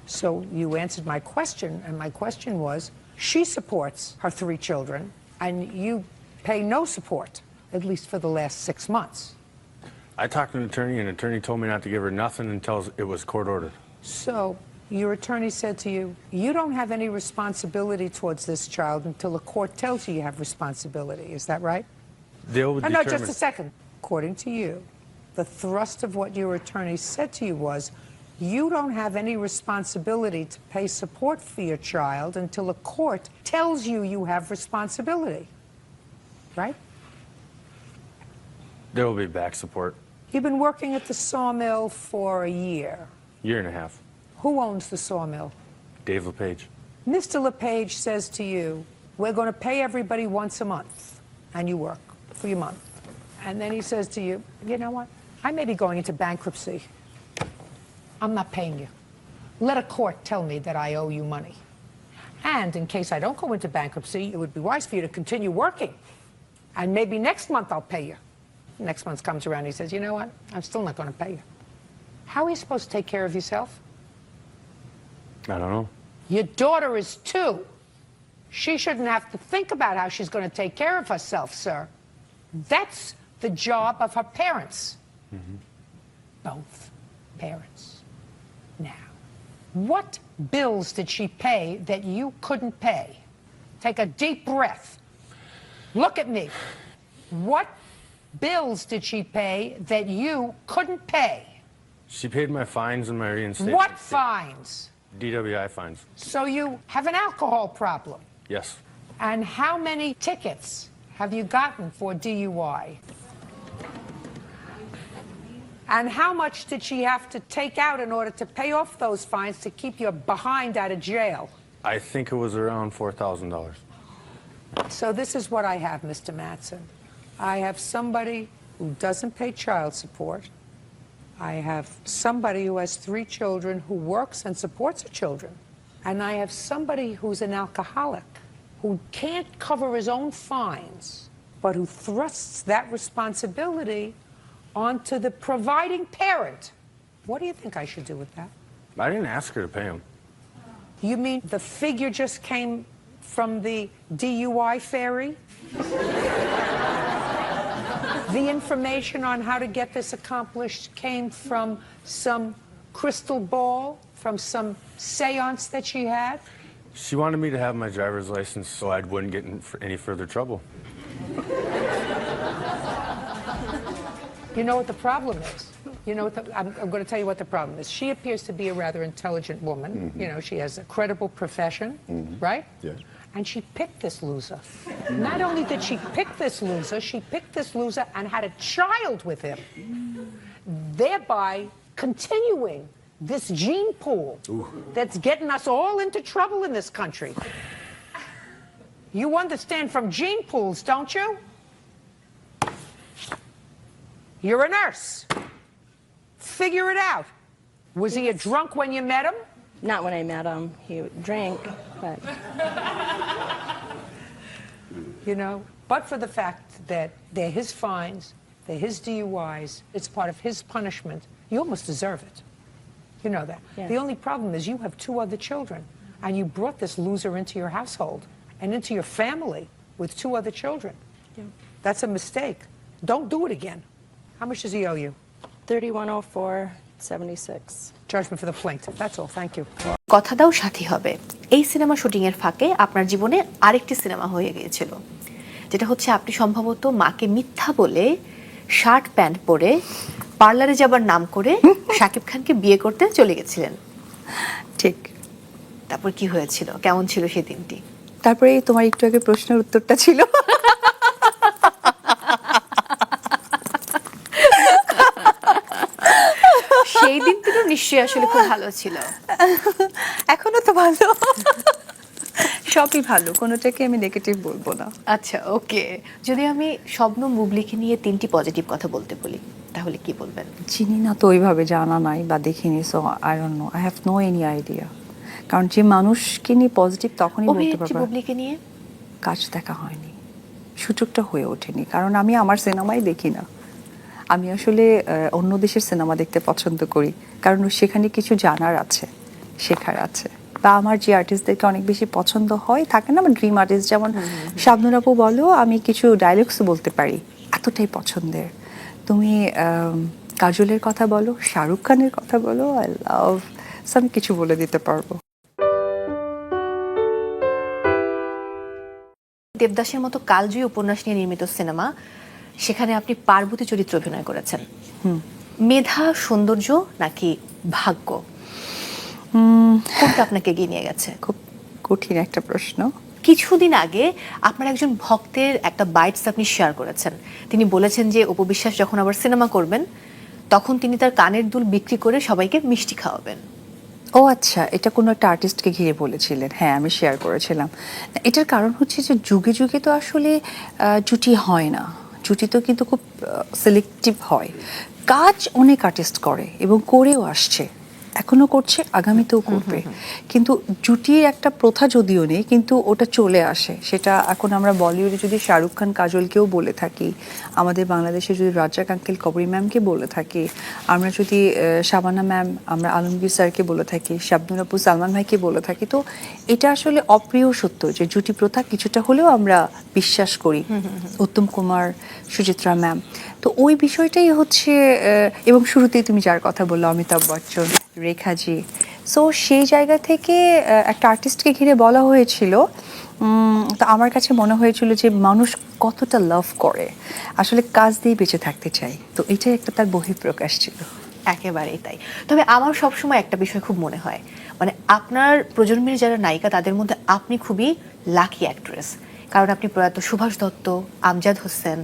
So you answered my question, and my question was, she supports her 3 children, and you pay no support, at least for the last 6 months. I talked to an attorney, and an attorney told me not to give her nothing until it was court ordered. So your attorney said to you, you don't have any responsibility towards this child until the court tells you you have responsibility. Is that right? They'll No, determine. just a second. According to you, the thrust of what your attorney said to you was, you don't have any responsibility to pay support for your child until a court tells you you have responsibility. Right? There will be back support. You've been working at the sawmill for a year. Year and a half. Who owns the sawmill? Dave LePage. Mr. LePage says to you, we're going to pay everybody once a month, and you work for your month. And then he says to you, you know what? I may be going into bankruptcy. I'm not paying you. Let a court tell me that I owe you money. And in case I don't go into bankruptcy, it would be wise for you to continue working. And maybe next month I'll pay you. Next month comes around, he says, you know what? I'm still not going to pay you. How are you supposed to take care of yourself? I don't know. Your daughter is 2. She shouldn't have to think about how she's going to take care of herself, sir. That's the job of her parents. Both parents. Now, what bills did she pay that you couldn't pay? Take a deep breath. Look at me. What bills did she pay that you couldn't pay? She paid my fines and my reinstatement. What fines? DWI fines. So you have an alcohol problem. Yes. And how many tickets have you gotten for DUI? And how much did she have to take out in order to pay off those fines to keep you behind out of jail? I think it was around $4,000. So this is what I have, Mr. Mattson. I have somebody who doesn't pay child support. I have somebody who has 3 children who works and supports her children. And I have somebody who's an alcoholic who can't cover his own fines, but who thrusts that responsibility onto the providing parent. What do you think I should do with that? I didn't ask her to pay him. You mean the figure just came from the DUI fairy? The information on how to get this accomplished came from some crystal ball, from some seance that she had? She wanted me to have my driver's license so I wouldn't get in any further trouble. You know what the problem is? You know what I'm going to tell you what the problem is. She appears to be a rather intelligent woman. You know, she has a credible profession, right? Yes. And she picked this loser. Not only did she pick this loser, she picked this loser and had a child with him, thereby continuing this gene pool that's getting us all into trouble in this country. You understand from gene pools, don't you? You're a nurse. Figure it out. Was he a drunk when you met him? Not when I met him. He drank, but... You know, but for the fact that they're his fines, they're his DUIs, it's part of his punishment, you almost deserve it. You know that. Yes. The only problem is you have 2 other children, and you brought this loser into your household and into your family with 2 other children. Yeah. That's a mistake. Don't do it again. How much does he owe you? $3104.76. Judgment for the plaintiff. That's all. Thank you. কথা দাও সাথী হবে। এই cinema shooting এর ফাঁকে আপনার জীবনে আরেকটি cinema হয়ে গিয়েছিল, যেটা হচ্ছে আপনি সম্ভবত মাকে মিথ্যা বলে শার্ট প্যান্ট পরে পার্লারে যাবার নাম করে শাকিব খানকে বিয়ে করতে চলে গেছিলেন। ঠিক। তারপর কি হয়েছিল, কেমন ছিল সেই দিনটি? তারপরে তোমার একটু আগে প্রশ্নের উত্তরটা ছিল। সেই দিনটি তো নিশ্চয়ই আসলে খুব ভালো ছিল। এখনো তো ভালো, সবই ভালো, কোনোটাকে আমি নেগেটিভ বলবো না। আচ্ছা, ওকে। যদি আমি শবনম বুবলিকে নিয়ে 3টি পজিটিভ কথা বলতে বলি, তাহলে কি বলবেন? চিনি না তো, ওইভাবে জানা নাই বা দেখিনি, so I don't know, I have no any idea. কারণ যে মানুষকে নিয়ে পজিটিভ তখনই বলতে পারবো। বুবলিকে নিয়ে কাজ দেখা হয়নি, সুযোগটা হয়ে ওঠেনি, কারণ আমি আমার সিনেমাই দেখি না। আমি আসলে অন্য দেশের সিনেমা দেখতে পছন্দ করি, কারণ সেখানে কিছু জানার আছে, শেখার আছে, বা আমার যে আর্টিস্টদেরকে অনেক বেশি পছন্দ হয়, থাকে না আমার ড্রিম আর্টিস্ট, যেমন শাবনূর আপু বলো, আমি কিছু ডায়লগসও বলতে পারি, এতটাই পছন্দের। তুমি কাজলের কথা বলো, শাহরুখ খানের কথা বলো, আই লাভ, আমি কিছু বলে দিতে পারবো। দেবদাসের মতো কালজয়ী উপন্যাস নিয়ে নির্মিত সিনেমা, সেখানে আপনি পার্বতী চরিত্রে অভিনয় করেছেন। মেধা, সৌন্দর্য নাকি ভাগ্য, কোনটা আপনাকে এগিয়ে নিয়ে গেছে? খুব কঠিন একটা প্রশ্ন। কিছুদিন আগে আপনার একজন ভক্তের একটা বাইটস আপনি শেয়ার করেছেন। তিনি বলেছেন যে অপু বিশ্বাস যখন আবার সিনেমা করবেন, তখন তিনি তার কানের দুল বিক্রি করে সবাইকে মিষ্টি খাওয়াবেন। ও আচ্ছা, এটা কোনো একটা আর্টিস্টকে ঘিরে বলেছিলেন। হ্যাঁ, আমি শেয়ার করেছিলাম। এটার কারণ হচ্ছে যে যুগে যুগে তো আসলে জুটি হয় না, জুটি তো কিন্তু খুব সিলেক্টিভ হয়। কাজ অনেক আর্টিস্ট করে এবং করেও আসছে, এখনো করছে, আগামীতেও করবে। কিন্তু জুটির একটা প্রথা যদিও নেই, কিন্তু ওটা চলে আসে। সেটা এখন আমরা বলিউডে যদি শাহরুখ খান কাজলকেও বলে থাকি, আমাদের বাংলাদেশে যদি রাজ্জাক আঙ্কেল কবরী ম্যামকে বলে থাকি, আমরা যদি শাবানা ম্যাম, আমরা আলমগীর স্যারকে বলে থাকি, শাবনুর আপু, সালমান ভাইকে বলে থাকি, তো এটা আসলে অপ্রিয় সত্য যে জুটি প্রথা কিছুটা হলেও আমরা বিশ্বাস করি। উত্তম কুমার, সুচিত্রা ম্যাম, তো ওই বিষয়টাই হচ্ছে। এবং শুরুতেই তুমি যার কথা বললো, অমিতাভ বচ্চন, রেখাজি, সো সেই জায়গা থেকে একটা আর্টিস্টকে ঘিরে বলা হয়েছিল। তো আমার কাছে মনে হয়েছিল যে মানুষ কতটা লাভ করে, আসলে কাজ দিয়ে বেঁচে থাকতে চাই, তো এটাই একটা তার বহিঃপ্রকাশ ছিল। একেবারেই তাই। তবে আমার সবসময় একটা বিষয় খুব মনে হয়, মানে আপনার প্রজন্মের যারা নায়িকা তাদের মধ্যে আপনি খুবই লাকি অ্যাক্ট্রেস, কারণ আপনি প্রয়াত সুভাষ দত্ত, আমজাদ হোসেন,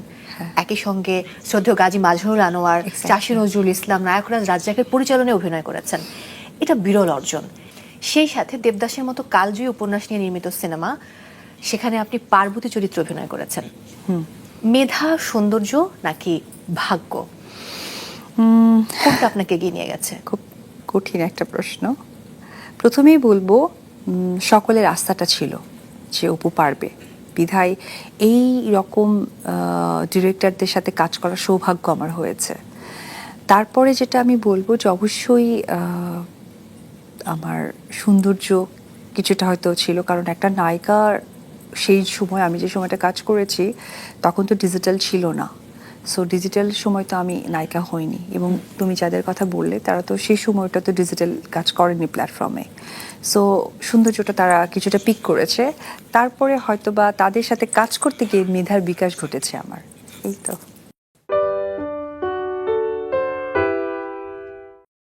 একই সঙ্গে শ্রদ্ধেয় গাজী মাজহারুল আনোয়ার, চাষী নজরুল ইসলাম, নায়করাজ রাজ্জাকের পরিচালনায় অভিনয় করেছেন। এটা বিরল অর্জন। সেই সাথে দেবদাসের মতো কালজয়ী উপন্যাস নিয়ে নির্মিত সিনেমা, সেখানে আপনি পার্বতী চরিত্রে অভিনয় করেছেন। মেধা, সৌন্দর্য নাকি ভাগ্য, কোনটা আপনাকে এগিয়ে নিয়ে গেছে? খুব কঠিন একটা প্রশ্ন। প্রথমেই বলবো সকলের আস্থাটা ছিল যে অপু পারবে, বিধায় এই রকম ডিরেক্টরদের সাথে কাজ করার সৌভাগ্য আমার হয়েছে। তারপরে যেটা আমি বলবো যে অবশ্যই আমার সৌন্দর্য কিছুটা হয়তো ছিল, কারণ একটা নায়িকার সেই সময়, আমি যে সময়টা কাজ করেছি তখন তো ডিজিটাল ছিল না, সো ডিজিটাল সময় তো আমি নায়িকা হইনি। এবং তুমি যাদের কথা বললে তারা তো সেই সময়টা তো ডিজিটাল কাজ করেনি প্ল্যাটফর্মে, সো সৌন্দর্যটা তারা কিছুটা পিক করেছে। তারপরে হয়তো বা তাদের সাথে কাজ করতে গিয়ে মেধার বিকাশ ঘটেছে আমার, এই তো।